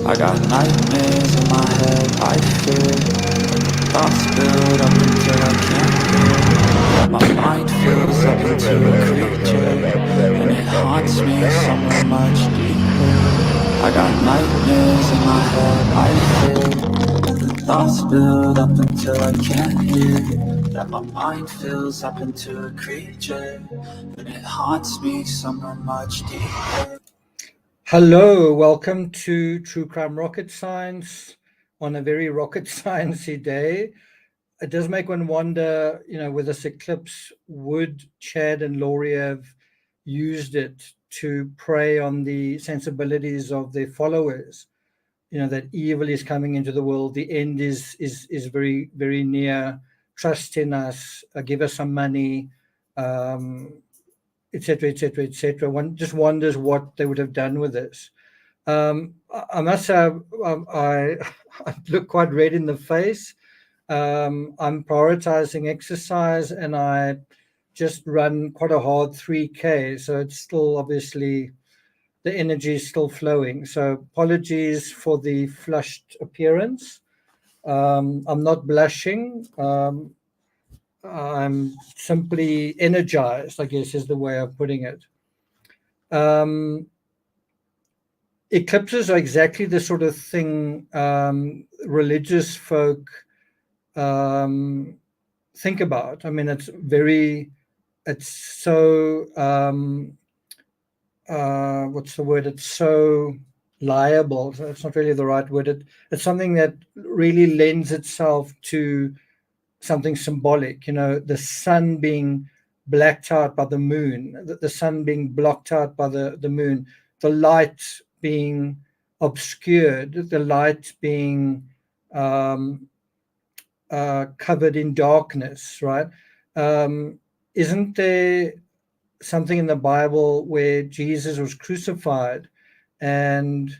I got nightmares in my head, I fear. Thoughts build up until I can't hear. Yeah, my mind fills up into a creature, and it haunts me somewhere much deeper. I got nightmares in my head, I fear. The thoughts build up until I can't hear. That my mind fills up into a creature, and it haunts me somewhere much deeper. Hello, welcome to True Crime Rocket Science on a very rocket sciencey day. It does make one wonder, with this eclipse, would Chad and Laurie have used it to prey on the sensibilities of their followers? That evil is coming into the world, the end is very, very near. Trust in us, give us some money, etc., etc., etc. One just wonders what they would have done with this. I must say, I look quite red in the face. I'm prioritizing exercise, and I just run quite a hard 3K. So it's still obviously the energy is still flowing. So apologies for the flushed appearance. I'm not blushing. I'm simply energized, I guess is the way of putting it. Eclipses are exactly the sort of thing religious folk think about. I mean, it's so, what's the word? It's so liable. It's not really the right word. It's something that really lends itself to something symbolic, the sun being blacked out by the moon, the sun being blocked out by the moon, the light being obscured, the light being covered in darkness, right? Isn't there something in the Bible where Jesus was crucified and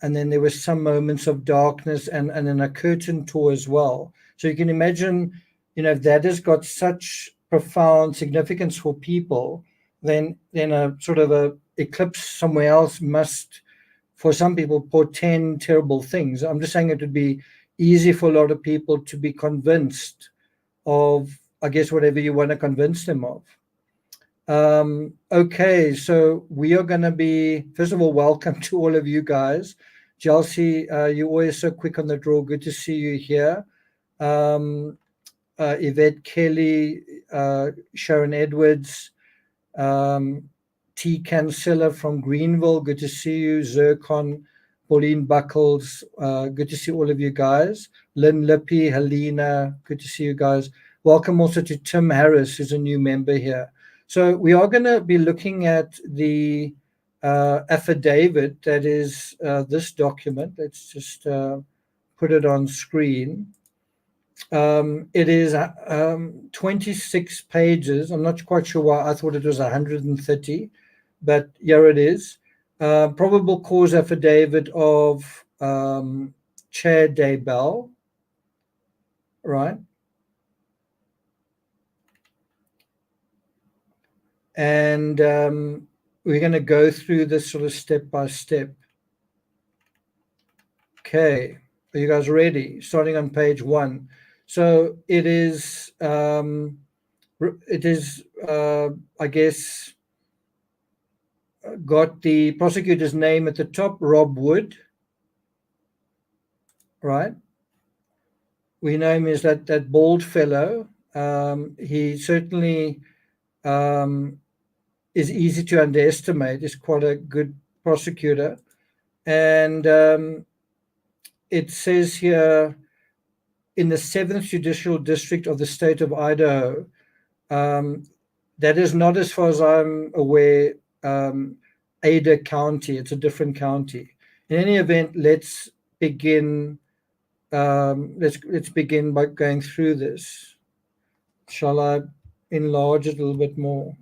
then there were some moments of darkness and then a curtain tore as well? So you can imagine, if that has got such profound significance for people, then a sort of a eclipse somewhere else must, for some people, portend terrible things. I'm just saying it would be easy for a lot of people to be convinced of, I guess, whatever you want to convince them of. Okay, so we are going to be, first of all, welcome to all of you guys. Chelsea, you're always so quick on the draw. Good to see you here. Yvette Kelly, Sharon Edwards, T. Cancella from Greenville, good to see you. Zircon, Pauline Buckles, good to see all of you guys. Lynn Lippy, Helena, good to see you guys. Welcome also to Tim Harris, who's a new member here. So we are going to be looking at the affidavit that is this document. Let's just put it on screen. It is 26 pages. I'm not quite sure why I thought it was 130, but here it is. Probable cause affidavit of Chad Daybell, right? And we're going to go through this sort of step by step. Okay, are you guys ready? Starting on page 1. So it is, I guess, got the prosecutor's name at the top, Rob Wood, right? We know him as that bald fellow. He certainly is easy to underestimate. He's quite a good prosecutor. And it says here, in the 7th Judicial District of the state of Idaho, that is not, as far as I'm aware, Ada County. It's a different county. In any event, let's begin. Let's begin by going through this. Shall I enlarge it a little bit more?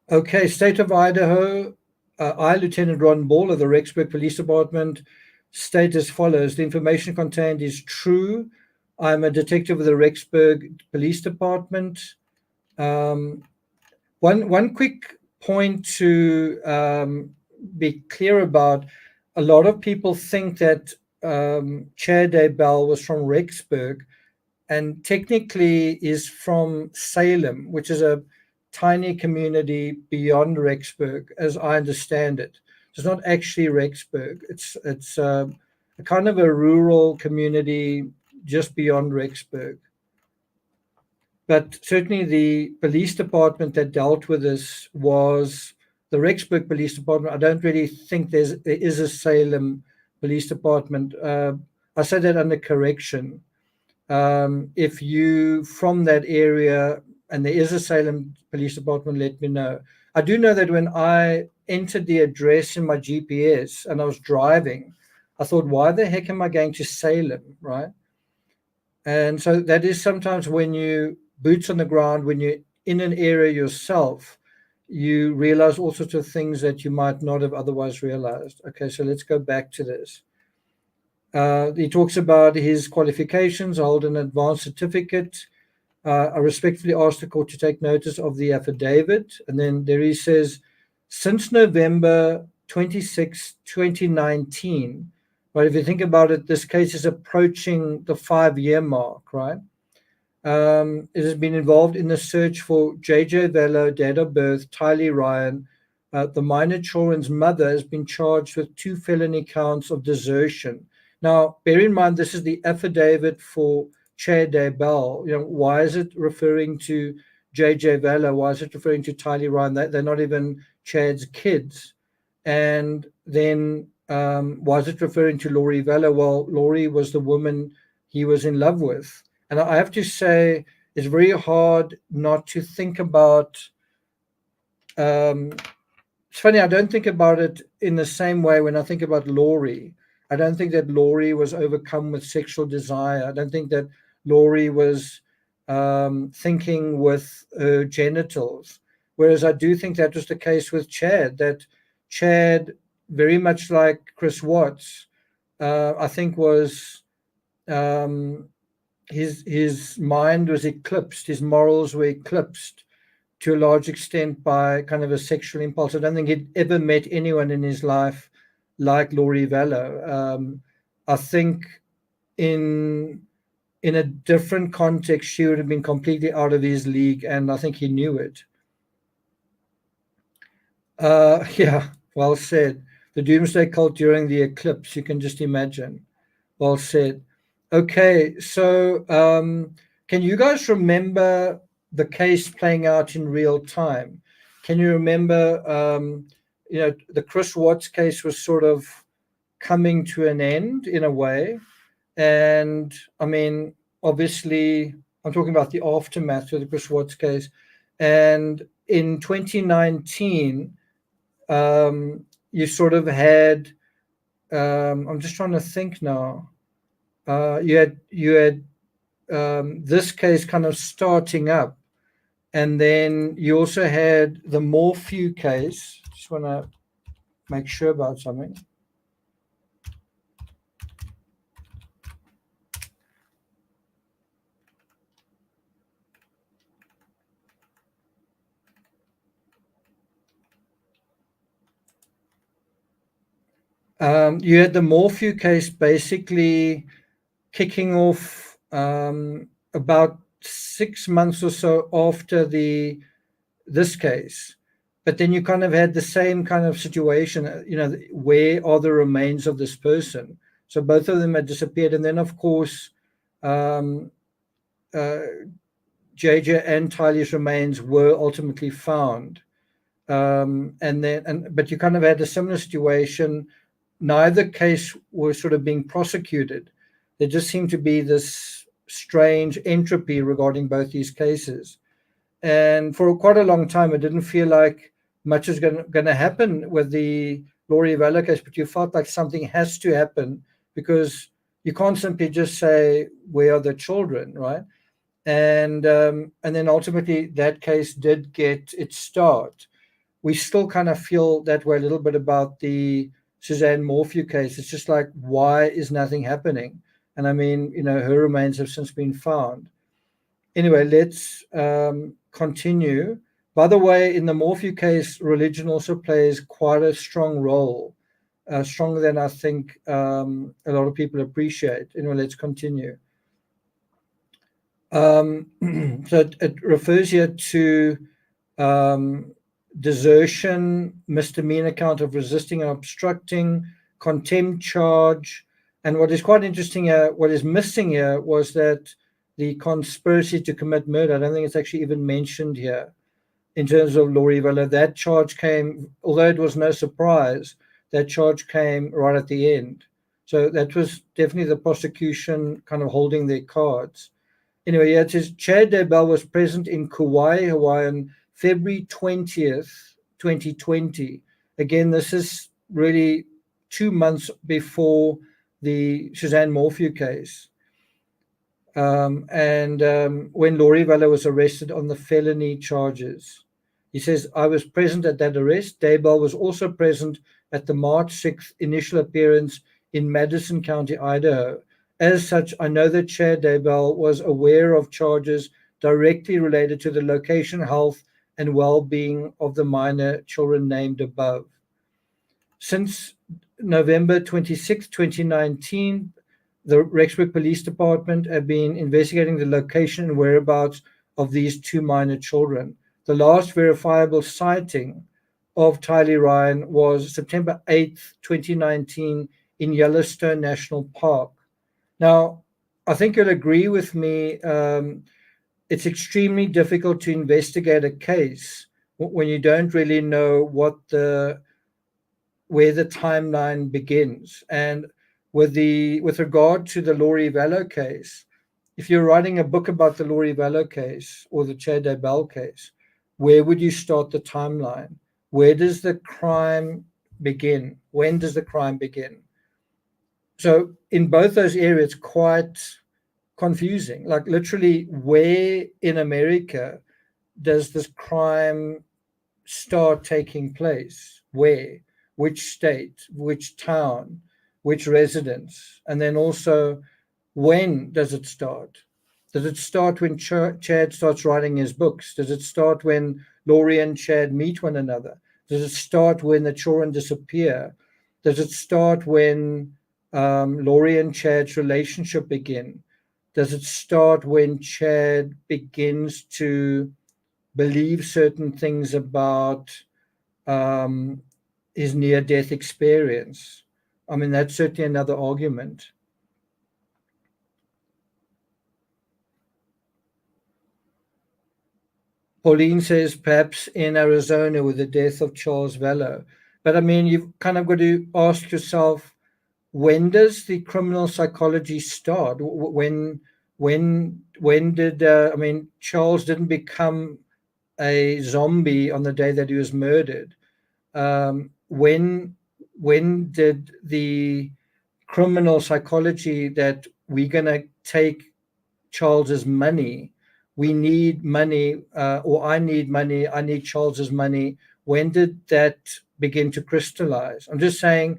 Okay, state of Idaho. I, Lieutenant Ron Ball of the Rexburg Police Department, state as follows. The information contained is true. I'm a detective of the Rexburg Police Department. One quick point to be clear about, a lot of people think that Chair Daybell was from Rexburg, and technically is from Salem, which is a tiny community beyond Rexburg, as I understand it. It's not actually Rexburg. It's a kind of a rural community just beyond Rexburg. But certainly the police department that dealt with this was the Rexburg Police Department. I don't really think there is a Salem Police Department. I said that under correction. If you from that area and there is a Salem Police Department, let me know. I do know that when I entered the address in my GPS and I was driving, I thought, why the heck am I going to Salem, right? And so that is sometimes when you boots on the ground, when you're in an area yourself, you realize all sorts of things that you might not have otherwise realized. Okay, so let's go back to this. He talks about his qualifications, hold an advanced certificate. I respectfully ask the court to take notice of the affidavit. And then there he says, since November 26, 2019, right, if you think about it, this case is approaching the 5-year mark, right? It has been involved in the search for J.J. Velo, date of birth, Tylee Ryan. The minor children's mother has been charged with 2 felony counts of desertion. Now, bear in mind, this is the affidavit for Chair Daybell. You know, why is it referring to J.J. Velo? Why is it referring to Tylee Ryan? They're not even Chad's kids. And then why is it referring to Laurie Velo? Well, Laurie was the woman he was in love with. And I have to say, it's very hard not to think about. It's funny, I don't think about it in the same way when I think about Laurie. I don't think that Laurie was overcome with sexual desire. I don't think that Laurie was thinking with her genitals. Whereas I do think that was the case with Chad, that Chad, very much like Chris Watts, I think was his mind was eclipsed, his morals were eclipsed to a large extent by kind of a sexual impulse. I don't think he'd ever met anyone in his life like Laurie Velo. I think in a different context, she would have been completely out of his league, and I think he knew it. Yeah, well said. The doomsday cult during the eclipse, you can just imagine. Well said. Okay, so can you guys remember the case playing out in real time? Can you remember, the Chris Watts case was sort of coming to an end in a way. And I mean, obviously, I'm talking about the aftermath of the Chris Watts case. And in 2019, you sort of had, I'm just trying to think now. You had this case kind of starting up, and then you also had the Morphew case. Just want to make sure about something. You had the Morphew case basically kicking off about 6 months or so after this case. But then you kind of had the same kind of situation, where are the remains of this person? So both of them had disappeared. And then, of course, JJ and Tylee's remains were ultimately found. But you kind of had a similar situation. Neither case was sort of being prosecuted. There just seemed to be this strange entropy regarding both these cases. And for quite a long time, it didn't feel like much is going to happen with the Laurie Velo case, but you felt like something has to happen, because you can't simply just say, where are the children, right? And then ultimately that case did get its start. We still kind of feel that way a little bit about the Suzanne Morphew case. It's just like, why is nothing happening? And I mean, her remains have since been found. Anyway, let's continue. By the way, in the Morphew case, religion also plays quite a strong role, stronger than I think a lot of people appreciate. Anyway, let's continue. So it refers here to desertion, misdemeanor count of resisting and obstructing, contempt charge. And what is quite interesting here, what is missing here was that the conspiracy to commit murder, I don't think it's actually even mentioned here in terms of Laurie Vella. That charge came, although it was no surprise, that charge came right at the end. So that was definitely the prosecution kind of holding their cards. Anyway, yeah, it says Chad Daybell was present in Kauai, Hawaii on February 20th, 2020. Again, this is really 2 months before the Suzanne Morphew case. When Laurie Vella was arrested on the felony charges. He says, I was present at that arrest. Daybell was also present at the March 6th initial appearance in Madison County, Idaho. As such, I know that Chad Daybell was aware of charges directly related to the location, health, and well-being of the minor children named above. Since November 26, 2019, the Rexburg Police Department have been investigating the location and whereabouts of these two minor children. The last verifiable sighting of Tylee Ryan was September 8th, 2019 in Yellowstone National Park. Now, I think you'll agree with me, it's extremely difficult to investigate a case when you don't really know where the timeline begins. And with regard to the Laurie Vallow case, if you're writing a book about the Laurie Vallow case or the Chad Daybell case, where would you start the timeline? Where does the crime begin? When does the crime begin? So in both those areas, quite confusing. Like literally, where in America does this crime start taking place? Where? Which state? Which town? Which residence? And then also, when does it start? Does it start when Chad starts writing his books? Does it start when Laurie and Chad meet one another? Does it start when the children disappear? Does it start when Laurie and Chad's relationship begin? Does it start when Chad begins to believe certain things about his near-death experience? I mean, that's certainly another argument. Pauline says perhaps in Arizona with the death of Charles Vallow. But I mean, you've kind of got to ask yourself, when does the criminal psychology start? When did I mean, Charles didn't become a zombie on the day that he was murdered. When did the criminal psychology that we're going to take Charles's money, we need money, or I need money, I need Charles's money, when did that begin to crystallize? I'm just saying,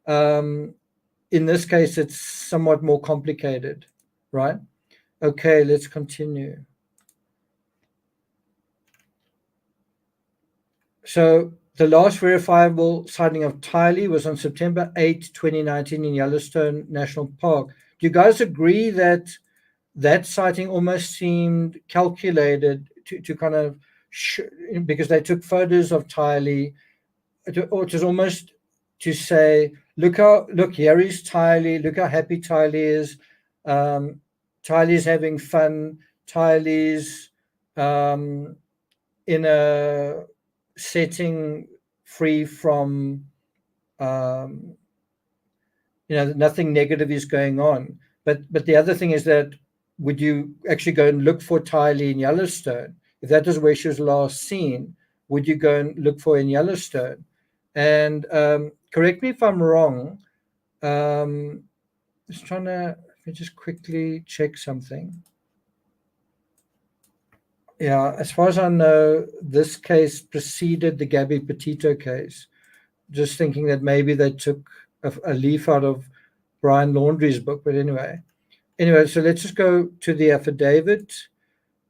in this case, it's somewhat more complicated, right? Okay, let's continue. So the last verifiable sighting of Tylee was on September 8, 2019 in Yellowstone National Park. Do you guys agree that that sighting almost seemed calculated to kind of, because they took photos of Tylee, or it was almost to say, look, here is Tylee, look how happy Tylee is. Tylee's having fun. Tylee's in a setting free from, nothing negative is going on. But the other thing is that, would you actually go and look for Tylee in Yellowstone? If that is where she was last seen, would you go and look for her in Yellowstone? And correct me if I'm wrong. Let me just quickly check something. Yeah, as far as I know, this case preceded the Gabby Petito case. Just thinking that maybe they took a leaf out of Brian Laundrie's book, but anyway, so let's just go to the affidavit.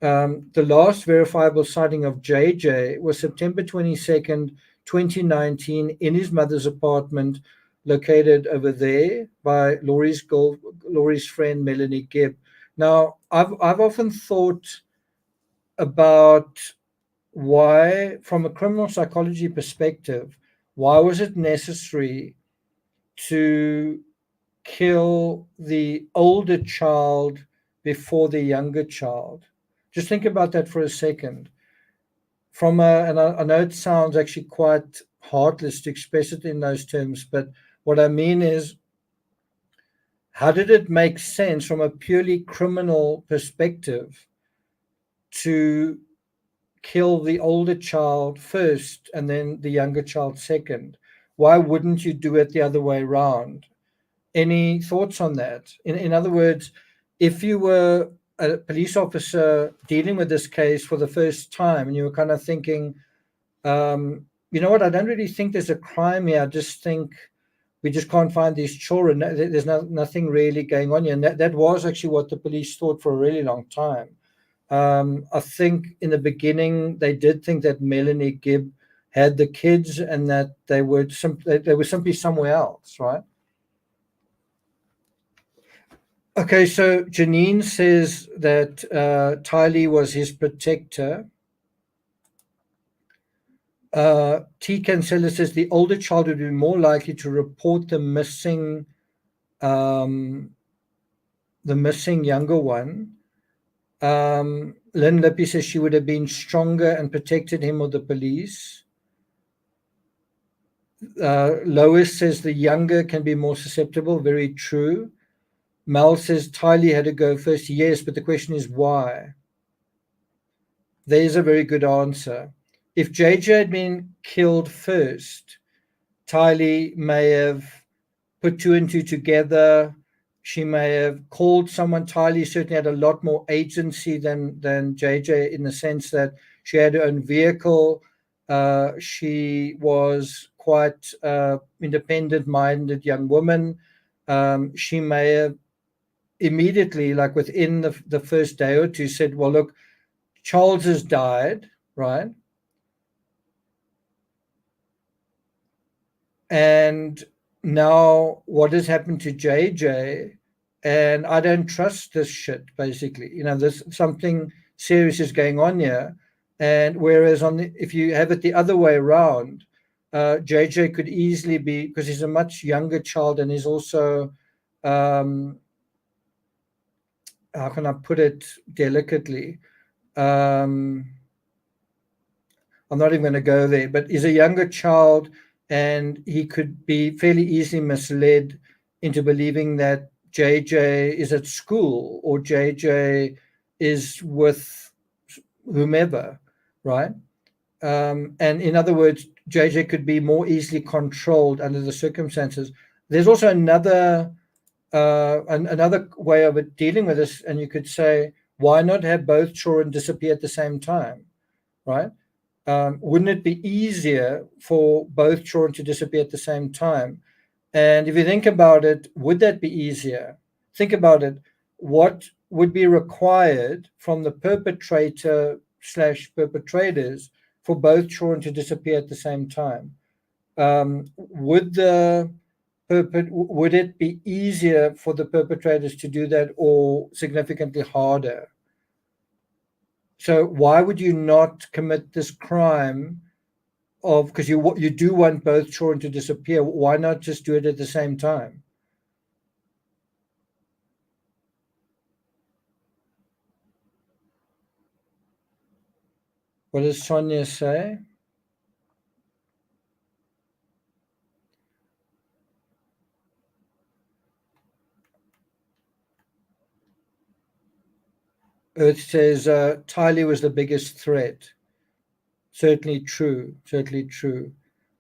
The last verifiable sighting of JJ was September 22nd, 2019, in his mother's apartment located over there by Laurie's friend Melanie Gibb. Now, I've often thought about why, from a criminal psychology perspective, why was it necessary to kill the older child before the younger child? Just think about that for a second. And I know it sounds actually quite heartless to express it in those terms, but what I mean is, how did it make sense from a purely criminal perspective to kill the older child first and then the younger child second? Why wouldn't you do it the other way around? Any thoughts on that? In other words, if you were a police officer dealing with this case for the first time and you were kind of thinking, you know what, I don't really think there's a crime here. I just think we just can't find these children. There's nothing really going on here. And that was actually what the police thought for a really long time. I think in the beginning they did think that Melanie Gibb had the kids and that they were simply somewhere else, right? Okay, so Janine says that Tylee was his protector. T. Cancella says the older child would be more likely to report the missing younger one. Lynn Lippy says she would have been stronger and protected him or the police. Lois says the younger can be more susceptible. Very true. Mel says Tylee had to go first. Yes, but the question is why? There's a very good answer. If JJ had been killed first, Tylee may have put two and two together. She may have called someone. Tylee certainly had a lot more agency than JJ, in the sense that she had her own vehicle. She was quite independent-minded young woman. She may have immediately, like within the first day or two, said, well, look, Charles has died, right? And now what has happened to JJ? And I don't trust this shit, basically. There's something serious is going on here. And whereas if you have it the other way around, JJ could easily be, because he's a much younger child and he's also, how can I put it delicately? I'm not even going to go there, but he's a younger child and he could be fairly easily misled into believing that JJ is at school or JJ is with whomever, right? And in other words, JJ could be more easily controlled under the circumstances. There's also another way of it dealing with this, and you could say, why not have both children disappear at the same time, right? Wouldn't it be easier for both children to disappear at the same time? And if you think about it, would that be easier? Think about it. What would be required from the perpetrator/perpetrators for both children to disappear at the same time? Would it be easier for the perpetrators to do that, or significantly harder? So why would you not commit this crime because you do want both children to disappear? Why not just do it at the same time? What does Sonia say? Earth says Tylee was the biggest threat. Certainly true. Certainly true.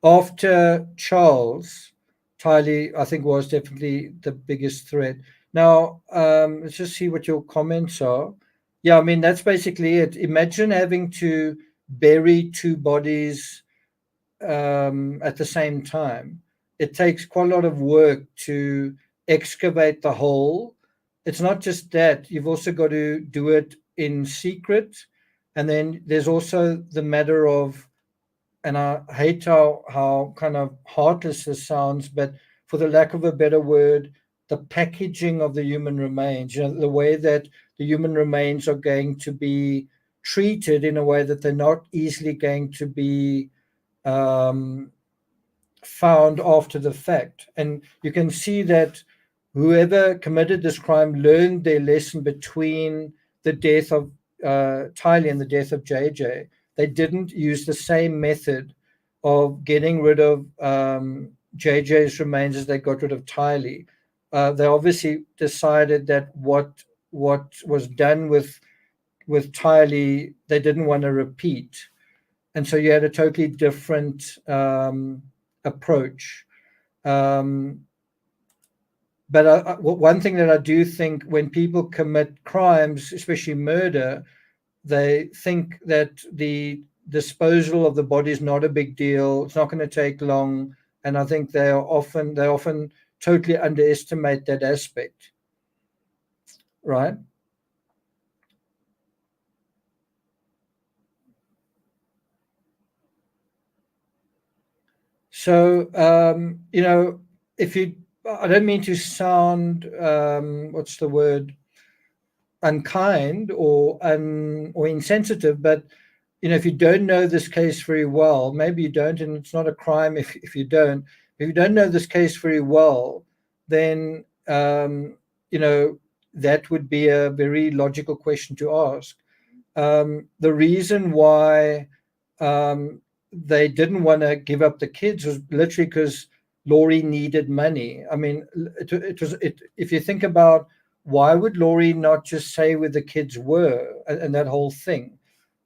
After Charles, Tylee, I think, was definitely the biggest threat. Now, let's just see what your comments are. Yeah, I mean, that's basically it. Imagine having to bury two bodies at the same time. It takes quite a lot of work to excavate the hole. It's not just that. You've also got to do it in secret. And then there's also the matter of, and I hate how kind of heartless this sounds, but for the lack of a better word, the packaging of the human remains, the way that the human remains are going to be treated in a way that they're not easily going to be um, found after the fact. And you can see that whoever committed this crime learned their lesson between the death of Tylee and the death of JJ. They didn't use the same method of getting rid of JJ's remains as they got rid of Tylee. They obviously decided that what was done with Tylee, they didn't want to repeat, and so you had a totally different approach. Um, but one thing that I do think, when people commit crimes, especially murder, they think that the disposal of the body is not a big deal. It's not going to take long, and I think they often totally underestimate that aspect, right? So if you, I don't mean to sound what's the word, unkind or insensitive, but if you don't know this case very well, maybe you don't, and it's not a crime if you don't. If you don't know this case very well, then that would be a very logical question to ask. The reason why they didn't want to give up the kids was literally because Laurie needed money. I mean, if you think about, why would Laurie not just say where the kids were, and that whole thing?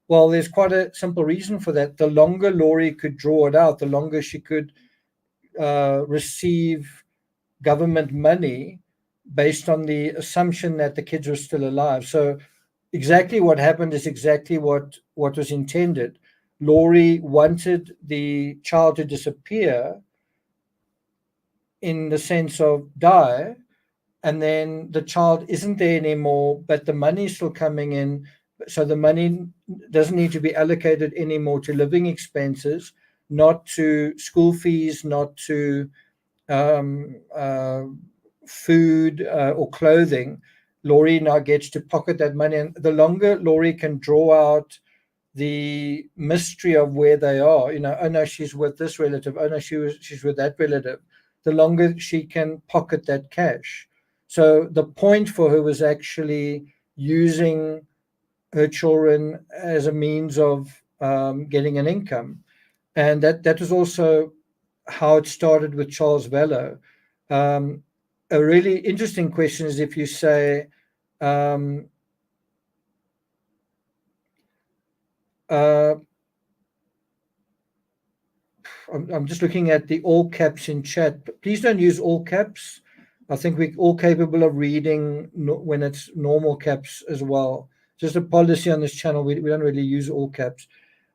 Well, there's quite a simple reason for that. The longer Laurie could draw it out, the longer she could receive government money based on the assumption that the kids were still alive. So exactly what happened is exactly what was intended. Laurie wanted the child to disappear, in the sense of die, and then the child isn't there anymore, but the money is still coming in. So the money doesn't need to be allocated anymore to living expenses, not to school fees, not to um, uh, food or clothing. Laurie now gets to pocket that money, and the longer Laurie can draw out the mystery of where they are, oh no, she's with this relative, oh no, she's with that relative, the longer she can pocket that cash. So the point for her was actually using her children as a means of getting an income, and that was also how it started with Charles Vello. Um, a really interesting question is, if you say, um, uh, I'm just looking at the all caps in chat. Please don't use all caps. I think we're all capable of reading when it's normal caps as well. Just a policy on this channel. We don't really use all caps.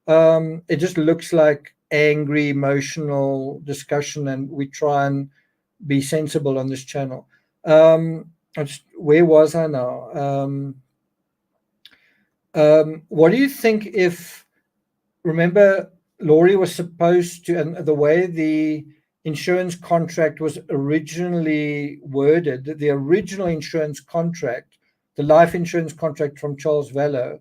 It just looks like angry, emotional discussion, and we try and be sensible on this channel. Where was I now? What do you think if, remember, Laurie was supposed to, and the way the insurance contract was originally worded, the original insurance contract, the life insurance contract from Charles Vello,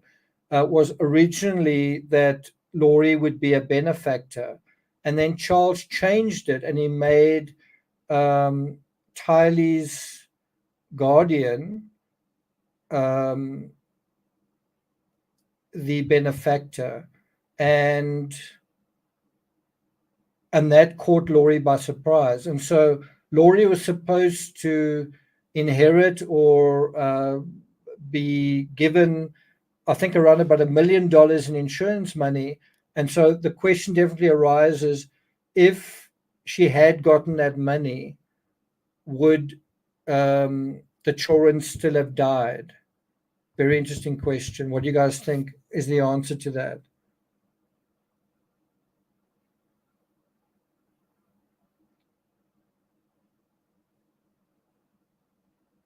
was originally that Laurie would be a benefactor. And then Charles changed it, and he made Tylee's guardian um, the benefactor. And that caught Laurie by surprise. And so Laurie was supposed to inherit or be given, I think, around about $1 million in insurance money. And so the question definitely arises, if she had gotten that money, would the children still have died? Very interesting question. What do you guys think is the answer to that?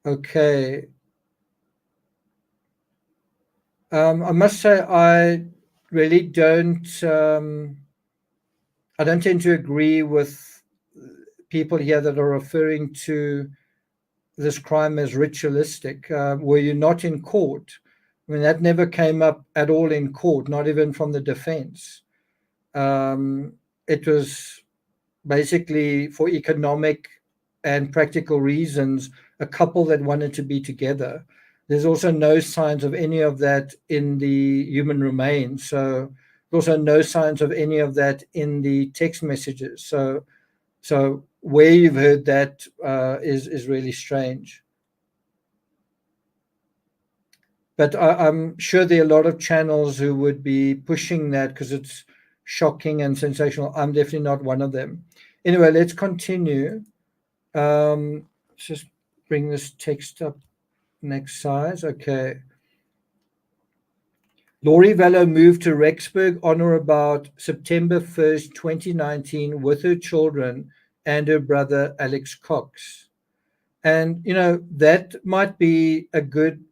Okay. I must say I really don't. I don't tend to agree with people here that are referring to this crime as ritualistic. Were you not in court? I mean, that never came up at all in court, not even from the defense. It was basically for economic and practical reasons, a couple that wanted to be together. There's also no signs of any of that in the human remains. So there's also no signs of any of that in the text messages. So where you've heard that is really strange. But I'm sure there are a lot of channels who would be pushing that because it's shocking and sensational. I'm definitely not one of them. Anyway, let's continue. Let's just bring this text up next size. Okay. Laurie Vallow moved to Rexburg on or about September 1st, 2019, with her children and her brother, Alex Cox. And, that might be a good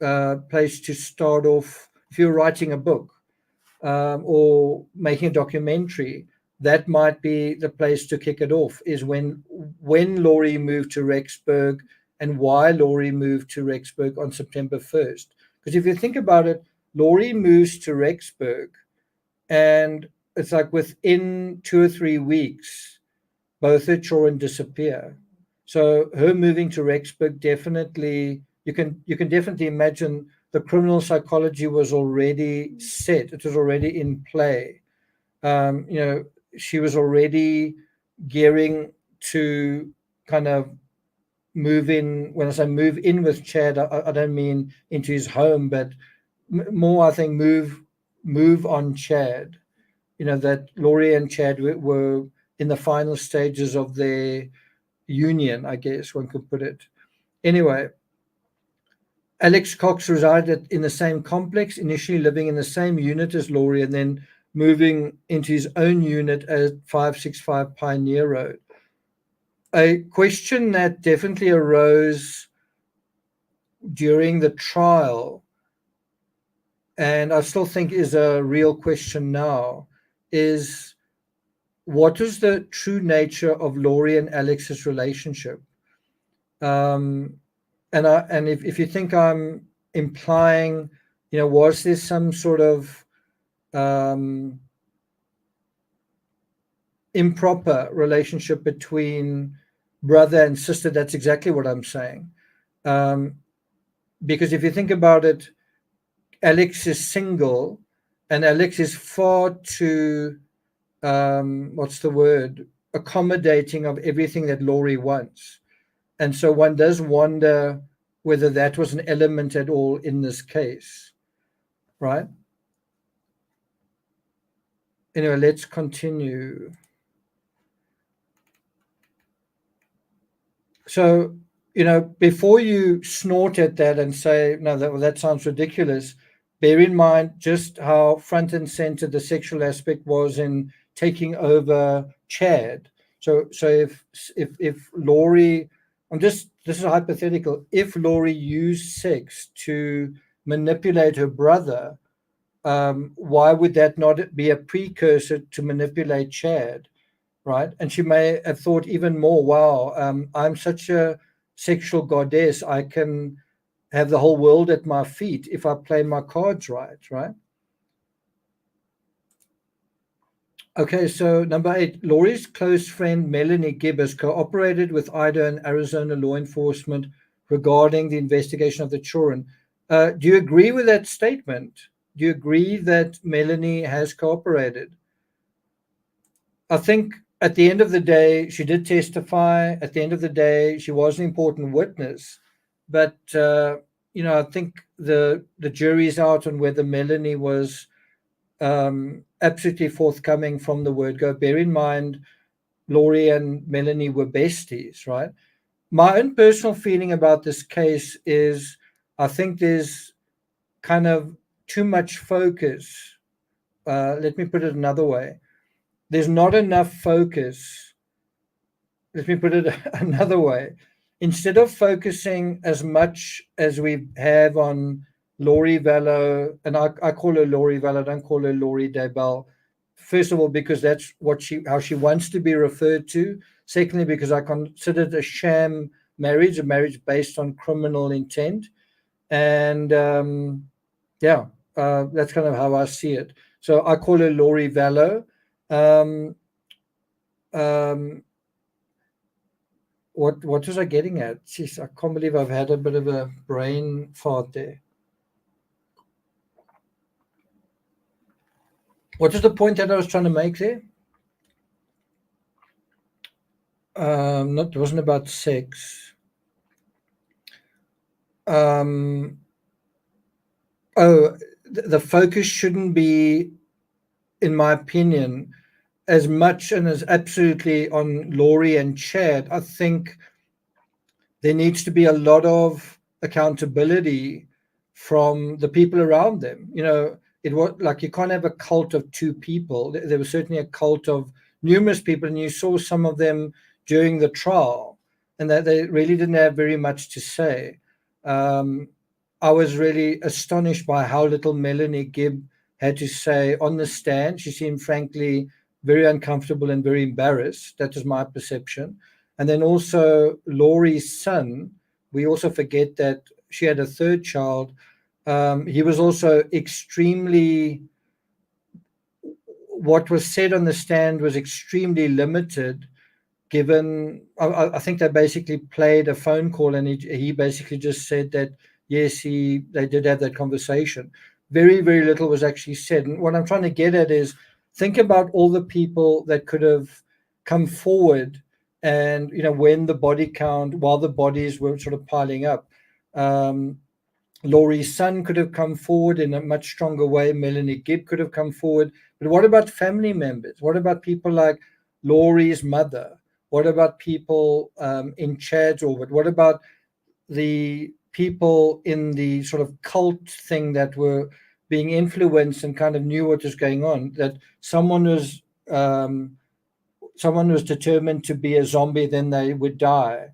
place to start off if you're writing a book or making a documentary. That might be the place to kick it off, is when Laurie moved to Rexburg and why Laurie moved to Rexburg on September 1st. Because if you think about it, Laurie moves to Rexburg and it's like within 2 or 3 weeks, both her children disappear. So her moving to Rexburg definitely, you can definitely imagine the criminal psychology was already set. It was already in play. She was already gearing to kind of move in. When I say move in with Chad, I don't mean into his home, but more, I think, move on Chad. That Laurie and Chad were in the final stages of their union, I guess one could put it. Anyway, Alex Cox resided in the same complex, initially living in the same unit as Laurie and then moving into his own unit at 565 Pioneer Road. A question that definitely arose during the trial, and I still think is a real question now, is what was the true nature of Laurie and Alex's relationship? And if you think I'm implying, was there some sort of improper relationship between brother and sister? That's exactly what I'm saying. Because if you think about it, Alex is single, and Alex is far too, what's the word, accommodating of everything that Laurie wants. And so one does wonder whether that was an element at all in this case, right? Anyway, let's continue. So, before you snort at that and say, no, that sounds ridiculous, bear in mind just how front and center the sexual aspect was in taking over Chad. So if Laurie, this is hypothetical, if Laurie used sex to manipulate her brother, why would that not be a precursor to manipulate Chad? Right? And she may have thought even more, wow, I'm such a sexual goddess. I can have the whole world at my feet if I play my cards right? Okay, so number 8, Laurie's close friend Melanie Gibbs cooperated with Idaho and Arizona law enforcement regarding the investigation of the children. Do you agree with that statement? Do you agree that Melanie has cooperated? I think at the end of the day, she did testify. At the end of the day, she was an important witness. But, I think the jury's out on whether Melanie was absolutely forthcoming from the word go. Bear in mind, Laurie and Melanie were besties, right? My own personal feeling about this case is I think there's kind of too much focus. Let me put it another way. There's not enough focus. Let me put it another way. Instead of focusing as much as we have on Laurie Vallow, and I call her Laurie Vallow, I don't call her Laurie Daybell. First of all, because that's how she wants to be referred to. Secondly, because I consider it a sham marriage, a marriage based on criminal intent. And yeah, that's kind of how I see it. So I call her Laurie Vallow. Um, um, what was I getting at? Jeez, I can't believe I've had a bit of a brain fart there. What is the point that I was trying to make there? It wasn't about sex. Um, the focus shouldn't be, in my opinion, as much and as absolutely on Laurie and Chad. I think there needs to be a lot of accountability from the people around them. It was like you can't have a cult of two people. There was certainly a cult of numerous people, and you saw some of them during the trial, and that they really didn't have very much to say. Um, I was really astonished by how little Melanie Gibb had to say on the stand. She seemed, frankly, very uncomfortable and very embarrassed. That was my perception. And then also Laurie's son, we also forget that she had a third child. He was also extremely, what was said on the stand was extremely limited, given, I think they basically played a phone call, and he basically just said that, yes, they did have that conversation. Very, very little was actually said. And what I'm trying to get at is, think about all the people that could have come forward, and when the body count, while the bodies were sort of piling up, um, Laurie's son could have come forward in a much stronger way. Melanie Gibb could have come forward. But what about family members? What about people like Laurie's mother? What about people in Chad's orbit? What about the people in the sort of cult thing that were being influenced and kind of knew what was going on? That um, someone was determined to be a zombie, then they would die,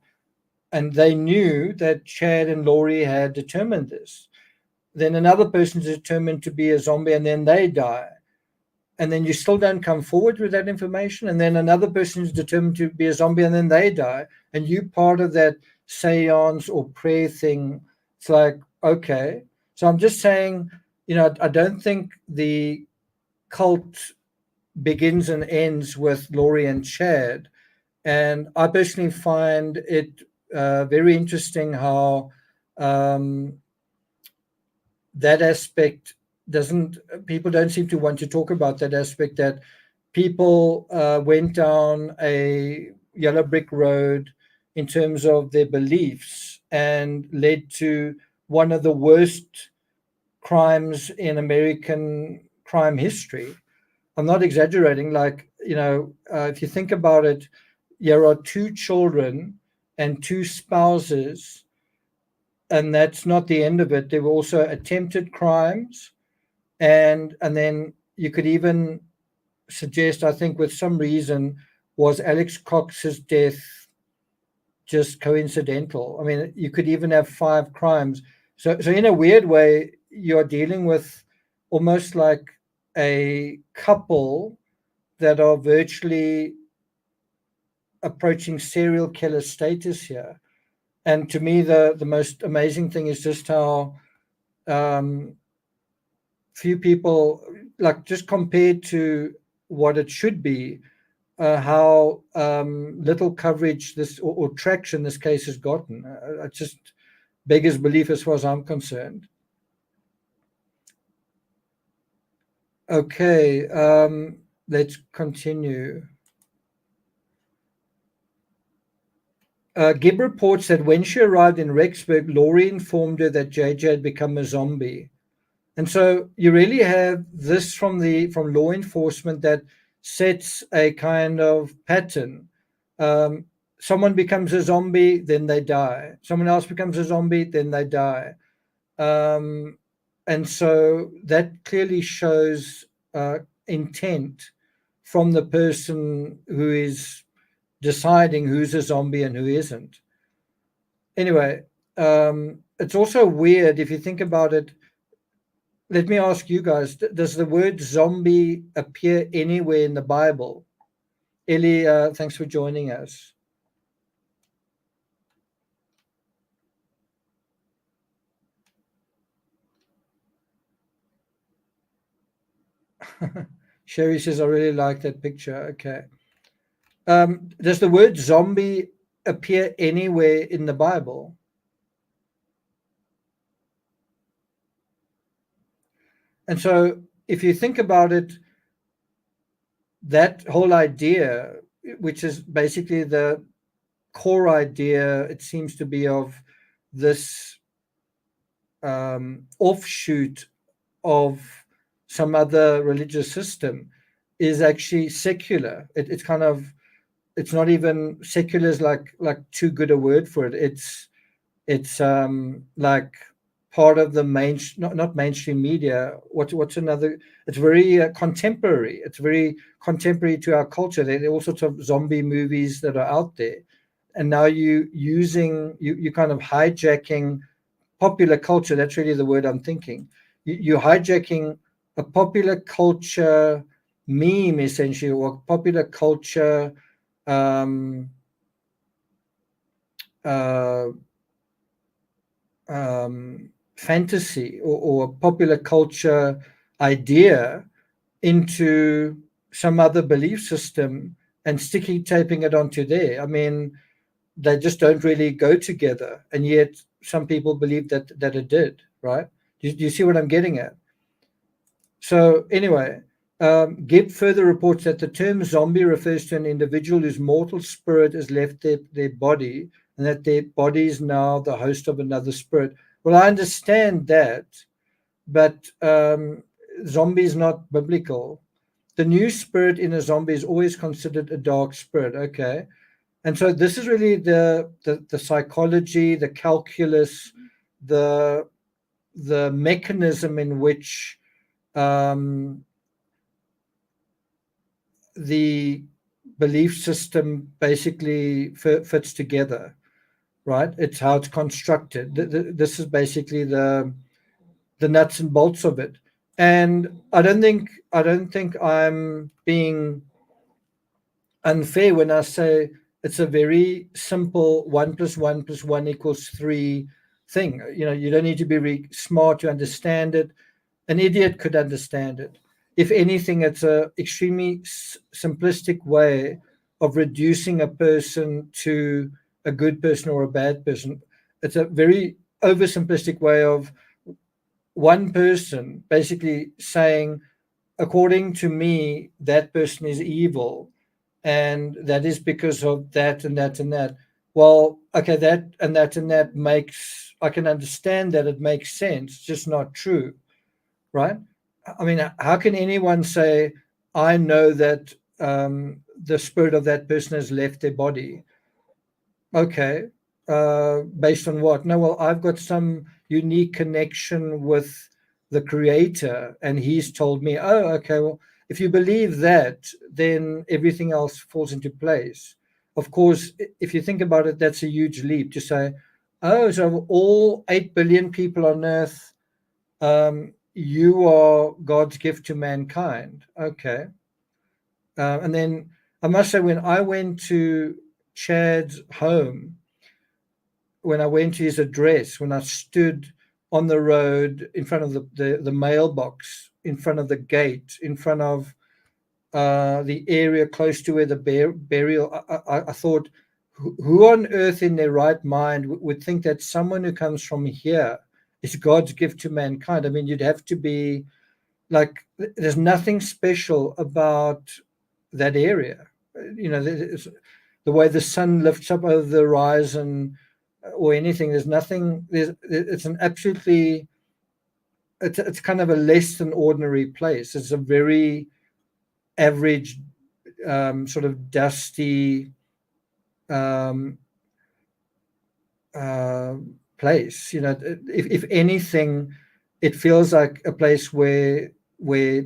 and they knew that Chad and Laurie had determined this. Then another person is determined to be a zombie, and then they die. And then you still don't come forward with that information. And then another person is determined to be a zombie, and then they die. And you part of that seance or prayer thing. It's like, okay. So I'm just saying, I don't think the cult begins and ends with Laurie and Chad. And I personally find it very interesting how um, that aspect people don't seem to want to talk about that aspect, that people went down a yellow brick road in terms of their beliefs and led to one of the worst crimes in American crime history. I'm not exaggerating. Like, if you think about it, there are two children and two spouses, and that's not the end of it. There were also attempted crimes, and then you could even suggest, I think, with some reason, was Alex Cox's death just coincidental? I mean, you could even have 5 crimes. So in a weird way, you're dealing with almost like a couple that are virtually approaching serial killer status here. And to me, the most amazing thing is just how um, few people, like, just compared to what it should be, how little coverage this or traction this case has gotten. It just beggars belief as far as I'm concerned. Okay, let's continue. Gibb reports that when she arrived in Rexburg, Laurie informed her that JJ had become a zombie. And so you really have this from law enforcement that sets a kind of pattern. Someone becomes a zombie, then they die. Someone else becomes a zombie, then they die. And so that clearly shows intent from the person who is deciding who's a zombie and who isn't. Anyway, it's also weird if you think about it. let me ask you guys, does the word zombie appear anywhere in the Bible? Ellie, thanks for joining us. Sherry says, I really like that picture. Okay. Does the word zombie appear anywhere in the Bible? And so if you think about it, that whole idea, which is basically the core idea, it seems to be, of this offshoot of some other religious system, is actually secular. It's kind of, it's not even secular is like too good a word for it. It's like part of the not mainstream media. What's another? It's very contemporary. It's very contemporary to our culture. There are all sorts of zombie movies that are out there, and now you kind of hijacking popular culture. That's really the word I'm thinking. You're hijacking a popular culture meme, essentially, or popular culture um, uh, fantasy, or popular culture idea into some other belief system and sticky taping it onto there. I mean, they just don't really go together, and yet some people believe that it did. Right? Do you see what I'm getting at? So anyway, Gibb further reports that the term zombie refers to an individual whose mortal spirit has left their body, and that their body is now the host of another spirit. Well, I understand that, but zombie is not biblical. The new spirit in a zombie is always considered a dark spirit. Okay. And so this is really the psychology, the calculus, the mechanism in which um, the belief system basically fits together, right? It's how it's constructed. This is basically the nuts and bolts of it. And I don't think I'm being unfair when I say it's a very simple 1 + 1 + 1 = 3 thing. You don't need to be really smart to understand it. An idiot could understand it. If anything, it's a extremely simplistic way of reducing a person to a good person or a bad person. It's a very oversimplistic way of one person basically saying, according to me, that person is evil, and that is because of that and that and that. Well, okay, that and that and that makes, I can understand that, it makes sense, it's just not true, right? I mean, how can anyone say, I know that the spirit of that person has left their body? Okay, based on what? No, well, I've got some unique connection with the creator, and he's told me, oh, okay, well, if you believe that, then everything else falls into place. Of course, if you think about it, that's a huge leap to say, oh, so all 8 billion people on earth, you are God's gift to mankind. Okay. And then I must say, when I went to Chad's home, when I went to his address, when I stood on the road in front of the mailbox, in front of the gate, in front of the area close to where the burial, I thought, who on earth in their right mind would think that someone who comes from here is God's gift to mankind? I mean, you'd have to be like, there's nothing special about that area. The way the sun lifts up over the horizon, or anything. There's nothing. It's an absolutely. It's kind of a less than ordinary place. It's a very average, sort of dusty um, uh, place. If anything, it feels like a place where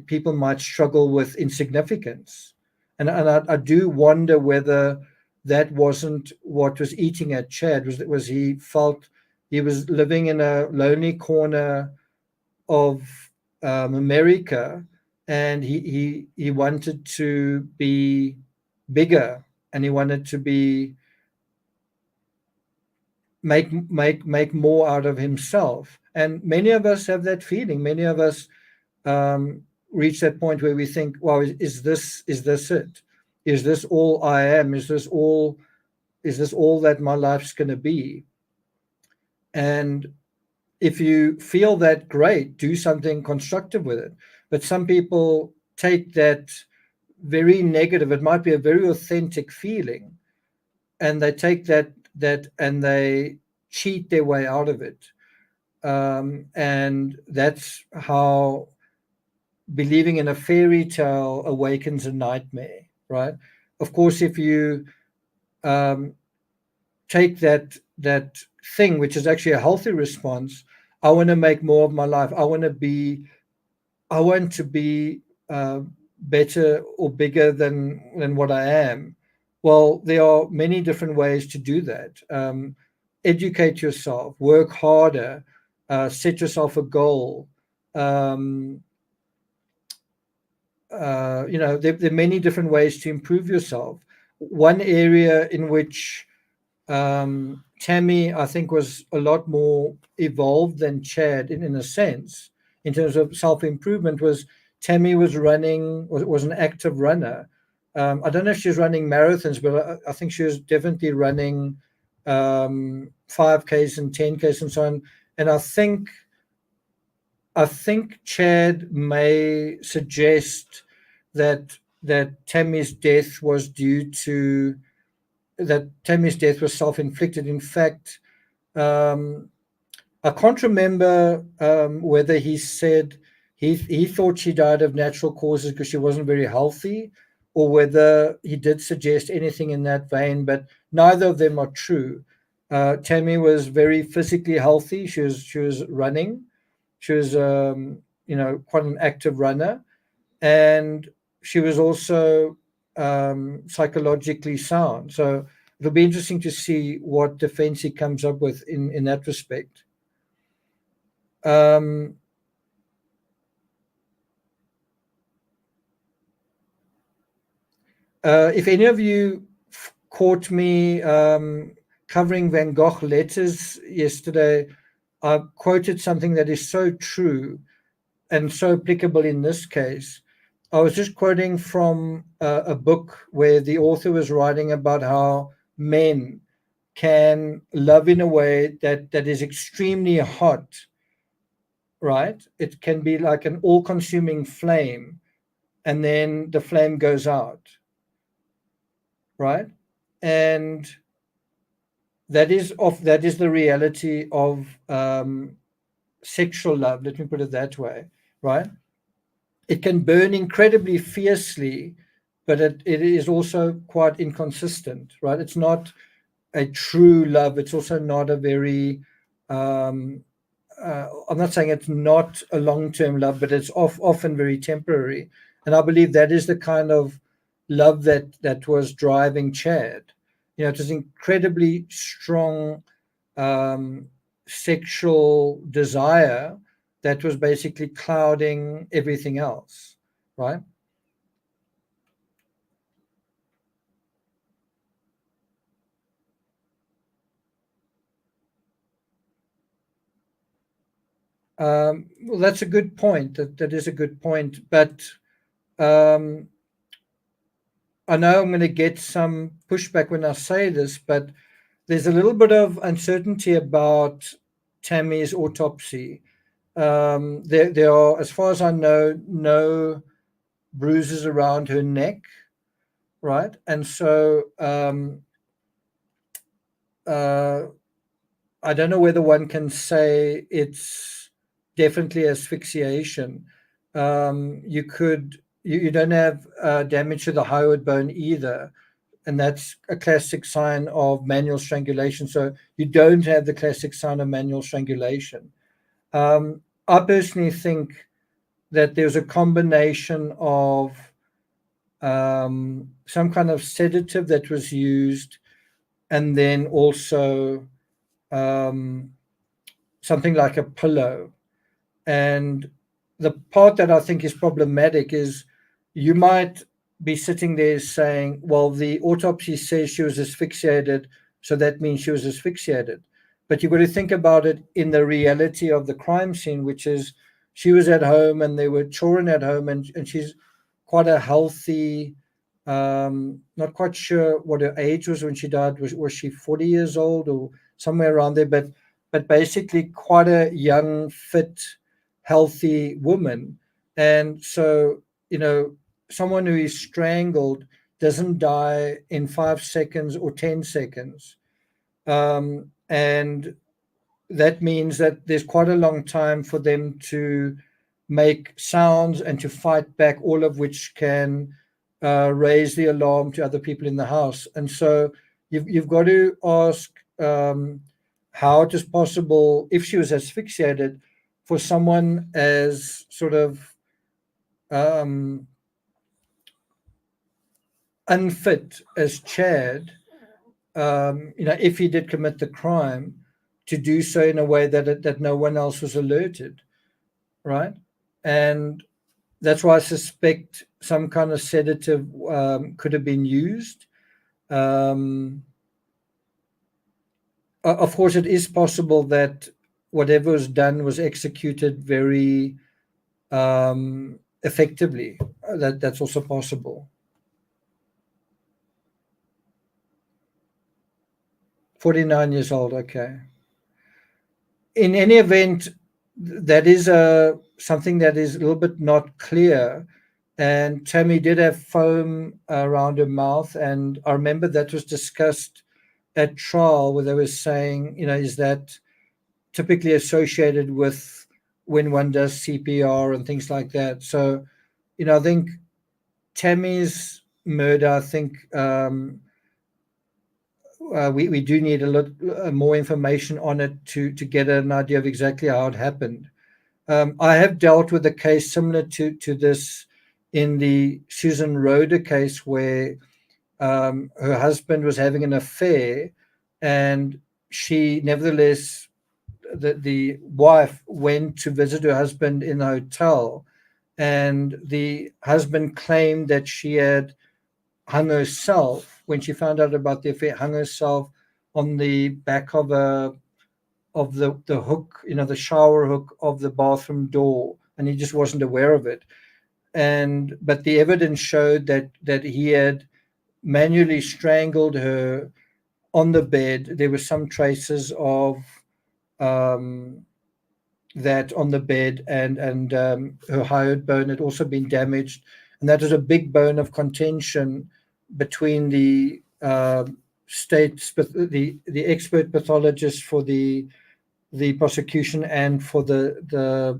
people might struggle with insignificance, and I do wonder whether that wasn't what was eating at Chad. Was he felt he was living in a lonely corner of America, and he wanted to be bigger, and he wanted to be make more out of himself. And many of us have that feeling. Many of us reach that point where we think, well, is this it? Is this all I am? Is this all that my life's going to be? And if you feel that, great, do something constructive with it. But some people take that very negative, it might be a very authentic feeling, and they take that and they cheat their way out of it. And that's how believing in a fairy tale awakens a nightmare, right? Of course, if you take that thing, which is actually a healthy response, I want to make more of my life. I want to be better or bigger than what I am. Well, there are many different ways to do that. Educate yourself, work harder, set yourself a goal. There are many different ways to improve yourself. One area in which Tammy, I think, was a lot more evolved than Chad in a sense, in terms of self-improvement, was Tammy was an active runner. I don't know if she was running marathons, but I think she was definitely running 5Ks and 10Ks and so on. And I think Chad may suggest that Tammy's death was self-inflicted. In fact, I can't remember whether he said he thought she died of natural causes because she wasn't very healthy, or whether he did suggest anything in that vein, but neither of them are true. Tammy was very physically healthy. She was running. She was quite an active runner, and she was also psychologically sound. So it'll be interesting to see what defense he comes up with in that respect. If any of you caught me covering Van Gogh letters yesterday, I quoted something that is so true and so applicable in this case. I was just quoting from a book where the author was writing about how men can love in a way that is extremely hot, right? It can be like an all-consuming flame, and then the flame goes out, right? And that is the reality of sexual love. Let me put it that way, right? It can burn incredibly fiercely, but it is also quite inconsistent, right? It's not a true love. It's also not a very I'm not saying it's not a long-term love, but it's often very temporary. And I believe that is the kind of love that was driving Chad. It was incredibly strong sexual desire that was basically clouding everything else, right? Well, that's a good point. That is a good point. But I know I'm going to get some pushback when I say this, but there's a little bit of uncertainty about Tammy's autopsy. There are, as far as I know, no bruises around her neck, right? And so I don't know whether one can say it's definitely asphyxiation. You don't have damage to the hyoid bone either, and that's a classic sign of manual strangulation. So you don't have the classic sign of manual strangulation. I personally think that there's a combination of some kind of sedative that was used, and then also something like a pillow. And the part that I think is problematic is you might be sitting there saying, well, the autopsy says she was asphyxiated, so that means she was asphyxiated. But you've got to think about it in the reality of the crime scene, which is she was at home and there were children at home, and she's quite a healthy, not quite sure what her age was when she died. Was she 40 years old or somewhere around there? But basically quite a young, fit, healthy woman. And so, someone who is strangled doesn't die in 5 seconds or 10 seconds. And that means that there's quite a long time for them to make sounds and to fight back, all of which can raise the alarm to other people in the house. And so you've got to ask how it is possible, if she was asphyxiated, for someone as sort of unfit as Chad, if he did commit the crime, to do so in a way that no one else was alerted, right? And that's why I suspect some kind of sedative could have been used. Of course, it is possible that whatever was done was executed very effectively. That's also possible. 49 years old, okay. In any event, that is something that is a little bit not clear. And Tammy did have foam around her mouth, and I remember that was discussed at trial, where they were saying, is that typically associated with when one does CPR and things like that. So, I think Tammy's murder, I think we do need a lot more information on it to get an idea of exactly how it happened. I have dealt with a case similar to this in the Susan Roeder case, where her husband was having an affair, and she nevertheless, the wife went to visit her husband in the hotel, and the husband claimed that she had hung herself when she found out about the affair, hung herself on the back of the hook, the shower hook of the bathroom door, and he just wasn't aware of it. But the evidence showed that he had manually strangled her on the bed. There were some traces of that on the bed, and her hyoid bone had also been damaged, and that was a big bone of contention between the the expert pathologist for the prosecution and for the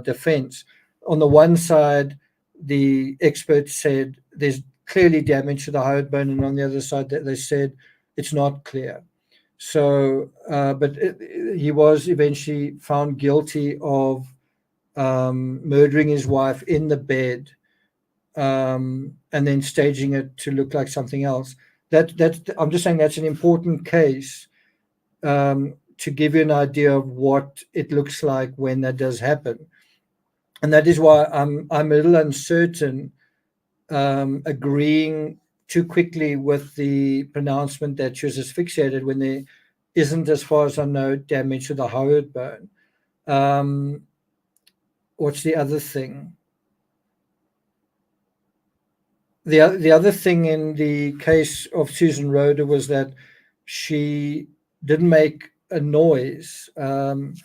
defense. On the one side, the experts said there's clearly damage to the hyoid bone, and on the other side, they said it's not clear. So, but he was eventually found guilty of murdering his wife in the bed, and then staging it to look like something else. I'm just saying that's an important case to give you an idea of what it looks like when that does happen, and that is why I'm a little uncertain agreeing too quickly with the pronouncement that she was asphyxiated when there isn't, as far as I know, damage to the hyoid bone. What's the other thing? The other thing in the case of Susan Roeder was that she didn't make a noise, and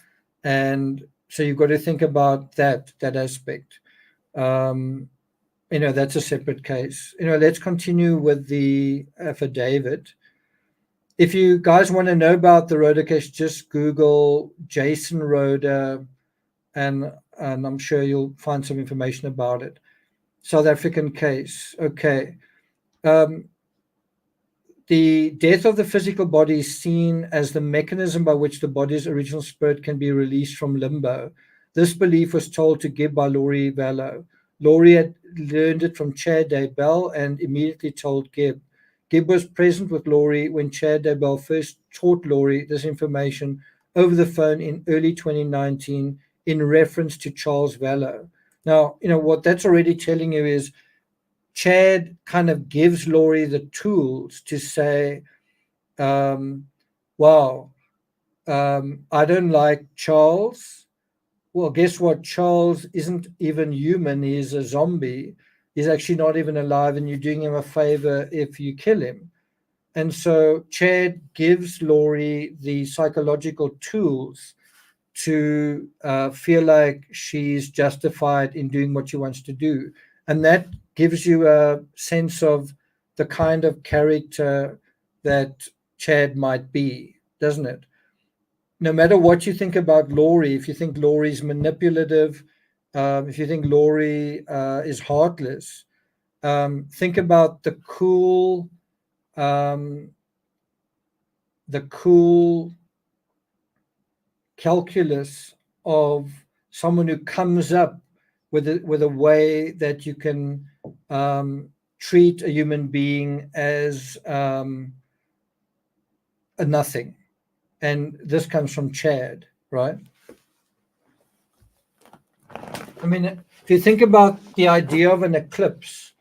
so you've got to think about that aspect. That's a separate case. Let's continue with the affidavit. If you guys want to know about the Roeder case, just Google Jason Roeder, and I'm sure you'll find some information about it. South African case. Okay. The death of the physical body is seen as the mechanism by which the body's original spirit can be released from limbo. This belief was told to Gibb by Laurie Vallow. Laurie had learned it from Chad Daybell and immediately told Gibb. Gibb was present with Laurie when Chad Daybell first taught Laurie this information over the phone in early 2019 in reference to Charles Vallow. Now, what that's already telling you is Chad kind of gives Laurie the tools to say, wow, I don't like Charles. Well, guess what? Charles isn't even human. He's a zombie. He's actually not even alive, and you're doing him a favor if you kill him. And so Chad gives Laurie the psychological tools to feel like she's justified in doing what she wants to do. And that gives you a sense of the kind of character that Chad might be, doesn't it? No matter what you think about Laurie, if you think Laurie's manipulative, if you think Laurie is heartless, think about um, the cool calculus of someone who comes up with a way that you can treat a human being as a nothing. And this comes from Chad, right? I mean, if you think about the idea of an eclipse,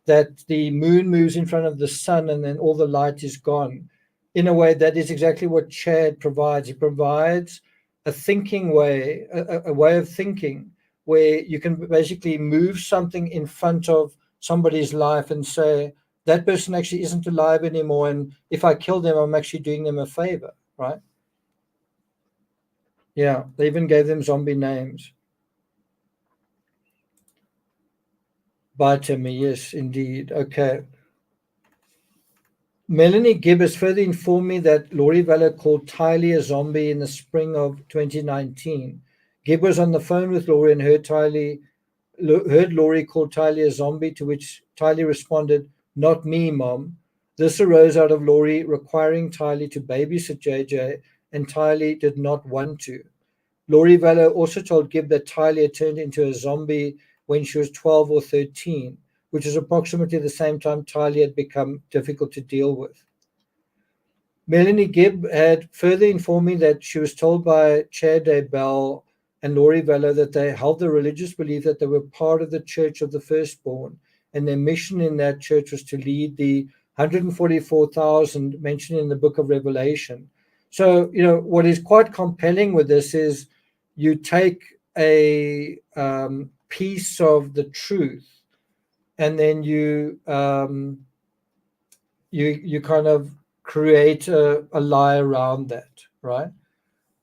that the moon moves in front of the sun and then all the light is gone, in a way, that is exactly what Chad provides. He provides a thinking way, a way of thinking where you can basically move something in front of somebody's life and say, that person actually isn't alive anymore. And if I kill them, I'm actually doing them a favor, right? Yeah, they even gave them zombie names. By Timmy, yes, indeed. Okay. Melanie Gibb has further informed me that Laurie Vallow called Tylee a zombie in the spring of 2019. Gibb was on the phone with Laurie and heard Laurie call Tylee a zombie, to which Tylee responded, "Not me, Mom." This arose out of Laurie requiring Tylee to babysit JJ, and Tylee did not want to. Laurie Vallow also told Gibb that Tylee had turned into a zombie when she was 12 or 13, which is approximately the same time Tylee had become difficult to deal with. Melanie Gibb had further informed me that she was told by Chair Daybell and Laurie Vallow that they held the religious belief that they were part of the Church of the Firstborn, and their mission in that church was to lead the 144,000 mentioned in the book of Revelation. So, what is quite compelling with this is you take a piece of the truth, and then you kind of create a lie around that, right?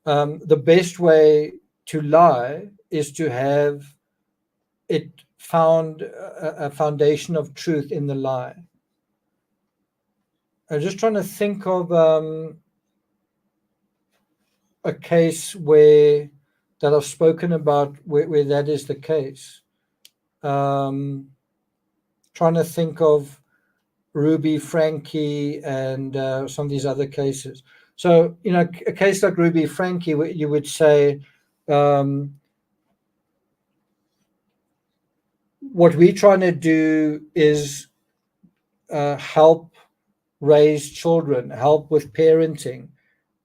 The best way to lie is to have it found a foundation of truth in the lie. I'm just trying to think of a case that I've spoken about where that is the case. Trying to think of Ruby Frankie and some of these other cases. So, a case like Ruby Frankie, you would say, what we're trying to do is help raise children, help with parenting.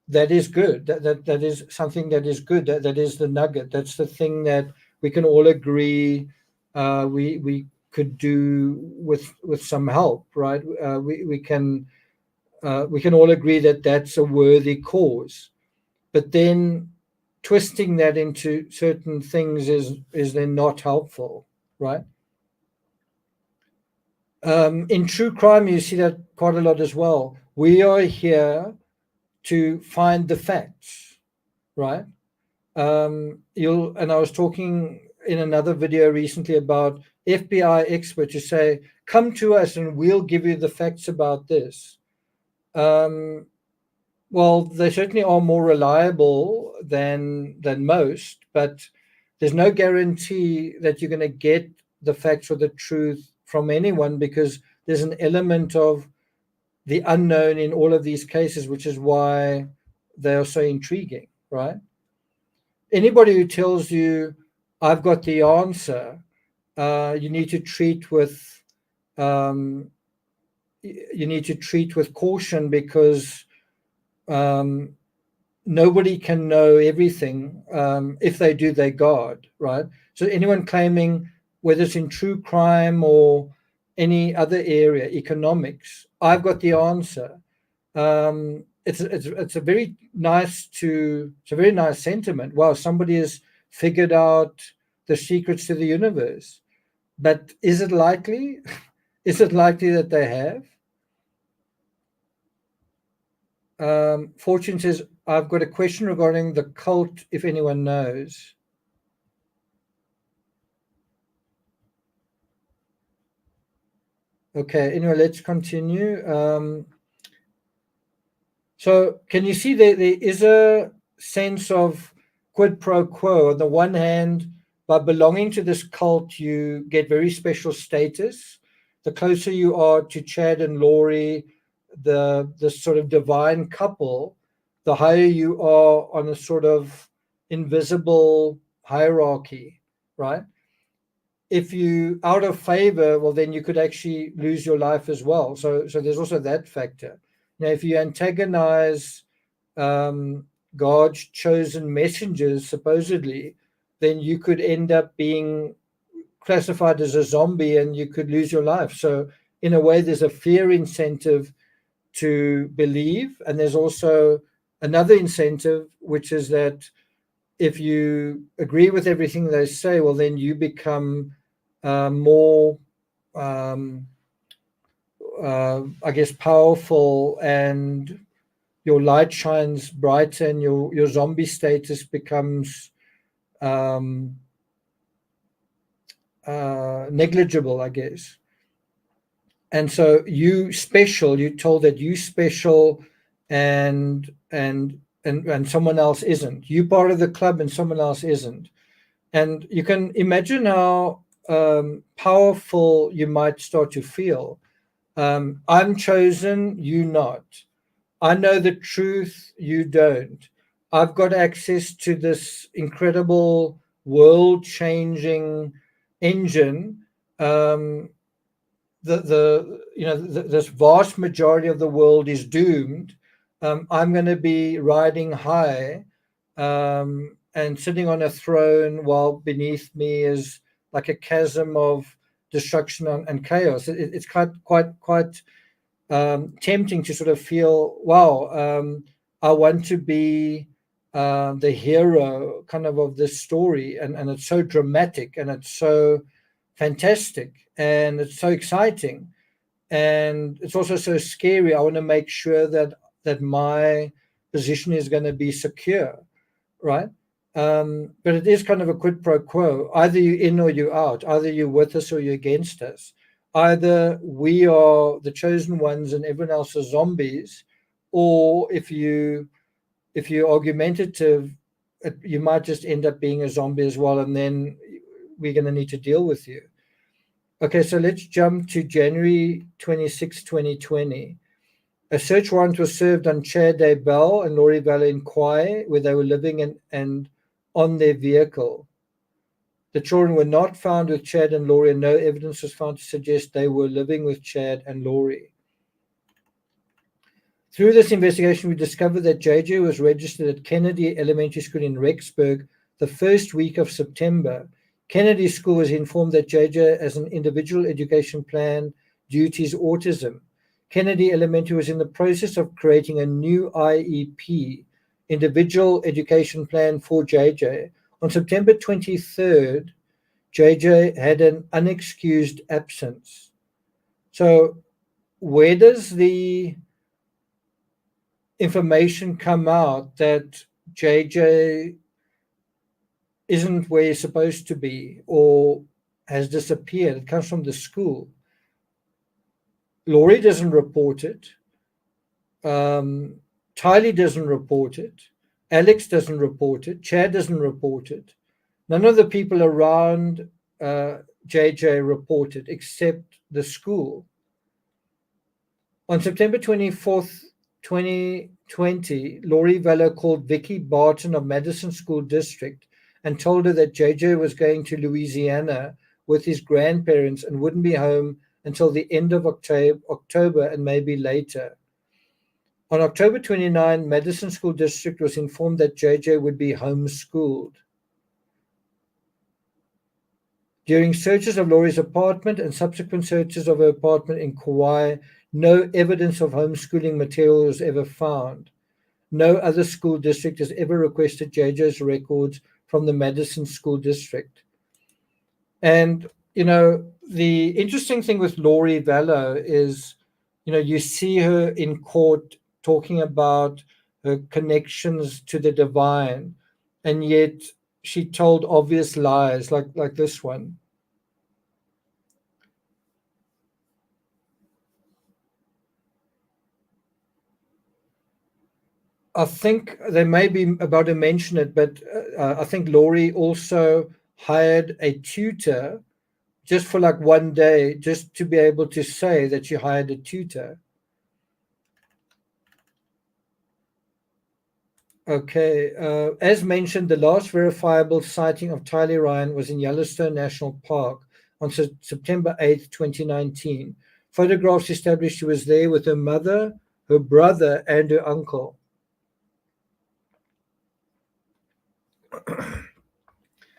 That is good. That is something that is good. That is the nugget. That's the thing that we can all agree we could do with some help, right? We can all agree that that's a worthy cause. But then twisting that into certain things is then not helpful, right? In true crime, you see that quite a lot as well. We are here to find the facts, right? And I was talking in another video recently about FBI experts who say, "Come to us and we'll give you the facts about this." Well, they certainly are more reliable than most, but there's no guarantee that you're going to get the facts or the truth from anyone, because there's an element of the unknown in all of these cases, which is why they are so intriguing, right? Anybody who tells you, "I've got the answer," you need to treat with caution, because nobody can know everything. If they do, they're God, right? So anyone claiming, whether it's in true crime or any other area, economics, I've got the answer. It's a very nice sentiment. Wow, somebody has figured out the secrets to the universe. But is it likely? Is it likely that they have? Fortune says, I've got a question regarding the cult, if anyone knows. Okay, anyway, let's continue. So can you see there is a sense of quid pro quo? On the one hand, by belonging to this cult, you get very special status. The closer you are to Chad and Laurie, the sort of divine couple, the higher you are on a sort of invisible hierarchy, right? If you out of favor, well, then you could actually lose your life as well. So there's also that factor. Now, if you antagonize God's chosen messengers, supposedly, then you could end up being classified as a zombie and you could lose your life. So, in a way, there's a fear incentive to believe, and there's also another incentive, which is that if you agree with everything they say, well, then you become more, I guess, powerful, and your light shines brighter, and your zombie status becomes negligible, I guess. And so you're told that you special, and someone else isn't. You part of the club and someone else isn't. And you can imagine how powerful you might start to feel. I'm chosen, you not. I know the truth, you don't. I've got access to this incredible world changing engine. This vast majority of the world is doomed. I'm going to be riding high and sitting on a throne, while beneath me is like a chasm of destruction and chaos. It's quite tempting to sort of feel, wow, I want to be the hero kind of this story, and it's so dramatic, and it's so fantastic, and it's so exciting, and it's also so scary. I want to make sure that my position is going to be secure, right? But it is kind of a quid pro quo. Either you're in or you're out. Either you're with us or you're against us. Either we are the chosen ones and everyone else is zombies, or if you're argumentative, you might just end up being a zombie as well, and then we're going to need to deal with you. Okay, so let's jump to January 26, 2020. A search warrant was served on Chad Daybell and Laurie Valley in Kauai, where they were living and on their vehicle. The children were not found with Chad and Laurie, and no evidence was found to suggest they were living with Chad and Laurie. Through this investigation, we discovered that JJ was registered at Kennedy Elementary School in Rexburg the first week of September. Kennedy School was informed that JJ has an individual education plan due to his autism. Kennedy Elementary was in the process of creating a new IEP, individual education plan, for JJ. On September 23rd, JJ had an unexcused absence. So where does the information come out that JJ isn't where he's supposed to be or has disappeared? It comes from the school. Laurie doesn't report it. Tylee doesn't report it. Alex doesn't report it. Chad doesn't report it. None of the people around JJ report it except the school. On September 24th, 2020, Laurie Vella called Vicky Barton of Madison School District and told her that JJ was going to Louisiana with his grandparents and wouldn't be home until the end of October and maybe later. On October 29, Madison School District was informed that JJ would be homeschooled. During searches of Laurie's apartment and subsequent searches of her apartment in Kauai, no evidence of homeschooling material was ever found. No other school district has ever requested JJ's records from the Madison School District. And, the interesting thing with Laurie Vallow is, you see her in court talking about her connections to the divine, and yet she told obvious lies like this one. I think they may be about to mention it, but I think Laurie also hired a tutor just for like one day, just to be able to say that she hired a tutor. Okay, as mentioned, the last verifiable sighting of Tylee Ryan was in Yellowstone National Park on September 8th, 2019. Photographs established she was there with her mother, her brother, and her uncle.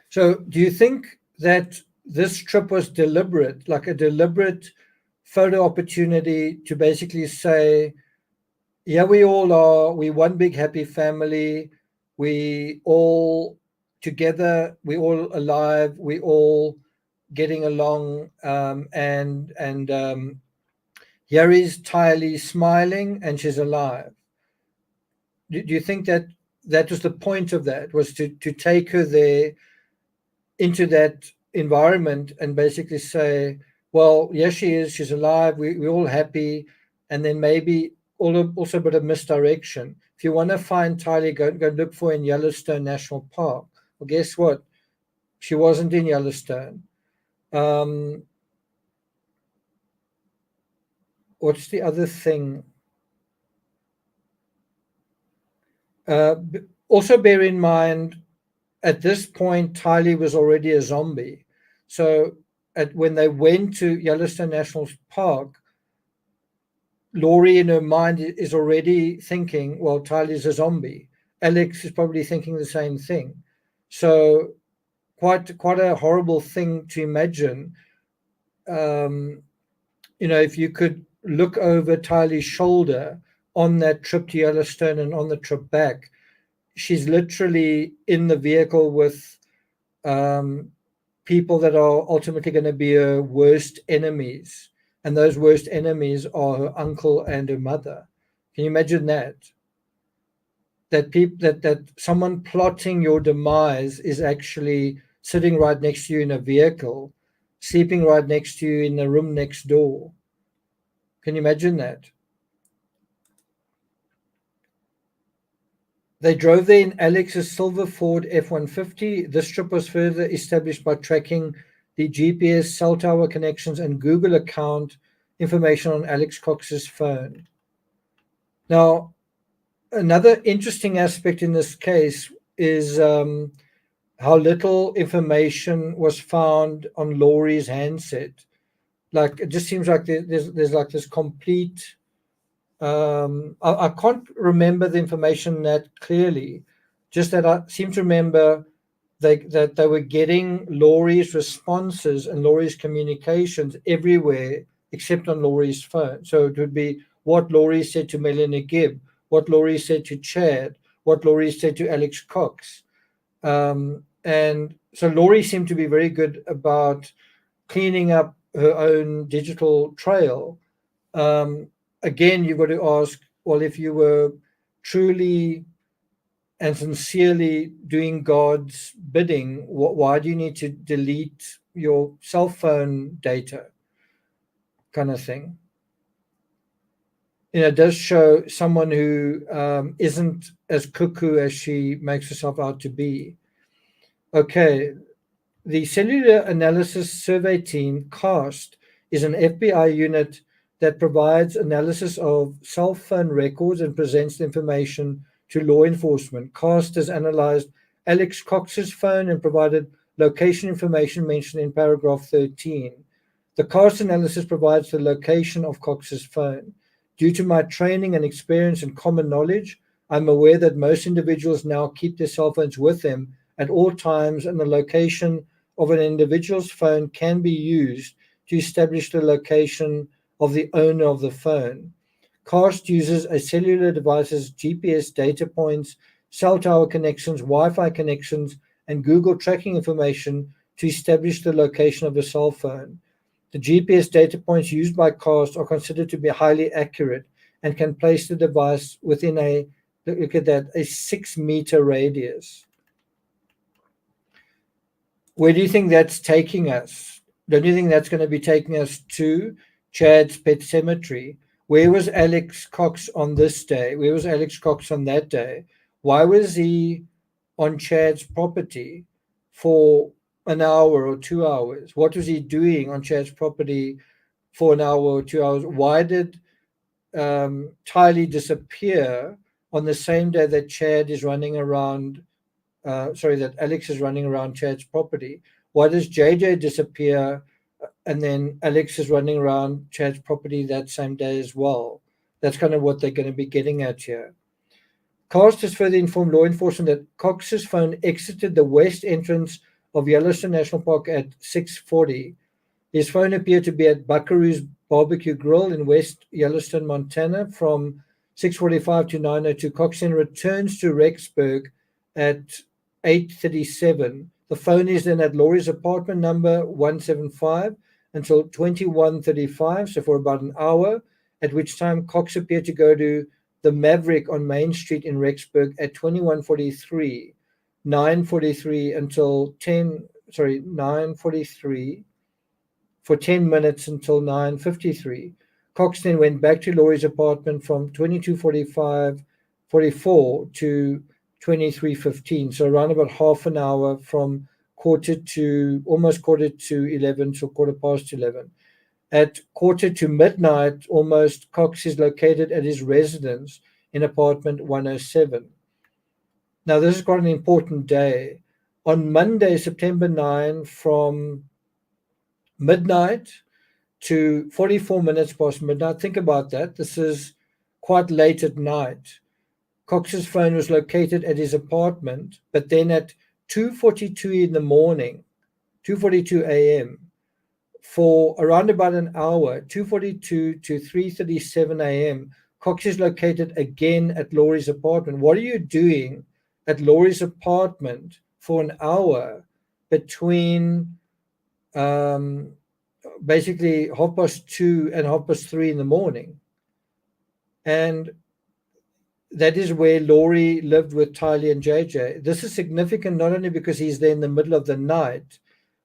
So do you think that this trip was deliberate, like a deliberate photo opportunity to basically say, yeah, we all are, we one big happy family, we all together, we all alive, we all getting along, and here is Tylee smiling and she's alive. Do you think that that was the point of that, was to take her there into that environment and basically say, well, yes, she is, she's alive, we're all happy, and then maybe also a bit of misdirection. If you want to find Tylee, go look for her in Yellowstone National Park. Well, guess what? She wasn't in Yellowstone. What's the other thing? Also bear in mind, at this point, Tylee was already a zombie. So when they went to Yellowstone National Park, Laurie in her mind is already thinking, well, Tylee's a zombie. Alex is probably thinking the same thing. So quite a horrible thing to imagine. If you could look over Tylee's shoulder on that trip to Yellowstone and on the trip back, she's literally in the vehicle with people that are ultimately going to be her worst enemies. And those worst enemies are her uncle and her mother. Can you imagine that? That someone plotting your demise is actually sitting right next to you in a vehicle, sleeping right next to you in the room next door. Can you imagine that? They drove there in Alex's silver Ford F-150. This trip was further established by tracking the GPS cell tower connections and Google account information on Alex Cox's phone. Now, another interesting aspect in this case is how little information was found on Laurie's handset. Like, it just seems like there's like this complete I can't remember the information that clearly, just that I seem to remember that they were getting Laurie's responses and Laurie's communications everywhere except on Laurie's phone. So it would be what Laurie said to Melanie Gibb, what Laurie said to Chad, what Laurie said to Alex Cox. And so Laurie seemed to be very good about cleaning up her own digital trail. Again, you've got to ask, well, if you were truly and sincerely doing God's bidding, why do you need to delete your cell phone data, kind of thing? It does show someone who isn't as cuckoo as she makes herself out to be. Okay, the Cellular Analysis Survey Team, CAST, is an FBI unit that provides analysis of cell phone records and presents the information to law enforcement. CAST has analyzed Alex Cox's phone and provided location information mentioned in paragraph 13. The CAST analysis provides the location of Cox's phone. Due to my training and experience and common knowledge, I'm aware that most individuals now keep their cell phones with them at all times, and the location of an individual's phone can be used to establish the location of the owner of the phone. CAST uses a cellular device's GPS data points, cell tower connections, Wi-Fi connections, and Google tracking information to establish the location of a cell phone. The GPS data points used by CAST are considered to be highly accurate and can place the device within a 6-meter radius. Where do you think that's taking us? Don't you think that's going to be taking us to Chad's Pet Cemetery? Where was Alex Cox on this day? Where was Alex Cox on that day? Why was he on Chad's property for an hour or 2 hours? What was he doing on Chad's property for an hour or 2 hours? Why did Tylee disappear on the same day that Chad is running around? That Alex is running around Chad's property. Why does JJ disappear and then Alex is running around Chad's property that same day as well? That's kind of what they're going to be getting at here. CAST has further informed law enforcement that Cox's phone exited the west entrance of Yellowstone National Park at 6:40. His phone appeared to be at Buckaroo's Barbecue Grill in West Yellowstone, Montana from 6:45 to 9:02. Cox then returns to Rexburg at 8:37. The phone is then at Laurie's apartment number 175 until 21:35, so for about an hour, at which time Cox appeared to go to the Maverick on Main Street in Rexburg at 21:43, 9:43 until 9:43 for 10 minutes until 9:53. Cox then went back to Laurie's apartment from 22:44 to 23:15, so around about half an hour from almost quarter to 11 to 11:15. At quarter to midnight, almost, Cox is located at his residence in apartment 107. Now, this is quite an important day. On Monday, September 9, from midnight to 44 minutes past midnight, think about that. This is quite late at night. Cox's phone was located at his apartment, but then at 2:42 in the morning, 2:42 a.m., for around about an hour, 2:42 to 3:37 a.m., Cox is located again at Laurie's apartment. What are you doing at Laurie's apartment for an hour between basically 2:30 and 3:30 in the morning? And that is where Laurie lived with Tylee and JJ. This is significant not only because he's there in the middle of the night,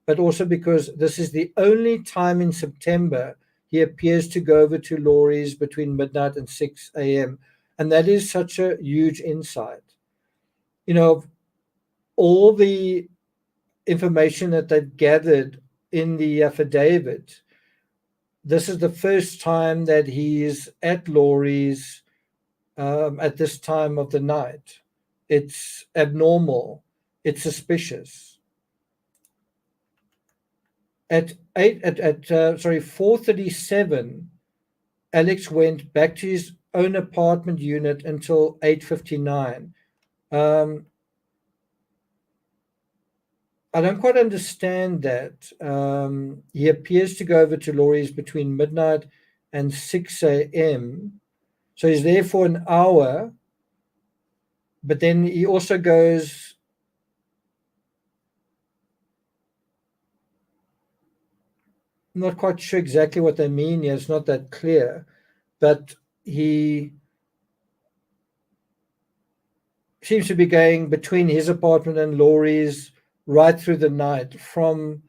but also because this is the only time in September he appears to go over to Laurie's between midnight and 6 a.m. And that is such a huge insight. You know, all the information that they've gathered in the affidavit, this is the first time that he's at Laurie's at this time of the night. It's abnormal. It's suspicious. At 4:37, Alex went back to his own apartment unit until 8:59. I don't quite understand that. He appears to go over to Laurie's between midnight and 6 a.m. So he's there for an hour, but then he also goes. I'm not quite sure exactly what they mean here. It's not that clear, but he seems to be going between his apartment and Laurie's right through the night from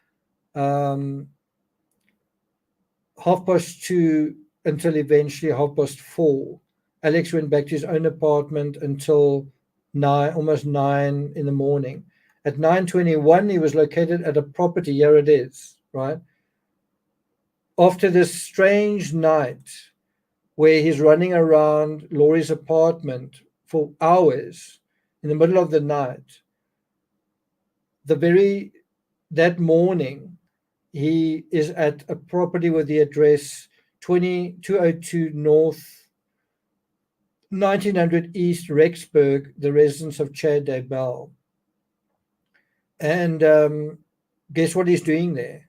2:30 until eventually 4:30. Alex went back to his own apartment until almost 9 in the morning. At 9:21, he was located at a property. Here it is, right? After this strange night where he's running around Laurie's apartment for hours in the middle of the night, that morning, he is at a property with the address 202 North 1900 East Rexburg, the residence of Chad Daybell. And guess what he's doing there?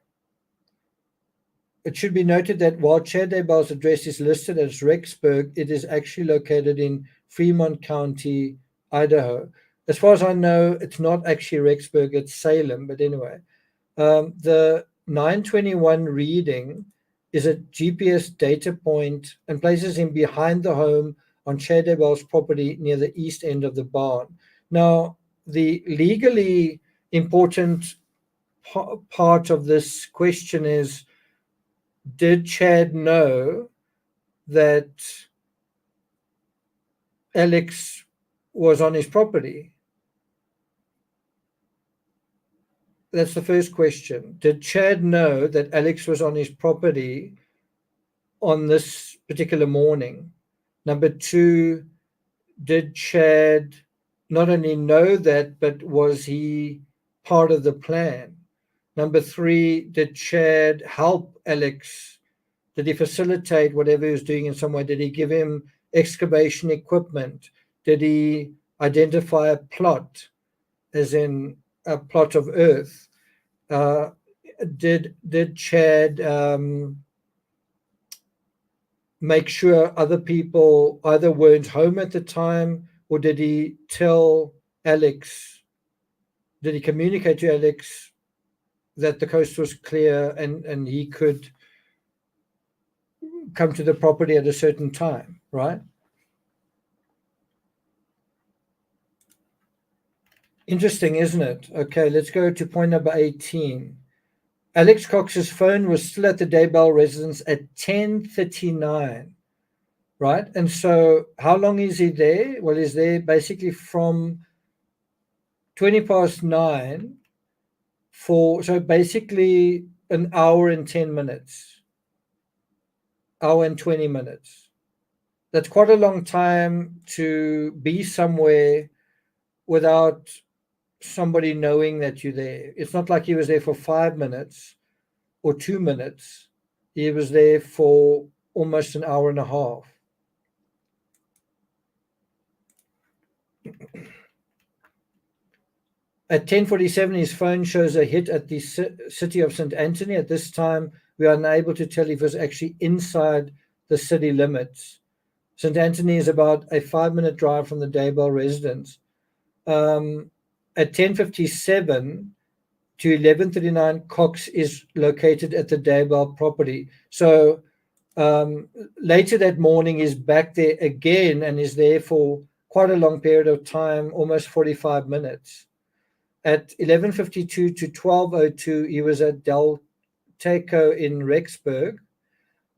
It should be noted that while Chad Daybell's address is listed as Rexburg, it is actually located in Fremont County, Idaho. As far as I know, it's not actually Rexburg, it's Salem, but anyway. The 921 reading is a GPS data point and places him behind the home on Chad Daybell's property near the east end of the barn. Now, the legally important part of this question is, did Chad know that Alex was on his property? That's the first question. Did Chad know that Alex was on his property on this particular morning? Number two, did Chad not only know that, but was he part of the plan? Number three, did Chad help Alex? Did he facilitate whatever he was doing in some way? Did he give him excavation equipment? Did he identify a plot, as in a plot of earth? Did Chad make sure other people either weren't home at the time, or did he tell Alex? Did he communicate to Alex that the coast was clear and he could come to the property at a certain time, right? Interesting, isn't it? Okay, let's go to point number 18. Alex Cox's phone was still at the Daybell residence at 10:39, right? And so how long is he there? Well, he's there basically from 20 past 9 so basically an hour and 10 minutes, hour and 20 minutes. That's quite a long time to be somewhere without somebody knowing that you're there. It's not like he was there for 5 minutes or 2 minutes. He was there for almost an hour and a half. At 10:47, his phone shows a hit at the city of St. Anthony. At this time, we are unable to tell if it was actually inside the city limits. St. Anthony is about a 5-minute drive from the Daybell residence. At 10:57 to 11:39, Cox is located at the Daybell property. So later that morning, he's back there again and is there for quite a long period of time, almost 45 minutes. At 11:52 to 12:02, he was at Del Taco in Rexburg.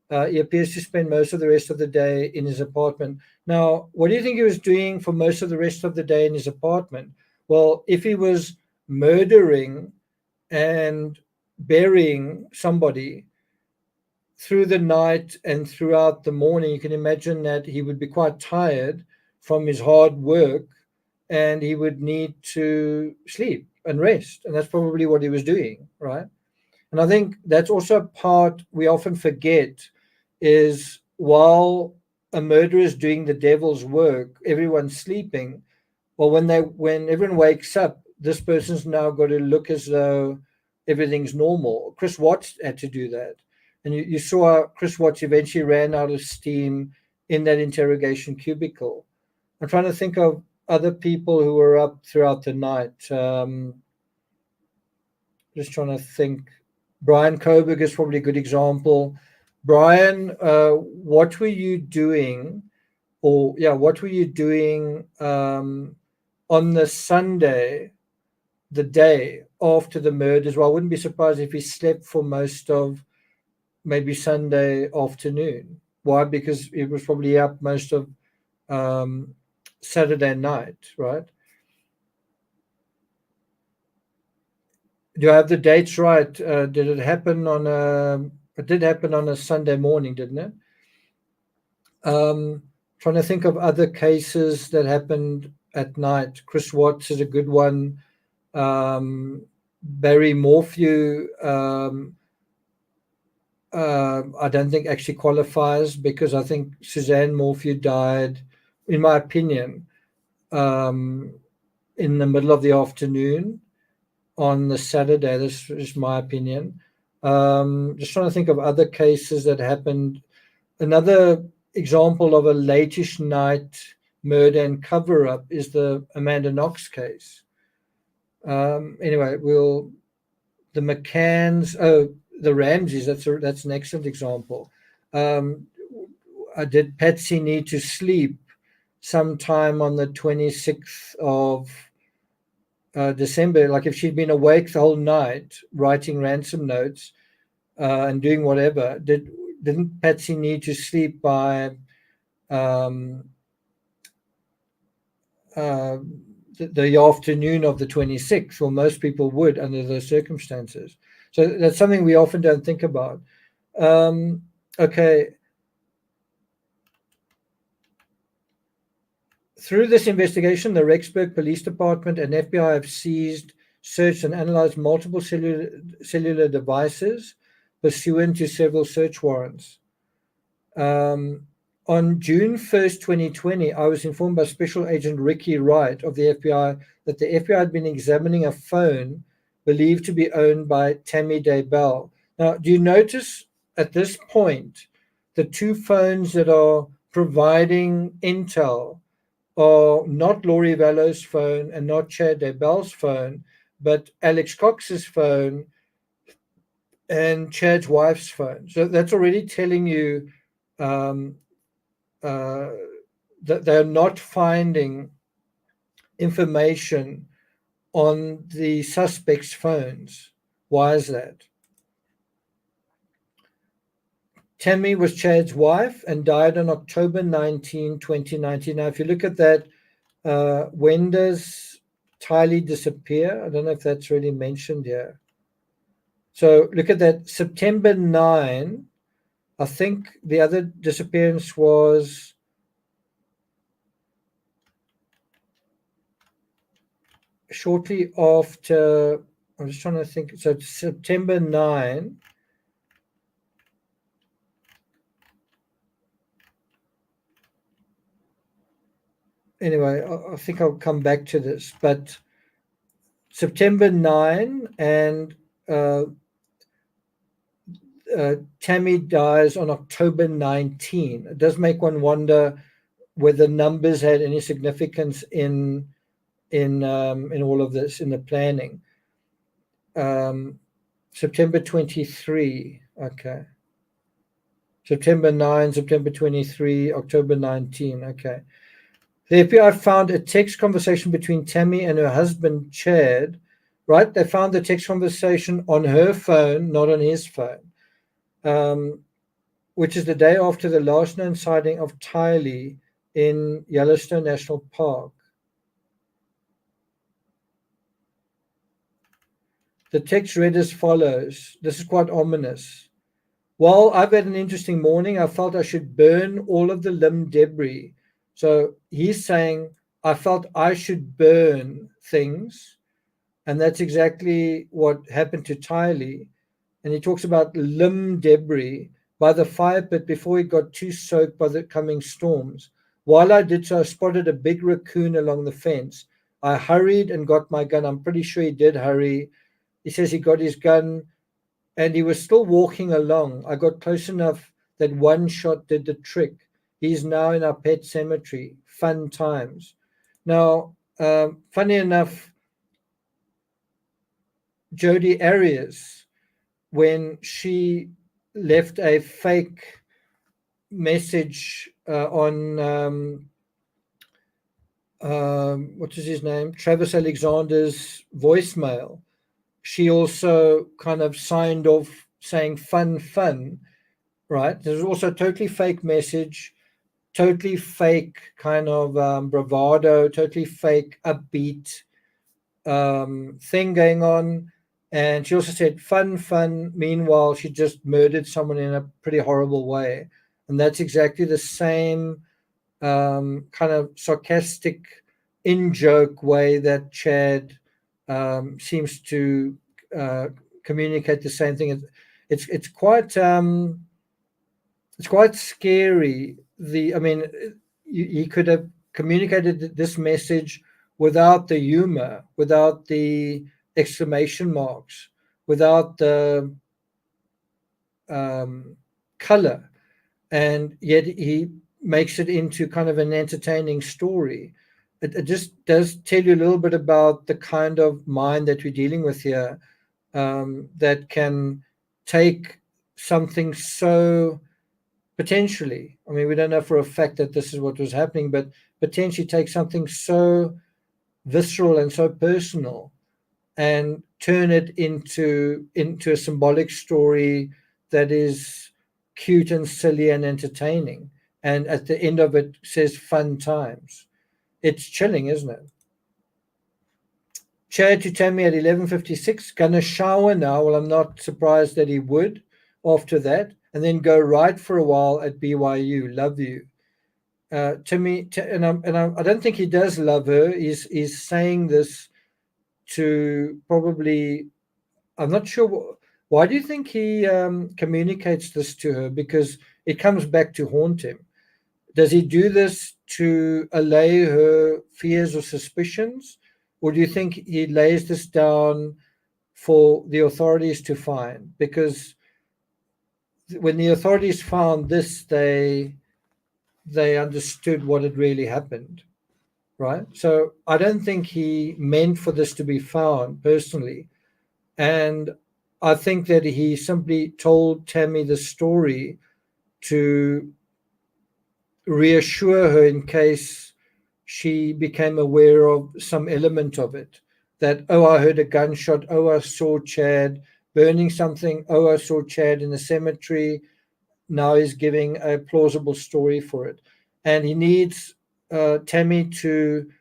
He appears to spend most of the rest of the day in his apartment. Now, what do you think he was doing for most of the rest of the day in his apartment? Well, if he was murdering and burying somebody through the night and throughout the morning, you can imagine that he would be quite tired from his hard work and he would need to sleep and rest. And that's probably what he was doing, right? And I think that's also a part we often forget is while a murderer is doing the devil's work, everyone's sleeping. Well, when everyone wakes up, this person's now got to look as though everything's normal. Chris Watts had to do that. And you saw Chris Watts eventually ran out of steam in that interrogation cubicle. I'm trying to think of other people who were up throughout the night. Just trying to think. Brian Coburg is probably a good example. Brian, what were you doing? What were you doing on the Sunday, the day after the murders? Well, I wouldn't be surprised if he slept for most of maybe Sunday afternoon. Why? Because he was probably up most of Saturday night, right? Do I have the dates right? Did it happen on it did happen on a Sunday morning, didn't it? Trying to think of other cases that happened at night. Chris Watts is a good one. Barry Morphew, I don't think actually qualifies because I think Suzanne Morphew died in my opinion, in the middle of the afternoon on the Saturday. This is my opinion. Just trying to think of other cases that happened. Another example of a late-ish night murder and cover-up is the Amanda Knox case. Anyway, the McCanns, the Ramseys, that's an excellent example. Did Patsy need to sleep sometime on the 26th of December? Like if she'd been awake the whole night writing ransom notes and doing whatever, didn't Patsy need to sleep by the afternoon of the 26th? Well, most people would under those circumstances. So that's something we often don't think about. Okay. Through this investigation, the Rexburg Police Department and FBI have seized, searched, and analyzed multiple cellular devices pursuant to several search warrants. On June 1st, 2020, I was informed by Special Agent Ricky Wright of the FBI that the FBI had been examining a phone believed to be owned by Tammy Daybell. Now, do you notice at this point the two phones that are providing intel are not Laurie Vallow's phone and not Chad Daybell's phone, but Alex Cox's phone and Chad's wife's phone? So that's already telling you that they're not finding information on the suspect's phones. Why is that? Tammy was Chad's wife and died on October 19, 2019. Now, if you look at that, when does Tylee disappear? I don't know if that's really mentioned here. So look at that, September 9. I think the other disappearance was shortly after. I'm just trying to think. So September 9. Anyway, I think I'll come back to this, but September 9 and Tammy dies on October 19. It does make one wonder whether numbers had any significance in all of this, in the planning. September 23. Okay. September 9, September 23, October 19. Okay. The FBI found a text conversation between Tammy and her husband, Chad, right? They found the text conversation on her phone, not on his phone, which is the day after the last known sighting of Tylee in Yellowstone National Park. The text read as follows. This is quite ominous. While I've had an interesting morning, I felt I should burn all of the limb debris. So he's saying, I felt I should burn things. And that's exactly what happened to Tylee. And he talks about limb debris by the fire pit before he got too soaked by the coming storms. While I did so, I spotted a big raccoon along the fence. I hurried and got my gun. I'm pretty sure he did hurry. He says he got his gun and he was still walking along. I got close enough that one shot did the trick. He's now in our pet cemetery. Fun times. Now, funny enough, Jodi Arias, when she left a fake message on what is his name? Travis Alexander's voicemail, she also kind of signed off saying fun, right? There's also a totally fake message, totally fake kind of bravado, totally fake upbeat thing going on. And she also said fun. Meanwhile, she just murdered someone in a pretty horrible way. And that's exactly the same kind of sarcastic, in-joke way that Chad seems to communicate the same thing. It's quite scary. he could have communicated this message without the humor, without the exclamation marks, without the color, and yet he makes it into kind of an entertaining story. It just does tell you a little bit about the kind of mind that we're dealing with here, that can take something so potentially, I mean, we don't know for a fact that this is what was happening, but potentially take something so visceral and so personal and turn it into a symbolic story that is cute and silly and entertaining, and at the end of it says fun times. It's chilling, isn't it? Chad to Tammy at 11:56, gonna shower now. Well, I'm not surprised that he would after that, and then go right for a while at BYU. Love you. Timmy, I don't think he does love her. He's saying this to probably, I'm not sure. Why do you think he communicates this to her? Because it comes back to haunt him. Does he do this to allay her fears or suspicions? Or do you think he lays this down for the authorities to find? Because when the authorities found this, they understood what had really happened, right? So I don't think he meant for this to be found personally. And I think that he simply told Tammy the story to reassure her in case she became aware of some element of it. That, oh, I heard a gunshot. Oh, I saw Chad burning something. Oh, I saw Chad in the cemetery. Now he's giving a plausible story for it. And he needs Tammy to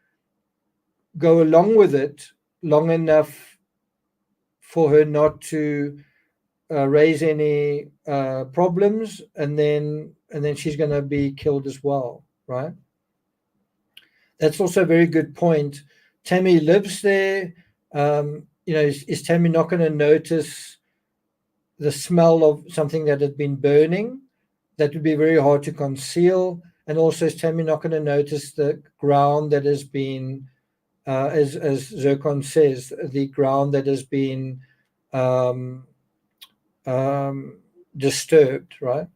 go along with it long enough for her not to raise any problems, and then she's going to be killed as well, right? That's also a very good point. Tammy lives there. Is Tammy not going to notice the smell of something that had been burning? That would be very hard to conceal. And also, is Tammy not going to notice the ground that has been, as Zircon says, the ground that has been um, disturbed, right?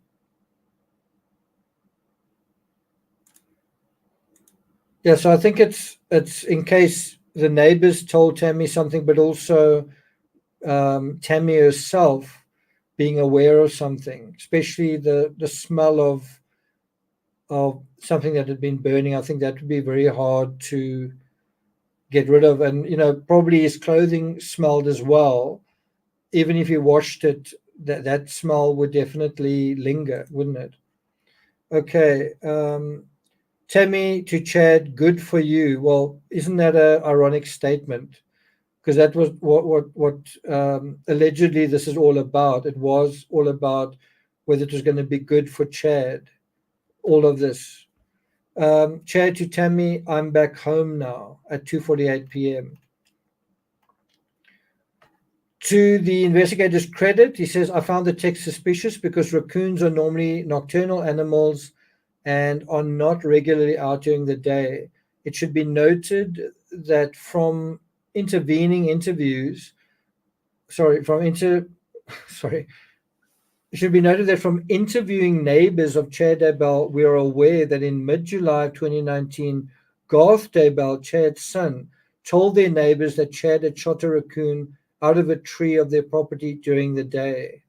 Yeah, so I think it's in case the neighbors told Tammy something, but also Tammy herself being aware of something, especially the smell of something that had been burning. I think that would be very hard to get rid of, and probably his clothing smelled as well. Even if you washed it, that smell would definitely linger, wouldn't it? Okay. Tammy to Chad, good for you. Well, isn't that an ironic statement? Because that was what allegedly this is all about. It was all about whether it was going to be good for Chad. All of this. Chad to Tammy, I'm back home now at 2:48 p.m. To the investigator's credit, he says, I found the text suspicious because raccoons are normally nocturnal animals and are not regularly out during the day. It should be noted that from intervening interviews, sorry, from inter, sorry, it should be noted that from interviewing neighbors of Chad Daybell, we are aware that in mid-July 2019, Garth Daybell, Chad's son, told their neighbors that Chad had shot a raccoon out of a tree of their property during the day.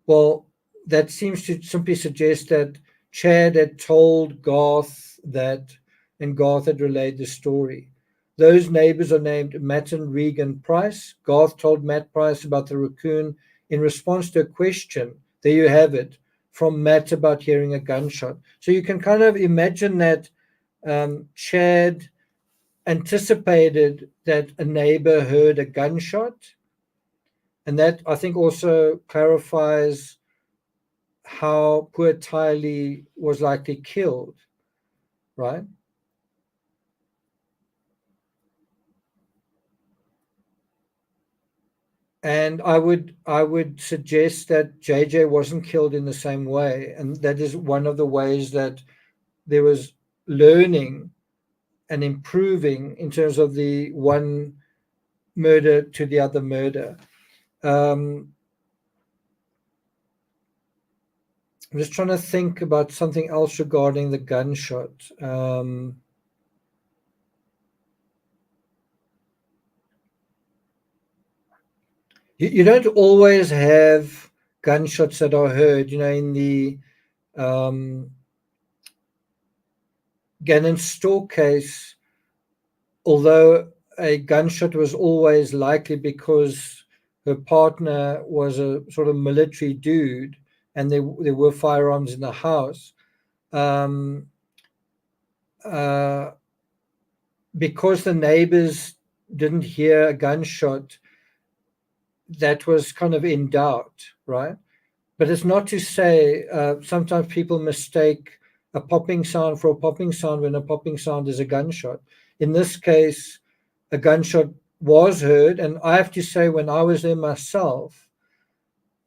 Well, that seems to simply suggest that Chad had told Garth that, and Garth had relayed the story. Those neighbors are named Matt and Regan Price. Garth told Matt Price about the raccoon in response to a question. There you have it, from Matt about hearing a gunshot. So you can kind of imagine that Chad anticipated that a neighbor heard a gunshot. And that, I think, also clarifies how poor Tylee was likely killed, right? And I would suggest that JJ wasn't killed in the same way, and that is one of the ways that there was learning and improving in terms of the one murder to the other murder. Um, I'm just trying to think about something else regarding the gunshot. You don't always have gunshots that are heard. In the um, Gannon Store case, although a gunshot was always likely because her partner was a sort of military dude and there were firearms in the house, um, uh, because the neighbors didn't hear a gunshot, that was kind of in doubt, right? But it's not to say sometimes people mistake a popping sound for a popping sound when a popping sound is a gunshot. In this case, a gunshot was heard, and I have to say, when I was there myself,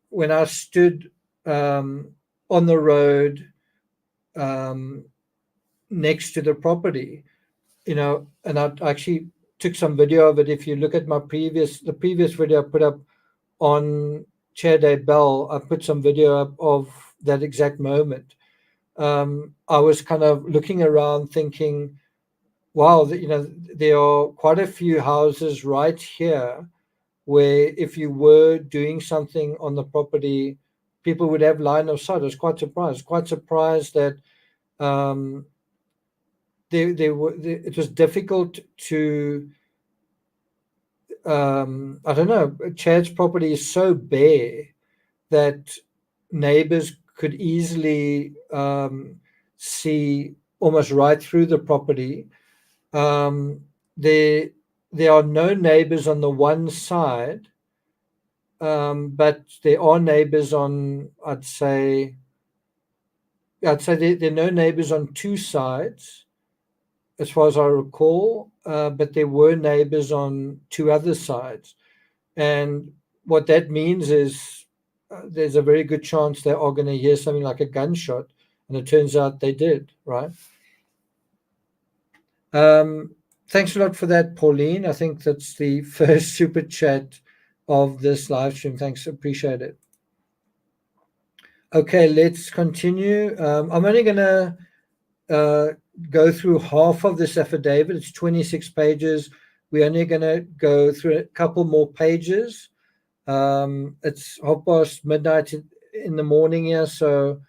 when I stood on the road um, next to the property, and I actually took some video of it. If you look at the previous video I put up on Chair Daybell, I put some video up of that exact moment. I was kind of looking around thinking, wow, there are quite a few houses right here where if you were doing something on the property, people would have line of sight. I was quite surprised that um, it was difficult to, I don't know, Chad's property is so bare that neighbors could easily see almost right through the property. Um, there, there are no neighbors on the one side, but there are neighbors on. I'd say there are no neighbors on two sides, as far as I recall. But there were neighbors on two other sides, and what that means is there's a very good chance they are going to hear something like a gunshot, and it turns out they did, right? Um, Thanks a lot for that, Pauline. I think that's the first super chat of this live stream. Thanks, appreciate it. Okay, let's continue. I'm only going to uh, go through half of this affidavit. It's 26 pages. We're only going to go through a couple more pages. It's midnight in the morning here, so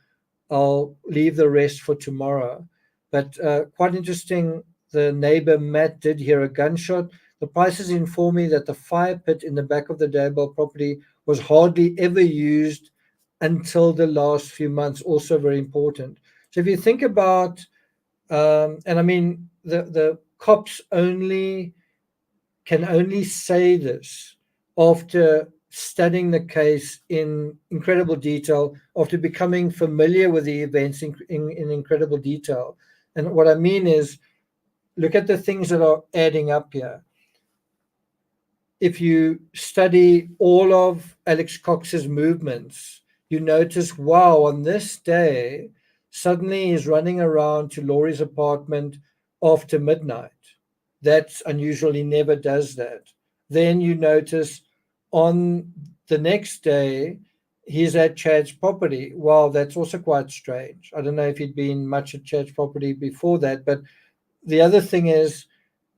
I'll leave the rest for tomorrow. But quite interesting, the neighbor Matt did hear a gunshot. The prices informed me that the fire pit in the back of the Daybell property was hardly ever used until the last few months, also very important. So if you think about, and I mean, the cops can only say this after studying the case in incredible detail, after becoming familiar with the events in incredible detail. And what I mean is, look at the things that are adding up here. If you study all of Alex Cox's movements, you notice, wow, on this day, suddenly he's running around to Laurie's apartment after midnight. That's unusual. He never does that. Then you notice on the next day, he's at Chad's property. Wow, that's also quite strange. I don't know if he'd been much at Chad's property before that. But the other thing is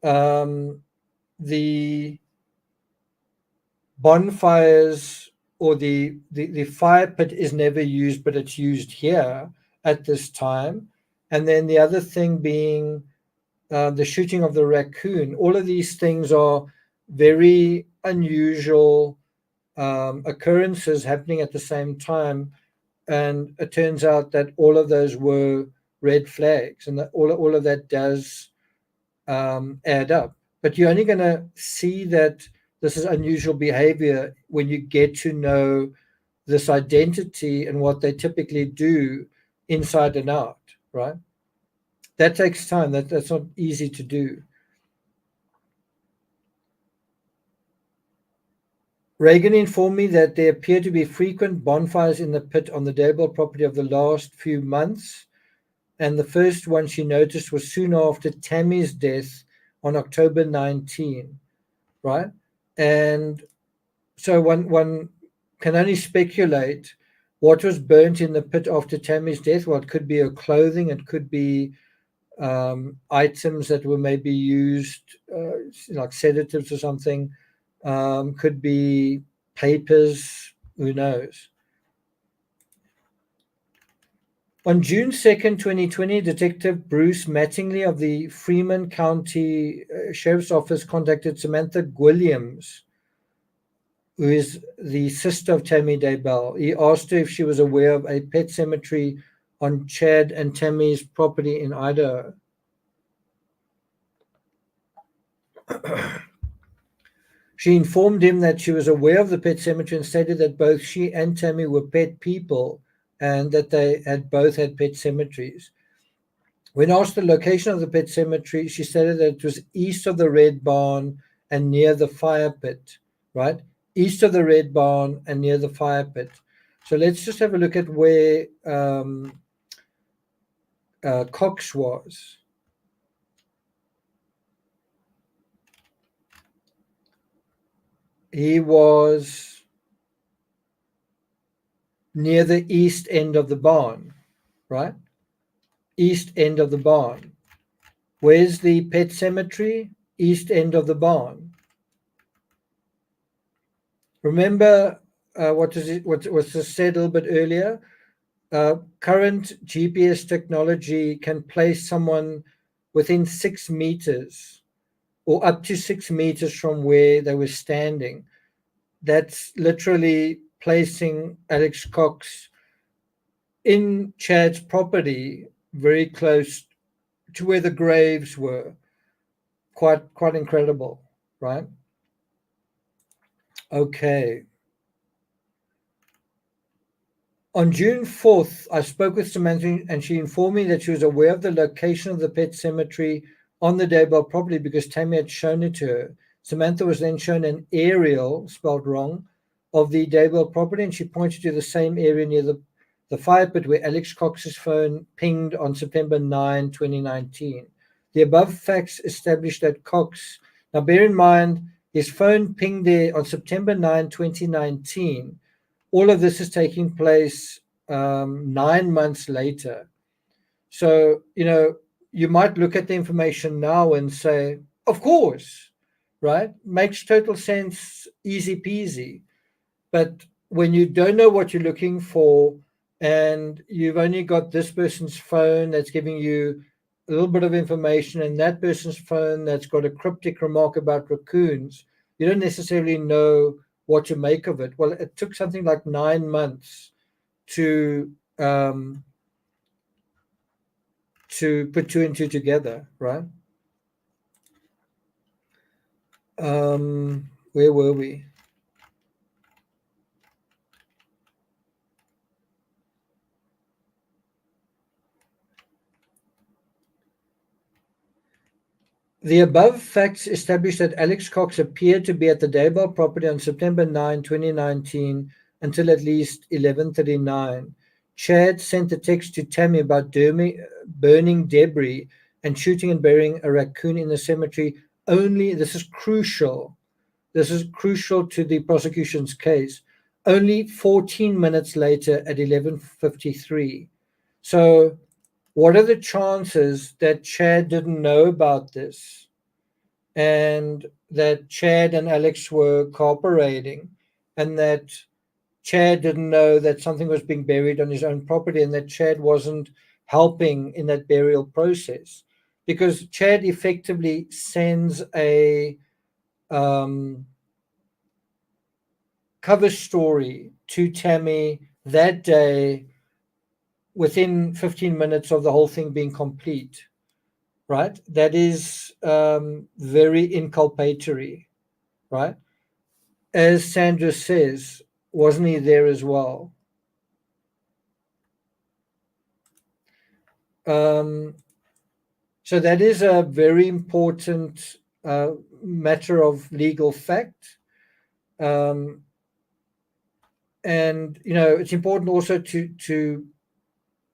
the bonfires, or the fire pit is never used, but it's used here at this time. And then the other thing being the shooting of the raccoon. All of these things are very unusual occurrences happening at the same time. And it turns out that all of those were red flags, and that all of that does add up. But you're only going to see that this is unusual behavior when you get to know this identity and what they typically do inside and out, right? That takes time. That's not easy to do. Reagan informed me that there appear to be frequent bonfires in the pit on the Daybell property of the last few months. And the first one she noticed was soon after Tammy's death on October 19, right? And so one can only speculate what was burnt in the pit after Tammy's death. Well, it could be her clothing, it could be items that were maybe used, like sedatives or something, could be papers, who knows. On June 2nd, 2020, Detective Bruce Mattingly of the Freeman County Sheriff's Office contacted Samantha Williams, who is the sister of Tammy Daybell. He asked her if she was aware of a pet cemetery on Chad and Tammy's property in Idaho. She informed him that she was aware of the pet cemetery and stated that both she and Tammy were pet people and that they had both had pet cemeteries. When asked the location of the pet cemetery, she stated that it was east of the Red Barn and near the fire pit, right? East of the Red Barn and near the fire pit. So let's just have a look at where Cox was. He was near the east end of the barn, right? East end of the barn. Where's the pet cemetery? East end of the barn. Remember what was said a little bit earlier? Current GPS technology can place someone within 6 meters or up to 6 meters from where they were standing. That's literally placing Alex Cox in Chad's property, very close to where the graves were. Quite incredible, right? Okay. On June 4th, I spoke with Samantha and she informed me that she was aware of the location of the pet cemetery on the Daybell property because Tammy had shown it to her. Samantha was then shown an aerial, spelled wrong, of the Daybell property, and she pointed to the same area near the fire pit where Alex Cox's phone pinged on September 9, 2019. The above facts establish that Cox, now bear in mind, his phone pinged there on September 9, 2019. All of this is taking place 9 months later. So, you might look at the information now and say, of course, right? Makes total sense, easy peasy. But when you don't know what you're looking for and you've only got this person's phone that's giving you a little bit of information and that person's phone that's got a cryptic remark about raccoons, you don't necessarily know what to make of it. Well, it took something like 9 months to put two and two together, right? Where were we? The above facts establish that Alex Cox appeared to be at the Daybell property on September 9, 2019 until at least 11:39. Chad sent a text to Tammy about burning debris and shooting and burying a raccoon in the cemetery only, this is crucial to the prosecution's case, only 14 minutes later at 11:53. So what are the chances that Chad didn't know about this and that Chad and Alex were cooperating and that Chad didn't know that something was being buried on his own property and that Chad wasn't helping in that burial process? Because Chad effectively sends a cover story to Tammy that day within 15 minutes of the whole thing being complete, right? That is very inculpatory, right? As Sandra says, wasn't he there as well? So that is a very important matter of legal fact. and it's important also to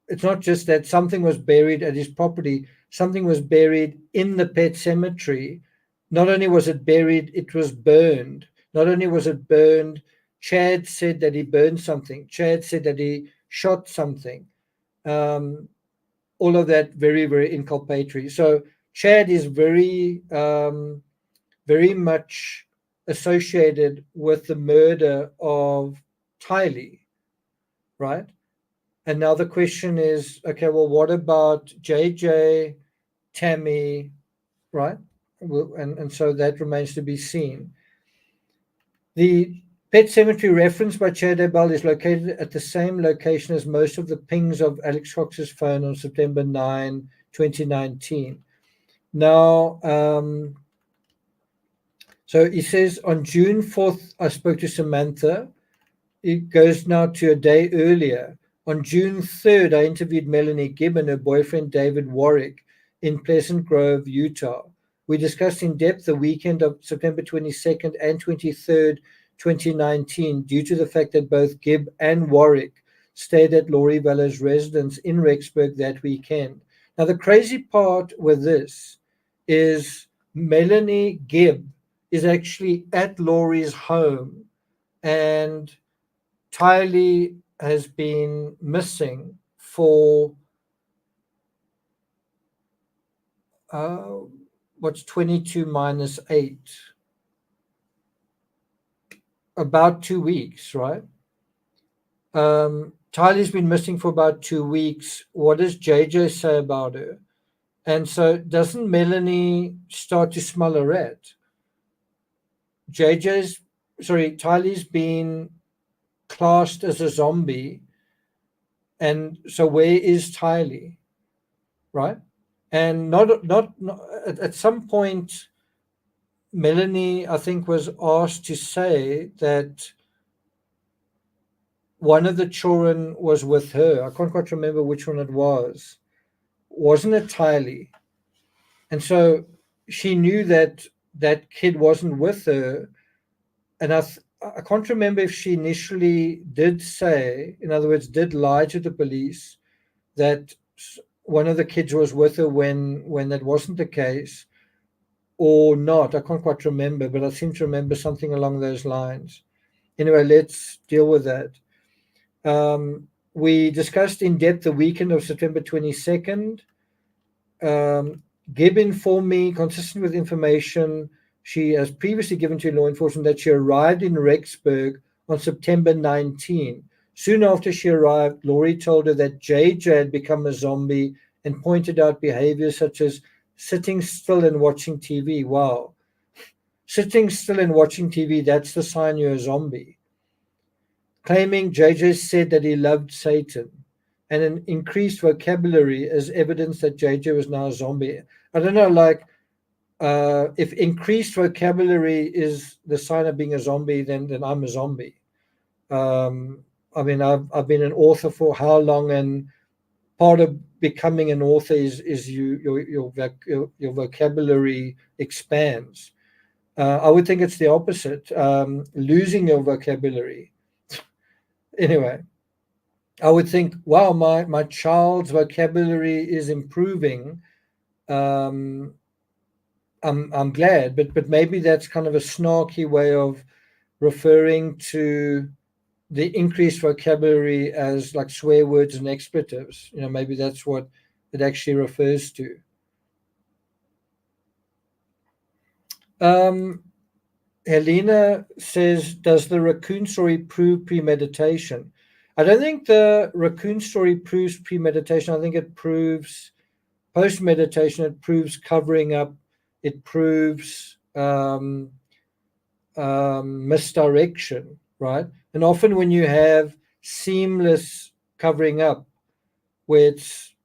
it's not just that something was buried at his property, something was buried in the pet cemetery. Not only was it buried, it was burned. Not only was it burned, Chad said that he burned something. Chad said that he shot something. All of that very, very inculpatory. So Chad is very much associated with the murder of Tylee, right? And now the question is, okay, well, what about JJ, Tammy, right? And so that remains to be seen. The Pet Cemetery referenced by Chad Daybell is located at the same location as most of the pings of Alex Cox's phone on September 9, 2019. Now, so he says, on June 4th, I spoke to Samantha. It goes now to a day earlier. On June 3rd, I interviewed Melanie Gibb and her boyfriend David Warwick in Pleasant Grove, Utah. We discussed in depth the weekend of September 22nd and 23rd, 2019, due to the fact that both Gibb and Warwick stayed at Laurie Vallo's residence in Rexburg that weekend. Now, the crazy part with this is Melanie Gibb is actually at Laurie's home, and Tylee has been missing for what's 22 minus 8? About 2 weeks, right? Tylee's been missing for about 2 weeks. What does JJ say about her? And so doesn't Melanie start to smell a rat? Tylee's been classed as a zombie, and so where is Tylee, right? And not at some point, Melanie, I think, was asked to say that one of the children was with her. I can't quite remember which one it was. Wasn't it Tylee? And so she knew that that kid wasn't with her. And I can't remember if she initially did say, in other words, did lie to the police that one of the kids was with her when that wasn't the case, or not. I can't quite remember, but I seem to remember something along those lines. Anyway, let's deal with that. We discussed in depth the weekend of September 22nd. Gibb informed me, consistent with information she has previously given to law enforcement, that she arrived in Rexburg on September 19. Soon after she arrived, Laurie told her that JJ had become a zombie and pointed out behaviors such as sitting still and watching TV. Wow. Sitting still and watching TV, that's the sign you're a zombie. Claiming JJ said that he loved Satan, and an increased vocabulary as evidence that JJ was now a zombie. I don't know, if increased vocabulary is the sign of being a zombie, then I'm a zombie. I mean, I've been an author for how long, and part of becoming an author is your vocabulary expands. I would think it's the opposite, losing your vocabulary. Anyway, I would think, wow, my child's vocabulary is improving. I'm glad, but maybe that's kind of a snarky way of referring to the increased vocabulary as like swear words and expletives. Maybe that's what it actually refers to. Helena says, does the raccoon story prove premeditation? I don't think the raccoon story proves premeditation. I think it proves post-meditation. It proves covering up. It proves misdirection, right? And often when you have seamless covering up, where it's,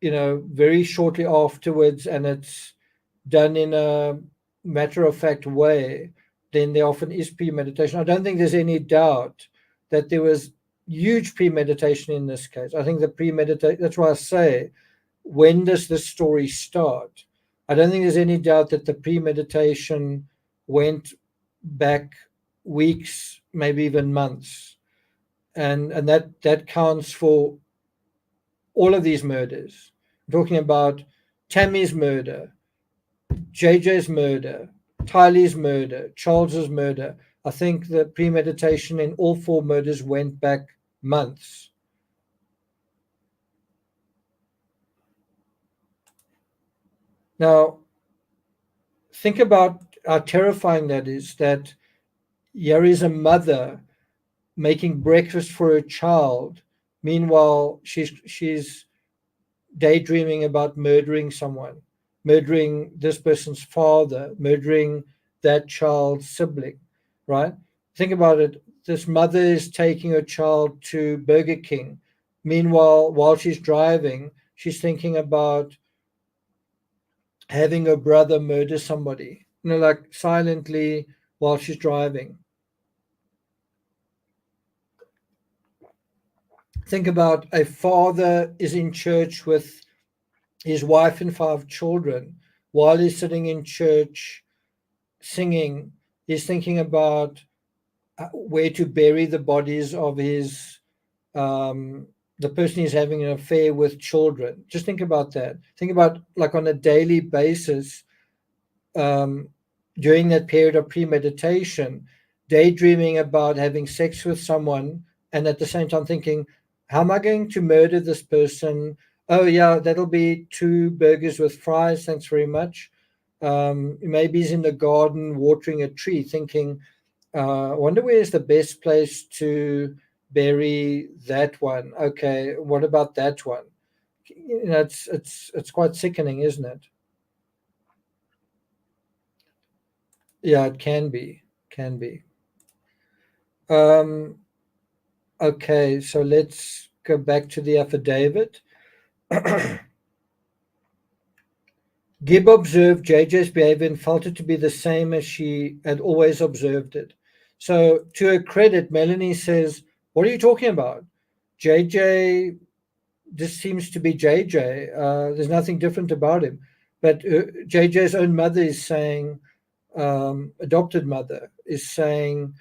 very shortly afterwards and it's done in a matter-of-fact way, then there often is premeditation. I don't think there's any doubt that there was huge premeditation in this case. I think the premeditation, that's why I say, when does this story start? I don't think there's any doubt that the premeditation went back weeks, maybe even months. and that counts for all of these murders. I'm talking about Tammy's murder, JJ's murder, Tylee's murder, Charles's murder. I think the premeditation in all four murders went back months. Now, think about how terrifying that is, that here is a mother making breakfast for her child. Meanwhile, she's daydreaming about murdering someone, murdering this person's father, murdering that child's sibling, right? Think about it. This mother is taking her child to Burger King. Meanwhile, while she's driving, she's thinking about having her brother murder somebody, like silently while she's driving. Think about a father is in church with his wife and 5 children. While he's sitting in church singing, he's thinking about where to bury the bodies of his the person he's having an affair with children. Just think about that. Think about, like, on a daily basis, um, during that period of premeditation, daydreaming about having sex with someone, and at the same time thinking, how am I going to murder this person? Oh, yeah, that'll be 2 burgers with fries. Thanks very much. Maybe he's in the garden watering a tree, thinking, I wonder where's the best place to bury that one. Okay, what about that one? It's quite sickening, isn't it? Yeah, it can be. Can be. Um, okay, so let's go back to the affidavit. Gibb observed JJ's behavior and felt it to be the same as she had always observed it. So, to her credit, Melanie says, "What are you talking about? JJ, this seems to be JJ. There's nothing different about him." But JJ's own mother is saying, adopted mother is saying,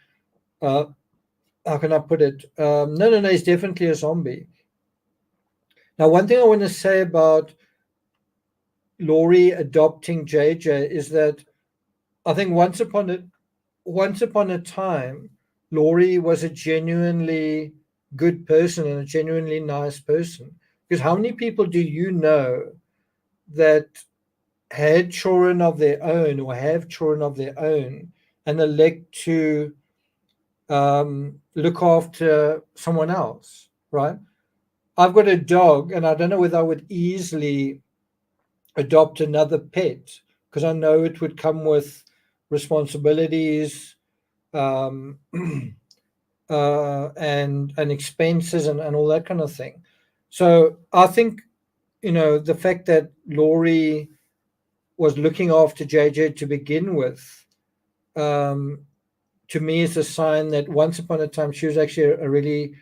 uh, how can I put it? No, no, no, he's definitely a zombie. Now, one thing I want to say about Laurie adopting JJ is that I think once upon a time, Laurie was a genuinely good person and a genuinely nice person. Because how many people do you know that had children of their own or have children of their own and elect to look after someone else, right? I've got a dog, and I don't know whether I would easily adopt another pet because I know it would come with responsibilities, um, and expenses and all that kind of thing. So I think, the fact that Laurie was looking after JJ to begin with, um, to me is a sign that once upon a time she was actually a really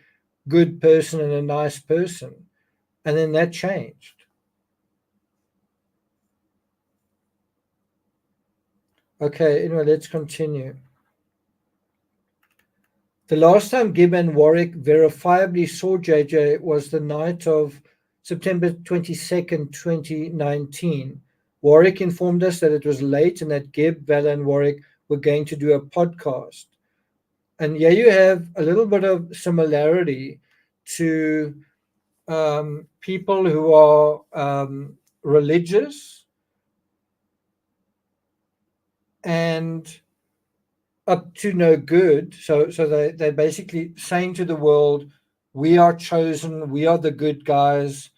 good person and a nice person, and then that changed. Okay, anyway, let's continue. The last time Gibb and Warwick verifiably saw JJ was the night of September 22nd, 2019. Warwick informed us that it was late and that Gibb, Vala, and Warwick were going to do a podcast. And here you have a little bit of similarity to people who are religious and up to no good. So they're basically saying to the world, we are chosen, we are the good guys,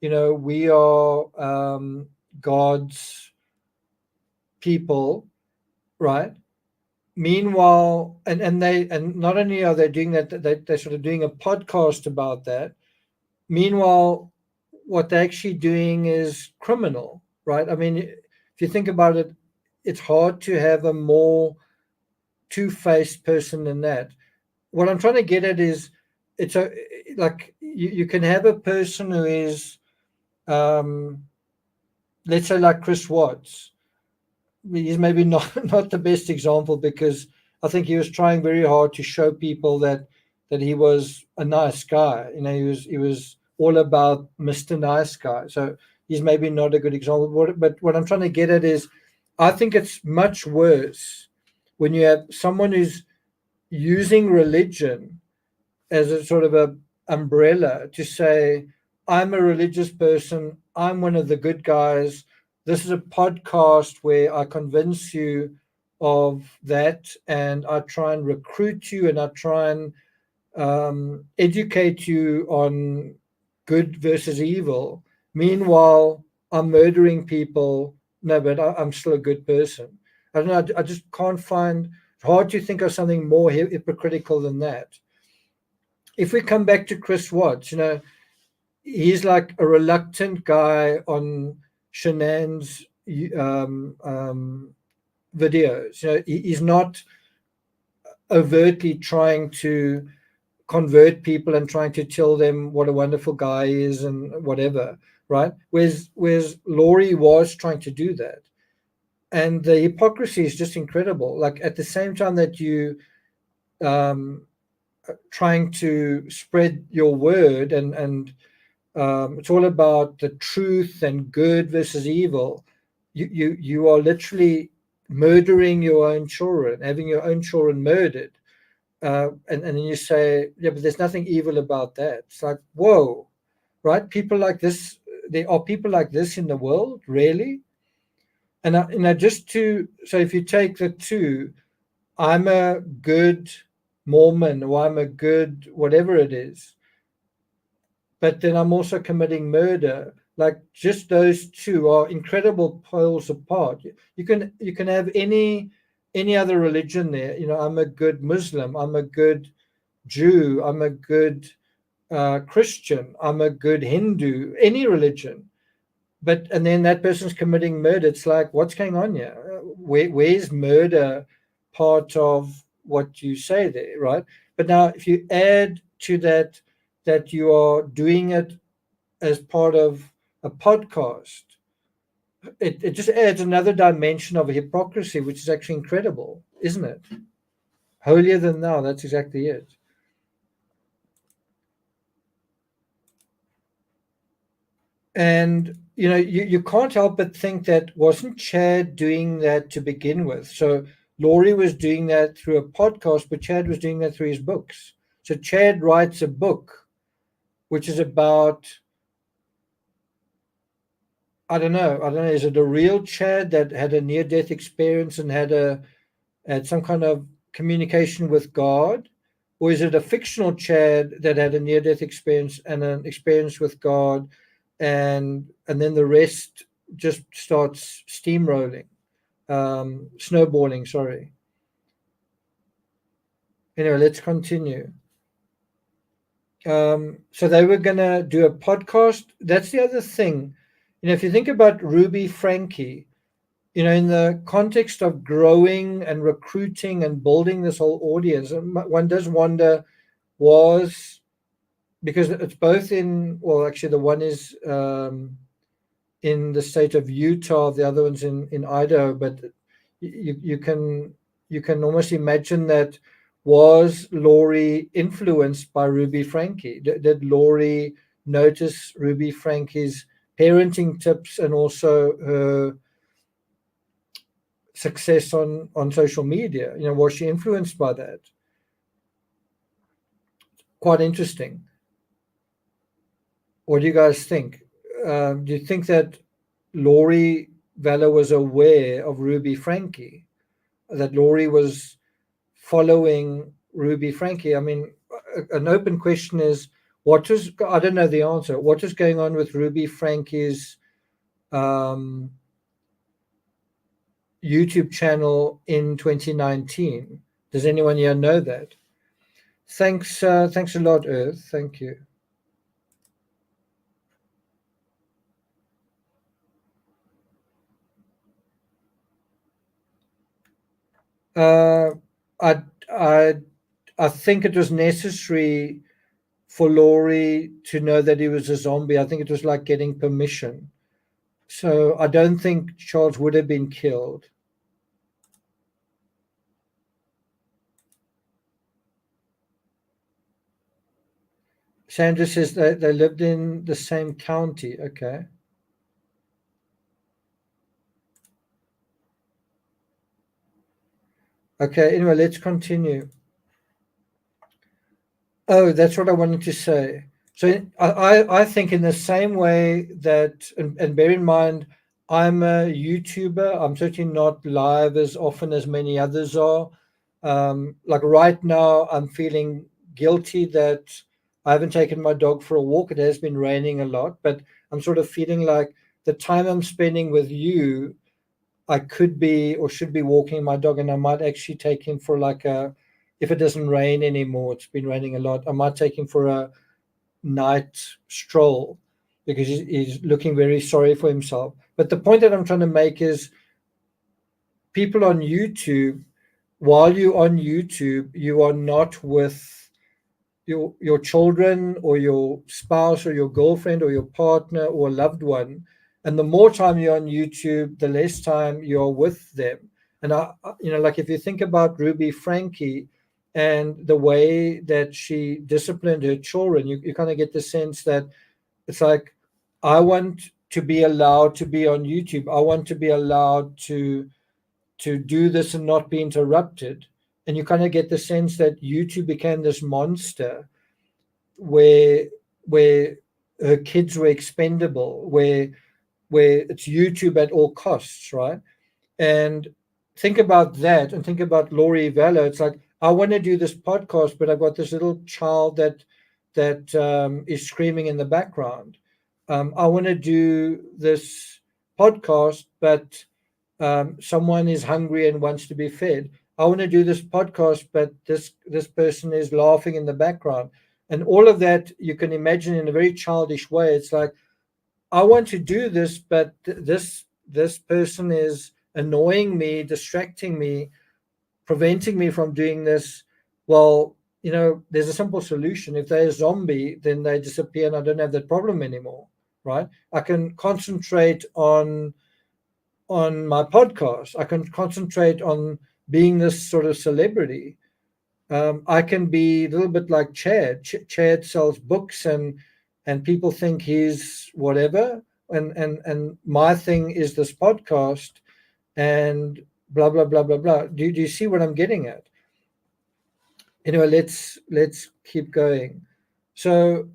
we are God's people, right? Meanwhile, and not only are they doing that, they're sort of doing a podcast about that. Meanwhile, what they're actually doing is criminal, right? I mean, if you think about it, it's hard to have a more two-faced person than that. What I'm trying to get at is, it's like you can have a person who is, let's say, like Chris Watts. He's maybe not not the best example because I think he was trying very hard to show people that that he was a nice guy. He was all about Mr. Nice Guy. So he's maybe not a good example. But what I'm trying to get at is, I think it's much worse when you have someone who's using religion as a sort of a umbrella to say, I'm a religious person, I'm one of the good guys, this is a podcast where I convince you of that, and I try and recruit you, and I try and educate you on good versus evil. Meanwhile, I'm murdering people. No, but I'm still a good person. I don't know. I just can't find. It's hard to think of something more hypocritical than that. If we come back to Chris Watts, he's like a reluctant guy on Shanann's videos. He's not overtly trying to convert people and trying to tell them what a wonderful guy is and whatever, right? Whereas Laurie was trying to do that. And the hypocrisy is just incredible. Like, at the same time that you um, trying to spread your word, and it's all about the truth and good versus evil, you are literally murdering your own children, having your own children murdered. And then you say, yeah, but there's nothing evil about that. It's like, whoa, right? People like this, there are people like this in the world, really? So if you take the two, I'm a good Mormon, or I'm a good whatever it is, but then I'm also committing murder. Like, just those two are incredible poles apart. You can have any other religion there. I'm a good Muslim, I'm a good Jew, I'm a good Christian, I'm a good Hindu, any religion. And then that person's committing murder. It's like, what's going on here? Where's murder part of what you say there, right? But now, if you add to that you are doing it as part of a podcast, it just adds another dimension of hypocrisy, which is actually incredible, isn't it? Holier than thou, that's exactly it. And you can't help but think that, wasn't Chad doing that to begin with? So Laurie was doing that through a podcast, but Chad was doing that through his books. So Chad writes a book which is about, I don't know, is it a real Chad that had a near-death experience and had some kind of communication with God? Or is it a fictional Chad that had a near-death experience and an experience with God, and then the rest just starts steamrolling, snowballing, sorry. Anyway, let's continue. So they were going to do a podcast. That's the other thing. If you think about Ruby Frankie, in the context of growing and recruiting and building this whole audience, one does wonder, was, because it's both well, actually the one is in the state of Utah, the other one's in Idaho, but you can almost imagine that, was Laurie influenced by Ruby Frankie? Did Laurie notice Ruby Frankie's parenting tips and also her success on social media? Was she influenced by that? Quite interesting. What do you guys think? Do you think that Laurie Vallow was aware of Ruby Frankie? That Laurie was following Ruby Frankie? I mean, an open question is, I don't know the answer. What is going on with Ruby Frankie's YouTube channel in 2019? Does anyone here know that? Thanks a lot, Earth. Thank you. I think it was necessary for Laurie to know that he was a zombie. I think it was like getting permission. So I don't think Charles would have been killed. Sandra says they lived in the same county. Okay. Okay, anyway, let's continue. Oh, that's what I wanted to say. So I think in the same way that, and bear in mind, I'm a YouTuber. I'm certainly not live as often as many others are. Like right now, I'm feeling guilty that I haven't taken my dog for a walk. It has been raining a lot, but I'm sort of feeling like the time I'm spending with you, I could be or should be walking my dog, and I might actually take him for like a, if it doesn't rain anymore, it's been raining a lot, I might take him for a night stroll because he's looking very sorry for himself. But the point that I'm trying to make is people on YouTube, while you're on YouTube, you are not with your children or your spouse or your girlfriend or your partner or loved one. And the more time you're on YouTube, the less time you're with them. And like if you think about Ruby Frankie and the way that she disciplined her children, you kind of get the sense that it's like, I want to be allowed to be on YouTube. I want to be allowed to do this and not be interrupted. And you kind of get the sense that YouTube became this monster where where her kids were expendable, where it's YouTube at all costs, right? And think about that, and think about Laurie Vallow. It's like, I want to do this podcast, but I've got this little child that is screaming in the background. I want to do this podcast, but someone is hungry and wants to be fed. I want to do this podcast, but this person is laughing in the background, and all of that you can imagine in a very childish way. It's like, I want to do this, but this person is annoying me, distracting me, preventing me from doing this. Well, there's a simple solution. If they're a zombie, then they disappear, and I don't have that problem anymore, right? I can concentrate on my podcast. I can concentrate on being this sort of celebrity. I can be a little bit like Chad. Chad sells books, and people think he's whatever. And my thing is this podcast, and blah blah blah blah blah. Do you see what I'm getting at? Anyway, let's keep going. So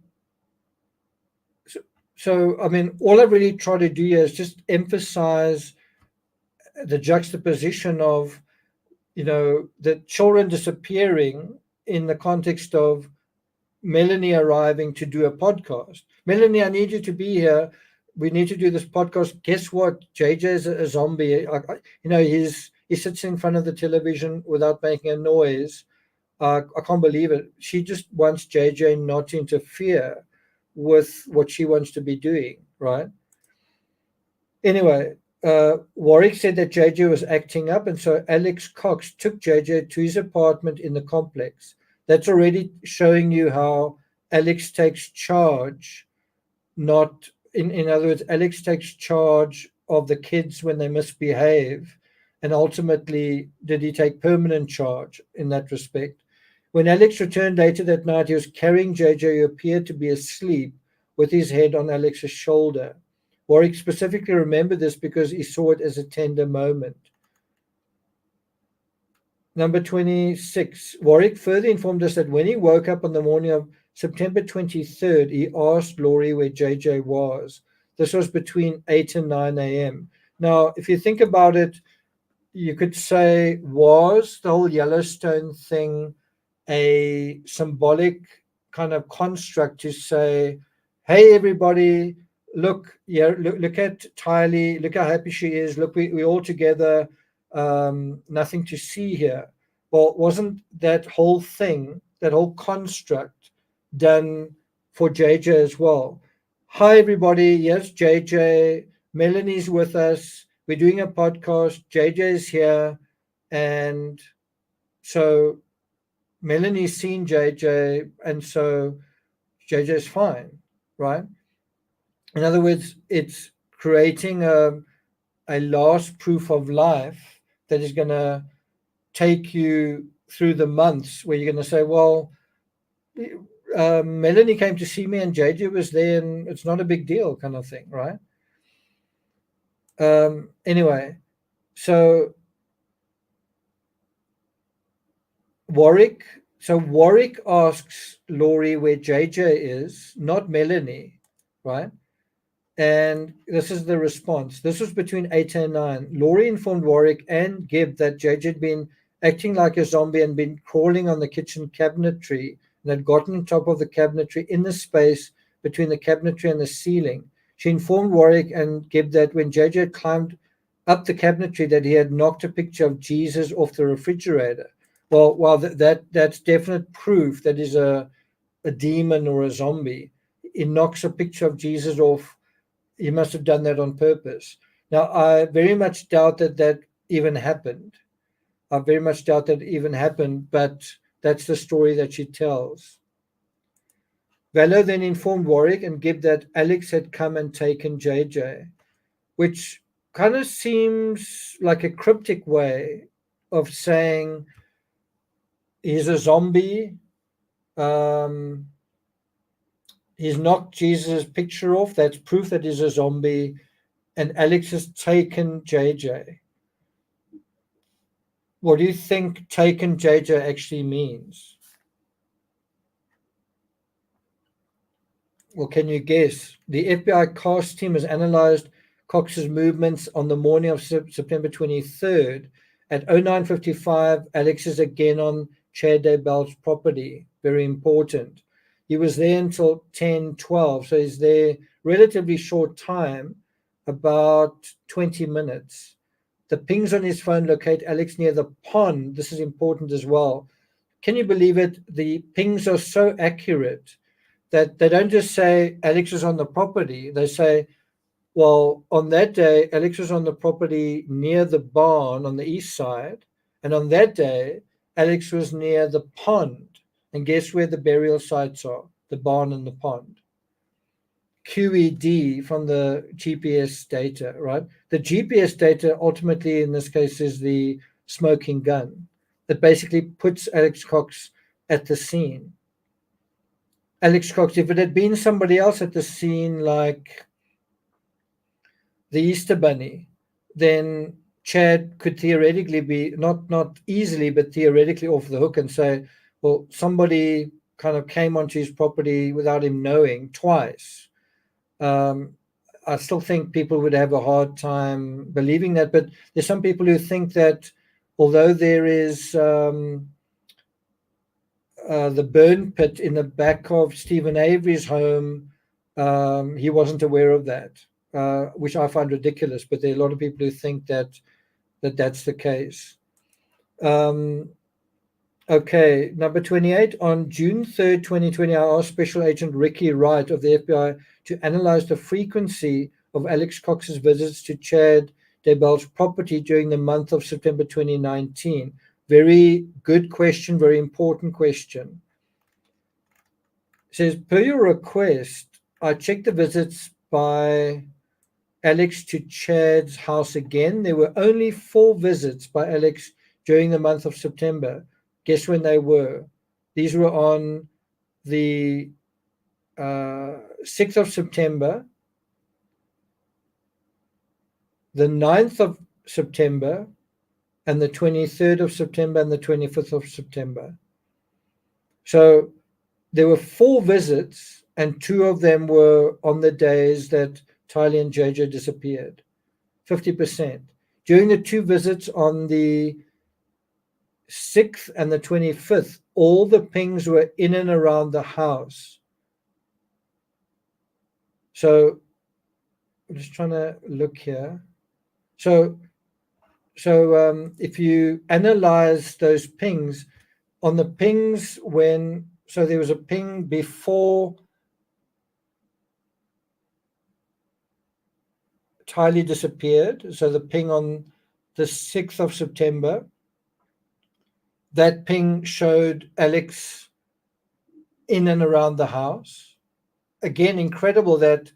so I mean, all I really try to do here is just emphasize the juxtaposition of the children disappearing in the context of Melanie arriving to do a podcast. Melanie, I need you to be here. We need to do this podcast. Guess what? JJ is a zombie. He sits in front of the television without making a noise. I can't believe it. She just wants JJ not to interfere with what she wants to be doing, right? Anyway, Warwick said that JJ was acting up, and so Alex Cox took JJ to his apartment in the complex. That's already showing you how Alex takes charge, not in other words, Alex takes charge of the kids when they misbehave, and ultimately, did he take permanent charge in that respect? When Alex returned later that night, he was carrying JJ, who appeared to be asleep, with his head on Alex's shoulder. Warwick specifically remembered this because he saw it as a tender moment. Number 26. Warwick further informed us that when he woke up on the morning of September 23rd, he asked Laurie where JJ was. This was between 8 and 9 a.m. Now, if you think about it, you could say, was the whole Yellowstone thing a symbolic kind of construct to say, hey, everybody, look at Tylee, look how happy she is, look, we're all together, nothing to see here. Well, wasn't that whole thing, that whole construct, done for JJ as well? Hi, everybody. Yes, JJ. Melanie's with us. We're doing a podcast. JJ is here. And so Melanie's seen JJ, and so JJ's fine, right? In other words, it's creating a last proof of life that is going to take you through the months where you're going to say, well, Melanie came to see me and JJ was there, and it's not a big deal, kind of thing, right? Anyway, so Warwick asks Laurie where JJ is, not Melanie, right? And this is the response. This was between 8 and 9. Laurie informed Warwick and Gibb that JJ had been acting like a zombie and been crawling on the kitchen cabinetry and had gotten on top of the cabinetry in the space between the cabinetry and the ceiling. She informed Warwick and Gibb that when JJ had climbed up the cabinetry that he had knocked a picture of Jesus off the refrigerator. Well, that's definite proof that is a demon or a zombie. He knocks a picture of Jesus off. He must have done that on purpose. Now, I very much doubt that even happened. I very much doubt that even happened, but that's the story that she tells. Vallow then informed Warwick and Gibb that Alex had come and taken JJ, which kind of seems like a cryptic way of saying he's a zombie. He's knocked Jesus' picture off. That's proof that he's a zombie. And Alex has taken JJ. What do you think taken JJ actually means? Well, can you guess? The FBI CAST team has analyzed Cox's movements on the morning of September 23rd. At 09:55, Alex is again on Chad Daybell's property. Very important. He was there until 10:12, so he's there relatively short time, about 20 minutes. The pings on his phone locate Alex near the pond. This is important as well. Can you believe it? The pings are so accurate that they don't just say Alex was on the property. They say, well, on that day, Alex was on the property near the barn on the east side. And on that day, Alex was near the pond. And guess where the burial sites are? The barn and the pond. QED from the GPS data, right? The GPS data ultimately in this case is the smoking gun that basically puts Alex Cox at the scene. Alex Cox, if it had been somebody else at the scene like the Easter Bunny, then Chad could theoretically be, not easily, but theoretically off the hook and say, well, somebody kind of came onto his property without him knowing twice. I still think people would have a hard time believing that, but there's some people who think that although there is the burn pit in the back of Stephen Avery's home, he wasn't aware of that, which I find ridiculous, but there are a lot of people who think that's the case. Okay, number 28. On June 3rd, 2020, I asked Special Agent Ricky Wright of the FBI to analyze the frequency of Alex Cox's visits to Chad Daybell's property during the month of September 2019. Very good question, very important question. It says, per your request, I checked the visits by Alex to Chad's house again. There were only 4 visits by Alex during the month of September. Guess when they were? These were on the 6th of September, the 9th of September, and the 23rd of September and the 25th of September. So there were 4 visits, and 2 of them were on the days that Tylee and JJ disappeared. 50%. During the 2 visits on the 6th and the 25th, all the pings were in and around the house. So I'm just trying to look here. So if you analyze those pings, on the pings so there was a ping before Tylee disappeared, so the ping on the 6th of September, that ping showed Alex in and around the house. Again, incredible that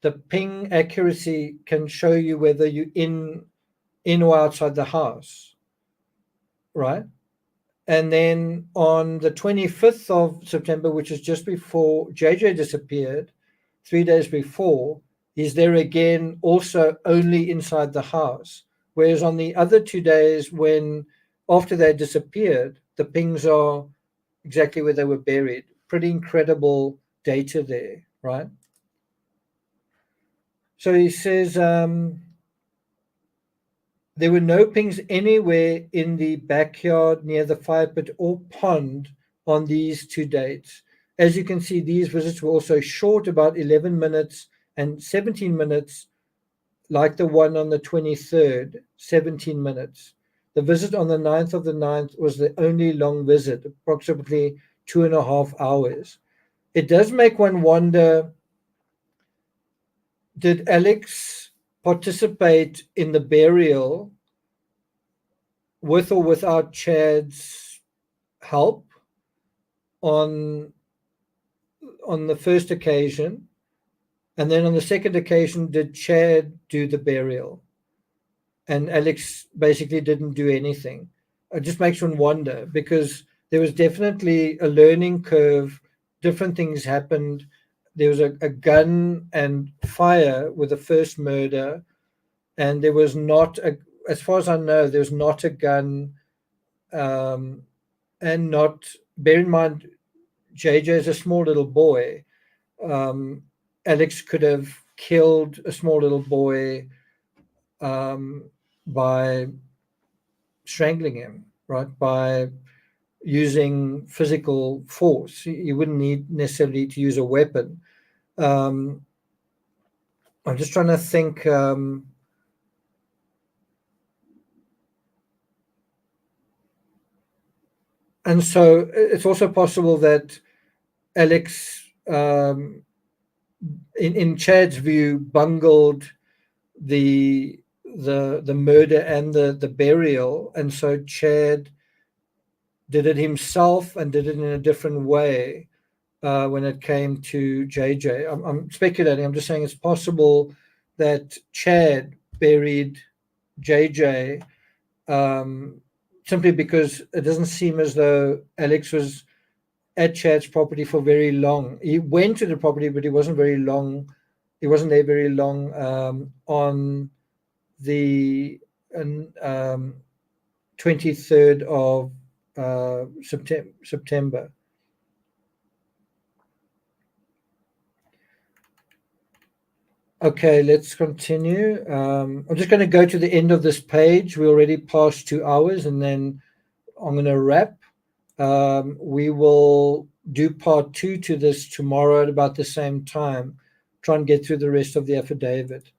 the ping accuracy can show you whether you're in or outside the house, right? And then on the 25th of September, which is just before JJ disappeared, 3 days before, he's there again, also only inside the house. Whereas on the other 2 days, when after they disappeared, the pings are exactly where they were buried. Pretty incredible data there, right? So he says there were no pings anywhere in the backyard, near the fire pit, or pond on these 2 dates. As you can see, these visits were also short, about 11 minutes and 17 minutes, like the one on the 23rd, 17 minutes. The visit on the 9th of the 9th was the only long visit, approximately 2.5 hours. It does make one wonder, did Alex participate in the burial with or without Chad's help on the first occasion? And then on the second occasion, did Chad do the burial? And Alex basically didn't do anything. It just makes one wonder, because there was definitely a learning curve. Different things happened. There was a gun and fire with the first murder, and there was not a, as far as I know, there was not a gun, and not, bear in mind, JJ is a small little boy. Alex could have killed a small little boy by strangling him, right? By using physical force. You wouldn't need necessarily to use a weapon. I'm just trying to think. And so it's also possible that Alex, in Chad's view, bungled the murder and the burial, and so Chad did it himself and did it in a different way when it came to JJ. I'm speculating. I'm just saying it's possible that Chad buried JJ simply because it doesn't seem as though Alex was at Chad's property for very long. He went to the property, but he wasn't very long. He wasn't there very long on the 23rd of September. Okay, let's continue. I'm just going to go to the end of this page. We already passed 2 hours, and then I'm going to wrap. We will do part 2 to this tomorrow at about the same time. Try and get through the rest of the affidavit.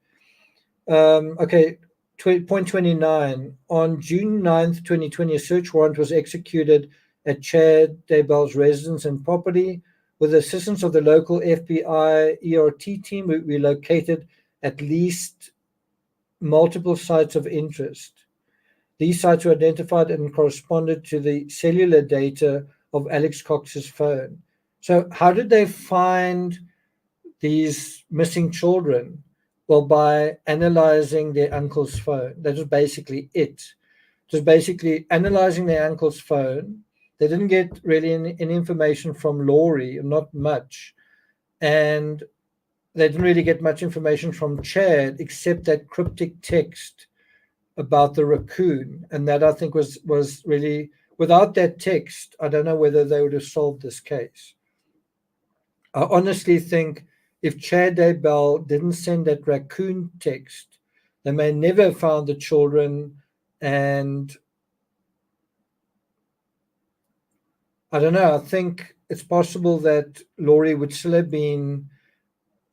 Okay, point 29. On June 9th, 2020, a search warrant was executed at Chad Daybell's residence and property. With the assistance of the local FBI ERT team, we located at least multiple sites of interest. These sites were identified and corresponded to the cellular data of Alex Cox's phone. So how did they find these missing children? Well, by analyzing their uncle's phone. That was basically it. Just basically analyzing their uncle's phone. They didn't get really any information from Laurie, not much. And they didn't really get much information from Chad, except that cryptic text about the raccoon. And that, I think, was really, without that text, I don't know whether they would have solved this case. I honestly think if Chad Daybell didn't send that raccoon text, they may never have found the children. And I don't know, I think it's possible that Laurie would still have been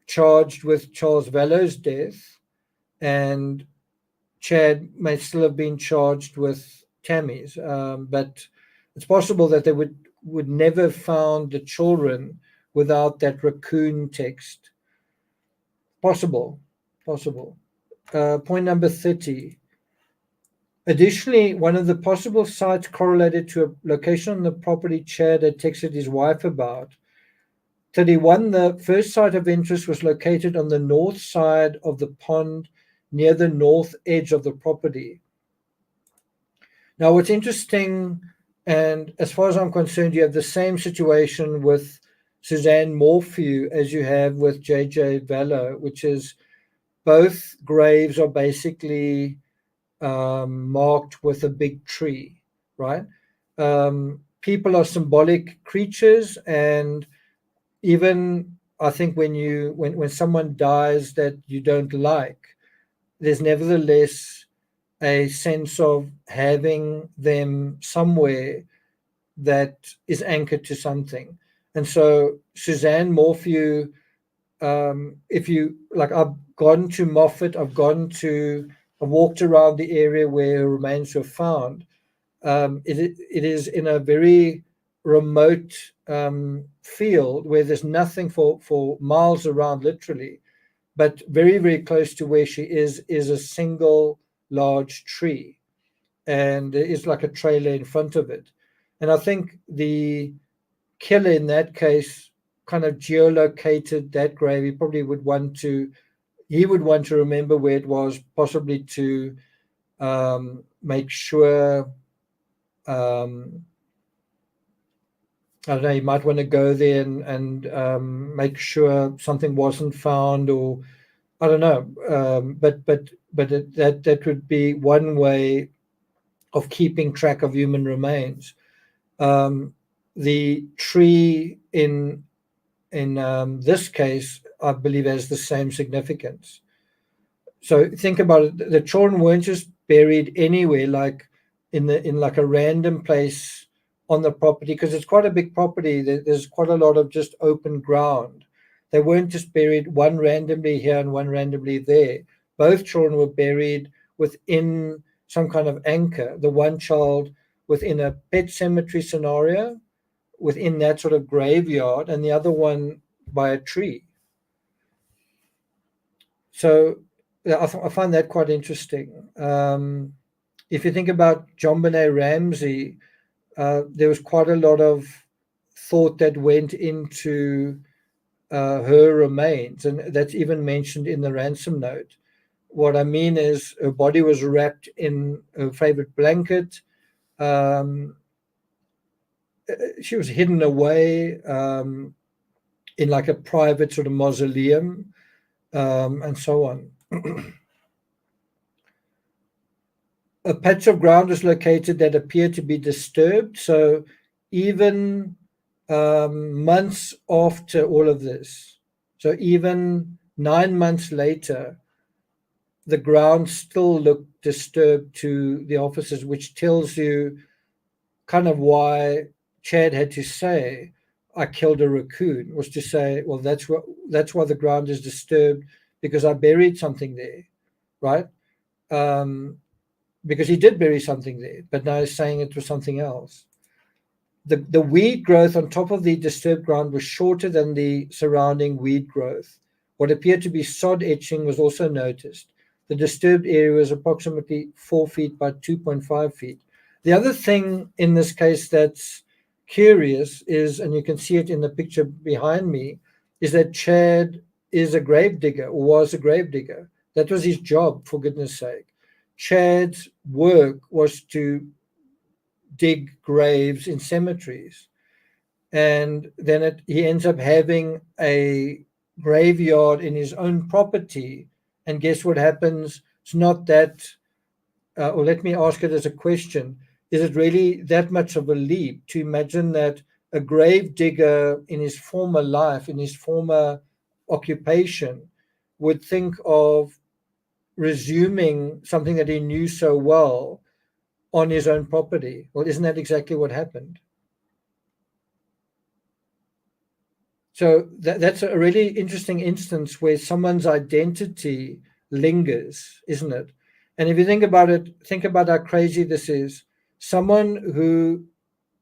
charged with Charles Vallow's death, and Chad may still have been charged with Tammy's. But it's possible that they would never have found the children without that raccoon text. Possible. Point number 30. Additionally, one of the possible sites correlated to a location on the property Chad had texted his wife about. 31. The first site of interest was located on the north side of the pond near the north edge of the property. Now, what's interesting And as far as I'm concerned, you have the same situation with Suzanne Morphew as you have with J.J. Vallow, which is both graves are basically marked with a big tree, right? People are symbolic creatures, and even I think when someone dies that you don't like, there's nevertheless a sense of having them somewhere that is anchored to something. And so Suzanne Morphew, if you like, I've gone to Moffat, I've walked around the area where her remains were found. It is in a very remote field where there's nothing for miles around, literally, but very, very close to where she is a single large tree, and there is like a trailer in front of it. And I think the killer in that case kind of geolocated that grave. He would want to remember where it was, possibly to make sure. Um, I don't know. He might want to go there and make sure something wasn't found, or I don't know. That would be one way of keeping track of human remains. Um, the tree in this case, I believe, has the same significance. So think about it: the children weren't just buried anywhere, like in like a random place on the property, because it's quite a big property. There's quite a lot of just open ground. They weren't just buried one randomly here and one randomly there. Both children were buried within some kind of anchor. The one child within a pet cemetery scenario, within that sort of graveyard, and the other one by a tree. So yeah, I find that quite interesting. If you think about John Benet Ramsey, there was quite a lot of thought that went into her remains, and that's even mentioned in the ransom note. What I mean is, her body was wrapped in her favorite blanket. Um, she was hidden away in like a private sort of mausoleum, and so on. A patch of ground was located that appeared to be disturbed. So even months after all of this, so even 9 months later, the ground still looked disturbed to the officers, which tells you kind of why Chad had to say, "I killed a raccoon," was to say, well, that's why the ground is disturbed, because I buried something there, right? Um, because he did bury something there, but now he's saying it was something else. The weed growth on top of the disturbed ground was shorter than the surrounding weed growth. What appeared to be sod etching was also noticed. The disturbed area was approximately 4 feet by 2.5 feet. The other thing in this case that's curious is, and you can see it in the picture behind me, is that Chad is a grave digger, or was a grave digger. That was his job, for goodness sake. Chad's work was to dig graves in cemeteries. And then he ends up having a graveyard in his own property. And guess what happens? It's not that, or let me ask it as a question: is it really that much of a leap to imagine that a grave digger in his former life, in his former occupation, would think of resuming something that he knew so well on his own property? Well, isn't that exactly what happened? So that's a really interesting instance where someone's identity lingers, isn't it? And if you think about it, think about how crazy this is. Someone who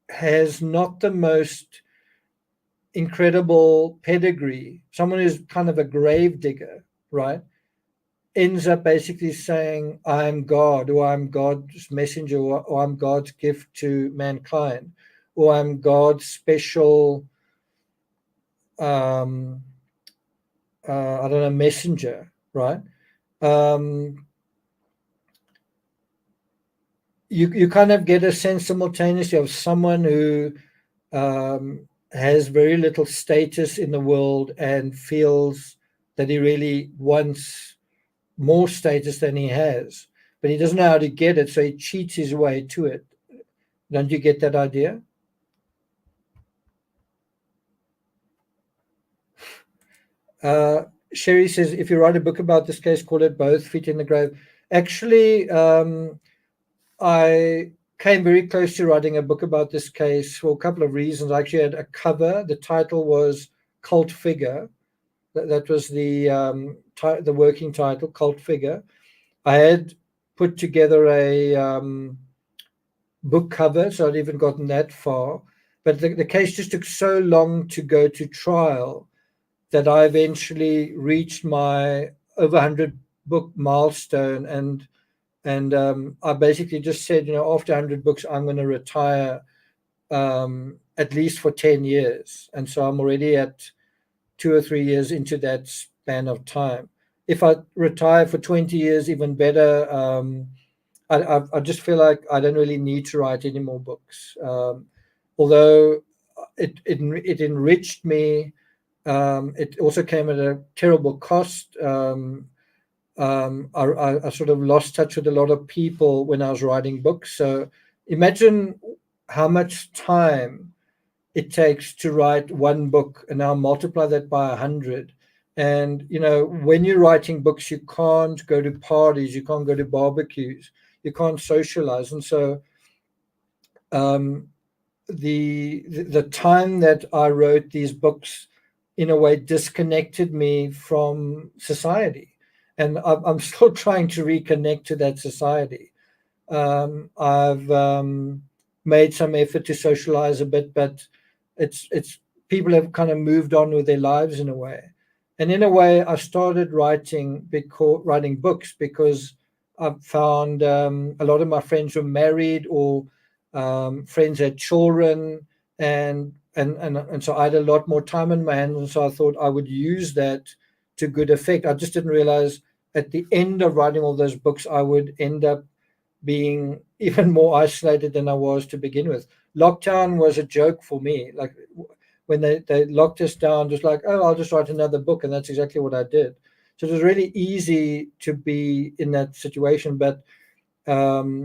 has not the most incredible pedigree, someone who's kind of a grave digger, right, ends up basically saying, I'm God, or I'm God's messenger, or I'm God's gift to mankind, or I'm God's special, um, I don't know, messenger, right? Um, you kind of get a sense simultaneously of someone who has very little status in the world and feels that he really wants more status than he has, but he doesn't know how to get it, so he cheats his way to it. Don't you get that idea? Sherry says, if you write a book about this case, call it Both Feet in the Grave. Actually, I came very close to writing a book about this case for a couple of reasons. I actually had a cover. The title was Cult Figure. That was the working title, Cult Figure. I had put together a book cover, so I'd even gotten that far. But the case just took so long to go to trial that I eventually reached my over 100 book milestone, and I basically just said, after 100 books, I'm going to retire at least for 10 years. And so I'm already at 2 or 3 years into that span of time. If I retire for 20 years, even better. I just feel like I don't really need to write any more books. Although it enriched me, it also came at a terrible cost. I sort of lost touch with a lot of people when I was writing books. So imagine how much time it takes to write one book, and now multiply that by 100. And when you're writing books, you can't go to parties, you can't go to barbecues, you can't socialize. And so the time that I wrote these books, in a way, disconnected me from society, and I'm still trying to reconnect to that society. I've made some effort to socialize a bit, but it's people have kind of moved on with their lives in a way. And in a way, I started writing books because I found a lot of my friends were married, or friends had children, and so I had a lot more time in my hands, and so I thought I would use that to good effect. I just didn't realize at the end of writing all those books, I would end up being even more isolated than I was to begin with. Lockdown was a joke for me. Like when they locked us down, just like, oh, I'll just write another book. And that's exactly what I did. So it was really easy to be in that situation. But yeah,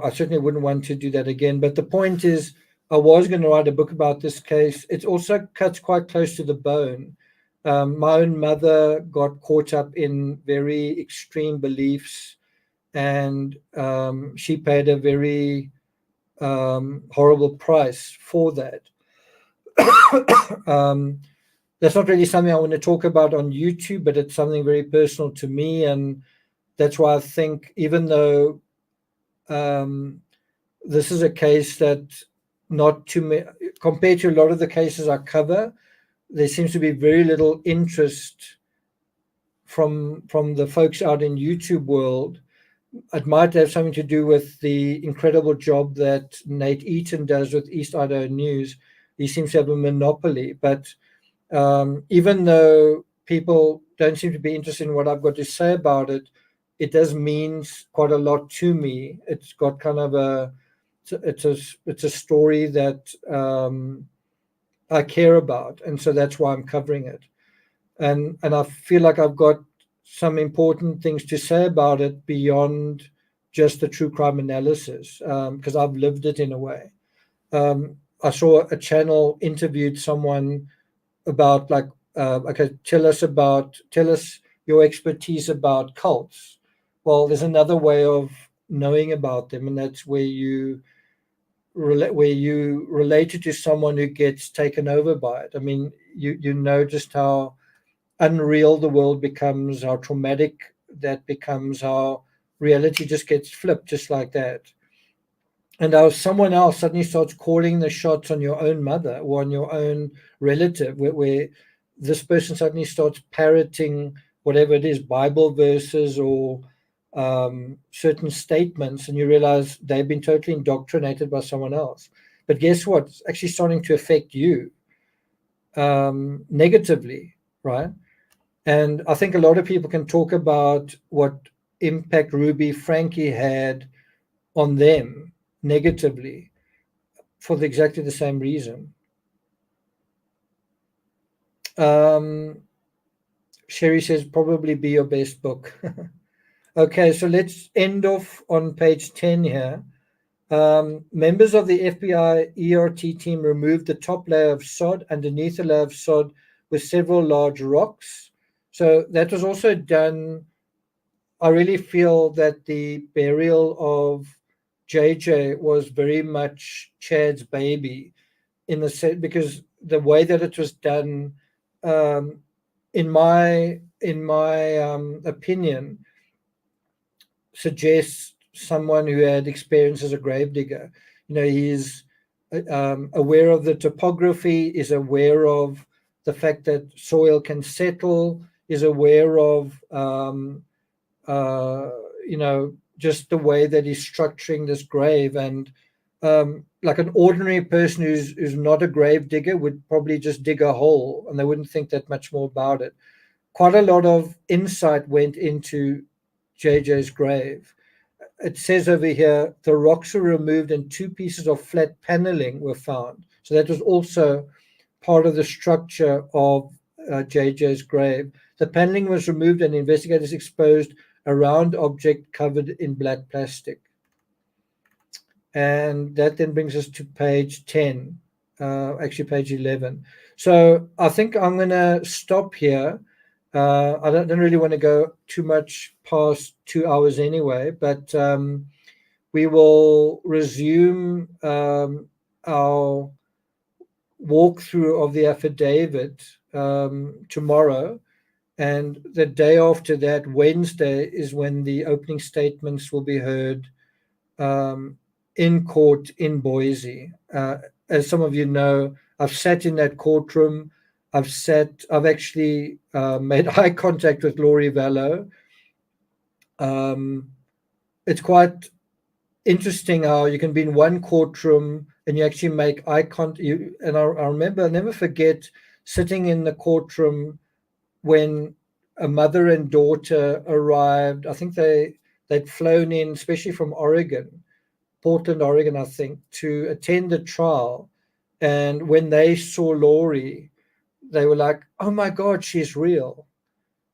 I certainly wouldn't want to do that again. But the point is, I was going to write a book about this case. It also cuts quite close to the bone. My own mother got caught up in very extreme beliefs, and she paid a very horrible price for that. That's not really something I want to talk about on YouTube, but it's something very personal to me, and that's why I think, even though this is a case that, not too many, compared to a lot of the cases I cover, there seems to be very little interest from the folks out in YouTube world. It might have something to do with the incredible job that Nate Eaton does with East Idaho News. He seems to have a monopoly. But even though people don't seem to be interested in what I've got to say about it, it does mean quite a lot to me. It's got kind of it's a story that I care about, and so that's why I'm covering it. And I feel like I've got some important things to say about it beyond just the true crime analysis, because I've lived it in a way. I saw a channel interviewed someone about, like, okay, tell us your expertise about cults. Well, there's another way of knowing about them, and that's where you relate it to someone who gets taken over by it. I mean, you know just how unreal the world becomes, how traumatic that becomes, how reality just gets flipped just like that. And how someone else suddenly starts calling the shots on your own mother or on your own relative, where this person suddenly starts parroting whatever it is, Bible verses or certain statements, and you realize they've been totally indoctrinated by someone else. But guess what? It's actually starting to affect you negatively, right? And I think a lot of people can talk about what impact Ruby Frankie had on them negatively for exactly the same reason. Sherry says probably be your best book. Okay, so let's end off on page 10 here. Members of the FBI ERT team removed the top layer of sod. Underneath the layer of sod with several large rocks. So that was also done. I really feel that the burial of JJ was very much Chad's baby in the set, because the way that it was done, um, in my opinion, suggests someone who had experience as a gravedigger. He's aware of the topography, is aware of the fact that soil can settle, is aware of uh, just the way that he's structuring this grave. And like an ordinary person who's not a grave digger would probably just dig a hole and they wouldn't think that much more about it. Quite a lot of insight went into JJ's grave. It says over here the rocks were removed and 2 pieces of flat paneling were found. So that was also part of the structure of JJ's grave. The paneling was removed and investigators exposed a round object covered in black plastic. And that then brings us to page 10, actually page 11. So I think I'm going to stop here. I don't really want to go too much past 2 hours anyway, but we will resume our walkthrough of the affidavit tomorrow. And the day after that, Wednesday, is when the opening statements will be heard in court in Boise. As some of you know, I've sat in that courtroom. I've actually made eye contact with Laurie Vallow. It's quite interesting how you can be in one courtroom and you actually make eye contact. And I remember, I'll never forget sitting in the courtroom when a mother and daughter arrived. I think they'd flown in, especially from Oregon, Portland, Oregon, I think, to attend the trial. And when they saw Laurie, they were like, "Oh my God, she's real."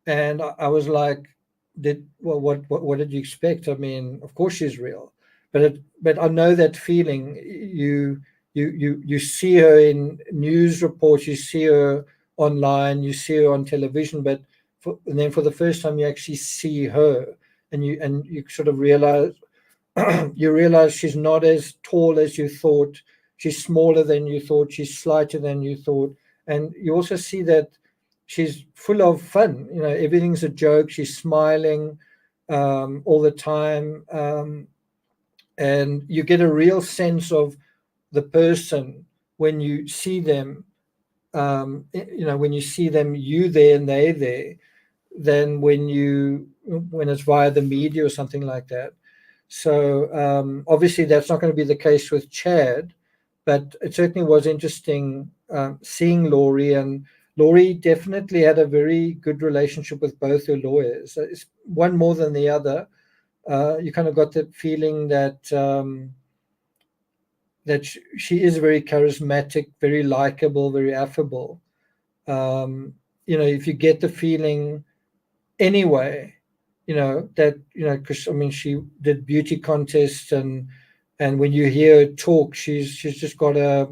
And I was like, what did you expect? I mean, of course she's real, but I know that feeling. You see her in news reports, you see her online, you see her on television, and then for the first time you actually see her, and you sort of realize you realize she's not as tall as you thought, she's smaller than you thought, she's slighter than you thought, and you also see that she's full of fun. Everything's a joke. She's smiling all the time, and you get a real sense of the person when you see them. When you see them, you there and they there, than when it's via the media or something like that. So obviously that's not going to be the case with Chad, but it certainly was interesting seeing Laurie. And Laurie definitely had a very good relationship with both her lawyers. It's one more than the other. You kind of got the feeling that she is very charismatic, very likable, very affable. If you get the feeling anyway, because I mean, she did beauty contests, and when you hear her talk, she's just got a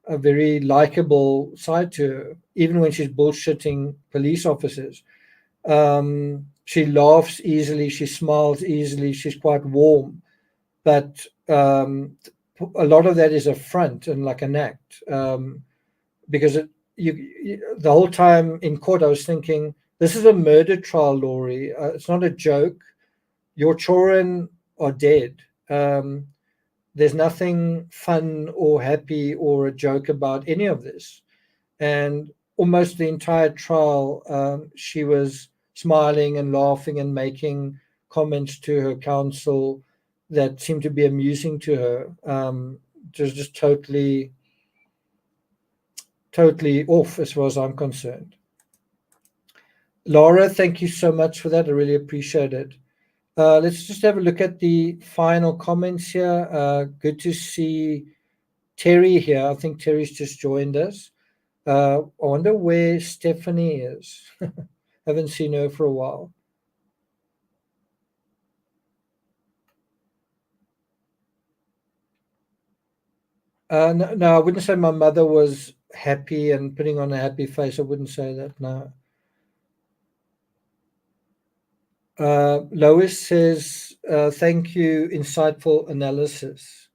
very likable side to her, even when she's bullshitting police officers. She laughs easily, she smiles easily, she's quite warm, but a lot of that is a front and like an act, because the whole time in court I was thinking, this is a murder trial, Laurie. It's not a joke. Your children are dead. There's nothing fun or happy or a joke about any of this. And almost the entire trial, she was smiling and laughing and making comments to her counsel that seemed to be amusing to her. It was just totally off as far as I'm concerned. Laura, thank you so much for that. I really appreciate it. Let's just have a look at the final comments here. Good to see Terry here. I think Terry's just joined us. I wonder where Stephanie is. Haven't seen her for a while. No, I wouldn't say my mother was happy and putting on a happy face. I wouldn't say that, no. Lois says, thank you, insightful analysis.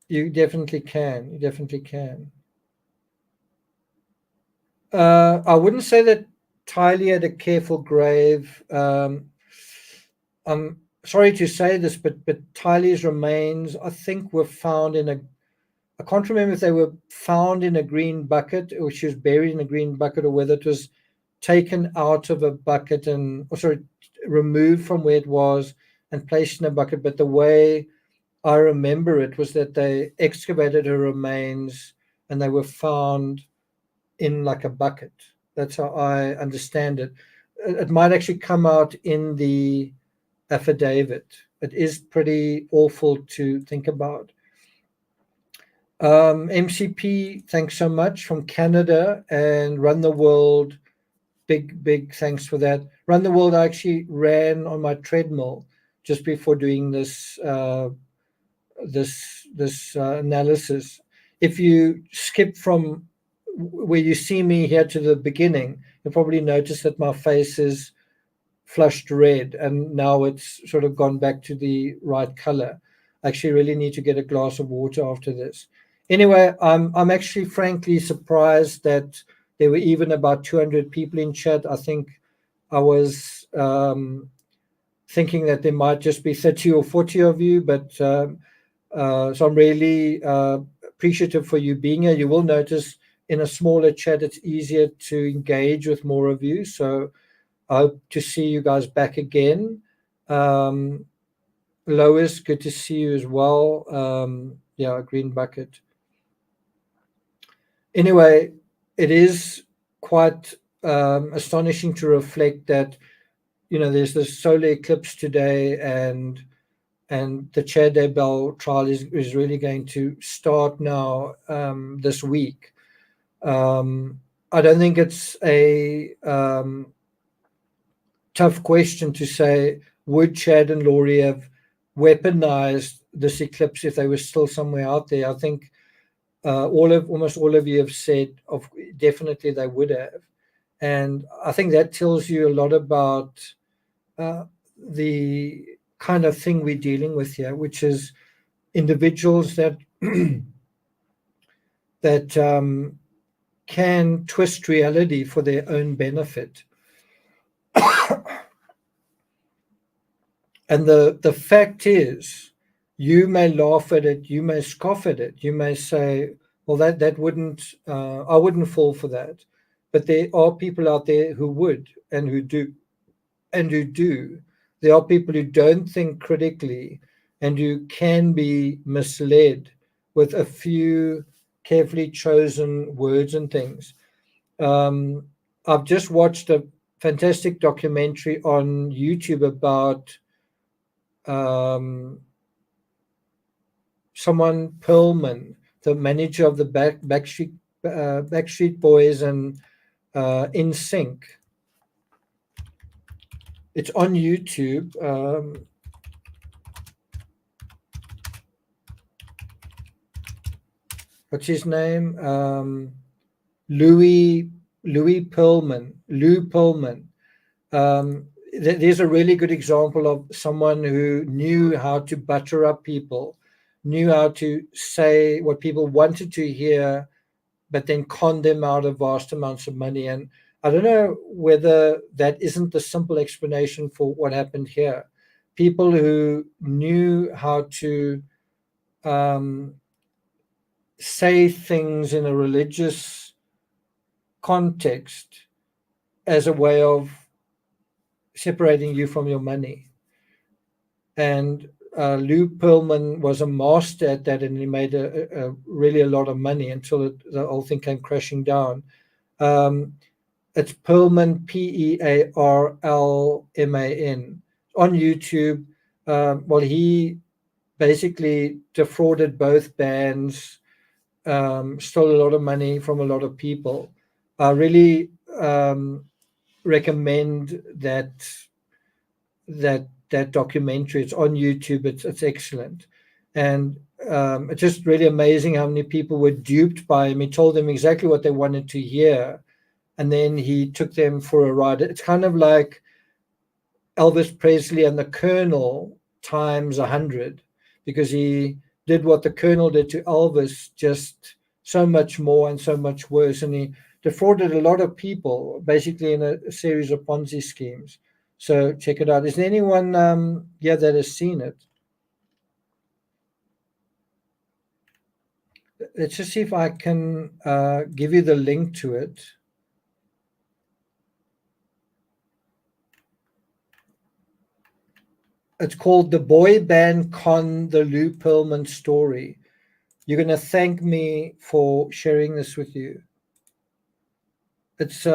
You definitely can. You definitely can. I wouldn't say that Tylee had a careful grave. I'm sorry to say this, but Tylee's remains, I think, were found in a. I can't remember if they were found in a green bucket or she was buried in a green bucket or whether it was taken out of a bucket and, or sorry, removed from where it was and placed in a bucket. But the way I remember it was that they excavated her remains and they were found in like a bucket. That's how I understand it. It might actually come out in the affidavit. It is pretty awful to think about. MCP, thanks so much from Canada, and Run the World. Big thanks for that. Run the World, I actually ran on my treadmill just before doing this analysis. If you skip from where you see me here to the beginning, you'll probably notice that my face is flushed red and now it's sort of gone back to the right color. I actually really need to get a glass of water after this. Anyway, I'm actually frankly surprised that there were even about 200 people in chat. I think I was thinking that there might just be 30 or 40 of you, but so I'm really appreciative for you being here. You will notice in a smaller chat, it's easier to engage with more of you. So I hope to see you guys back again. Lois, good to see you as well. Yeah, Green Bucket. Anyway, it is quite astonishing to reflect that, you know, there's this solar eclipse today and the Tammy Daybell trial is really going to start now this week. I don't think it's a tough question to say, would Chad and Laurie have weaponized this eclipse if they were still somewhere out there? I think almost all of you have said definitely they would have. And I think that tells you a lot about the kind of thing we're dealing with here, which is individuals that that can twist reality for their own benefit. And the fact is, you may laugh at it, you may scoff at it, you may say, well, that wouldn't, I wouldn't fall for that. But there are people out there who would and who do. There are people who don't think critically and who can be misled with a few carefully chosen words and things. I've just watched a fantastic documentary on YouTube about someone Perlman, the manager of the Backstreet Boys and In Sync. It's on YouTube. What's his name? Lou Pearlman. There's a really good example of someone who knew how to butter up people, knew how to say what people wanted to hear, but then con them out of vast amounts of money. And I don't know whether that isn't the simple explanation for what happened here. People who knew how to say things in a religious context as a way of separating you from your money. And Lou Pearlman was a master at that, and he made really a lot of money until the whole thing came crashing down. It's Perlman, Pearlman, on YouTube. Well, he basically defrauded both bands, stole a lot of money from a lot of people. I really recommend that documentary. It's on YouTube. It's excellent, and it's just really amazing how many people were duped by him. He told them exactly what they wanted to hear, and then he took them for a ride. It's kind of like Elvis Presley and the Colonel times 100, because he did what the Colonel did to Elvis, just so much more and so much worse. And he defrauded a lot of people, basically in a series of Ponzi schemes. So check it out. Is there anyone that has seen it? Let's just see if I can give you the link to it. It's called The Boy Band Con, the Lou Pearlman Story. You're going to thank me for sharing this with you. It's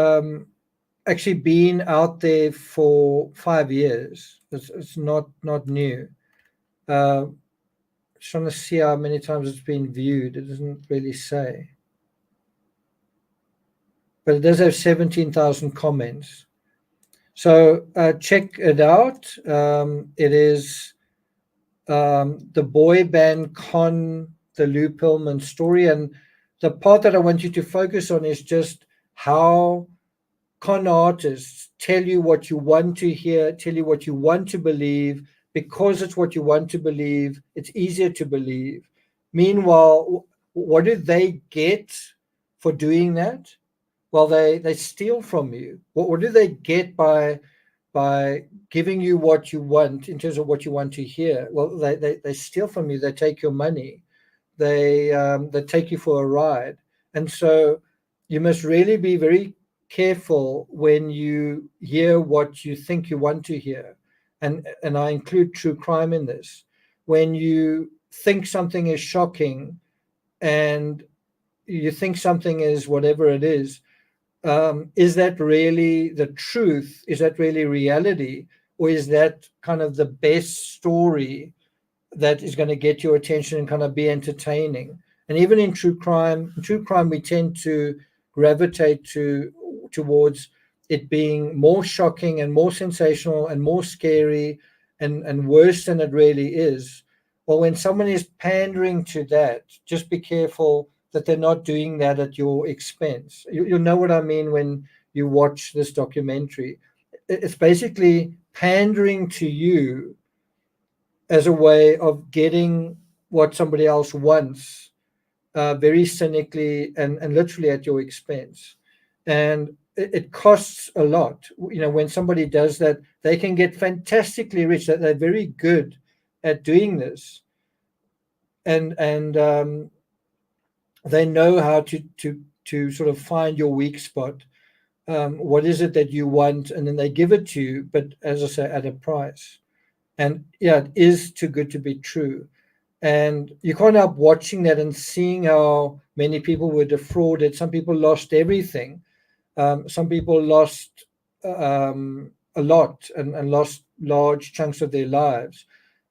actually been out there for 5 years. It's not new. Just trying to see how many times it's been viewed. It doesn't really say. But it does have 17,000 comments. So check it out. It is The Boy Band Con, the Lou Pearlman Story. And the part that I want you to focus on is just how con artists tell you what you want to hear, tell you what you want to believe. Because it's what you want to believe, it's easier to believe. Meanwhile, what do they get for doing that? Well, they steal from you. What do they get by giving you what you want in terms of what you want to hear? Well, they steal from you. They take your money. They take you for a ride. And so you must really be very careful when you hear what you think you want to hear. And I include true crime in this. When you think something is shocking and you think something is whatever it is that really the truth? Is that really reality? Or is that kind of the best story that is going to get your attention and kind of be entertaining? And even in true crime, we tend to gravitate towards it being more shocking and more sensational and more scary and worse than it really is. Well, when someone is pandering to that, just be careful that they're not doing that at your expense. You'll know what I mean when you watch this documentary. It's basically pandering to you as a way of getting what somebody else wants, very cynically and literally at your expense. And it costs a lot. When somebody does that, they can get fantastically rich. That they're very good at doing this, and they know how to sort of find your weak spot. What is it that you want, and then they give it to you. But as I say, at a price. And yeah, it is too good to be true. And you can't help watching that and seeing how many people were defrauded. Some people lost everything. Some people lost a lot and lost large chunks of their lives.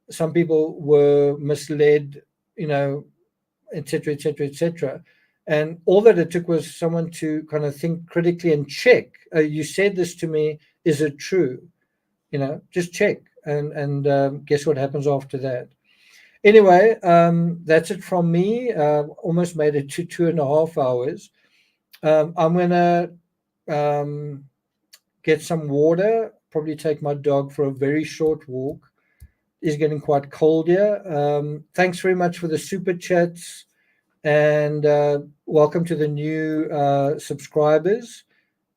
Some people were misled, et cetera, et cetera, et cetera. And all that it took was someone to kind of think critically and check. You said this to me. Is it true? Just check. And guess what happens after that? Anyway, that's it from me. Almost made it to 2.5 hours. I'm going to get some water, probably take my dog for a very short walk. It's getting quite cold here. Thanks very much for the super chats, and welcome to the new subscribers.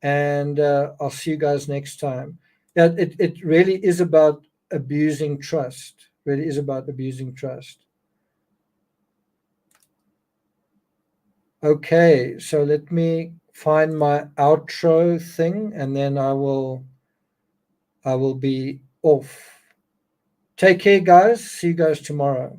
And I'll see you guys next time. Yeah, it really is about abusing trust. Really is about abusing trust. Okay, so let me find my outro thing, and then I will be off. Take care, guys. See you guys tomorrow.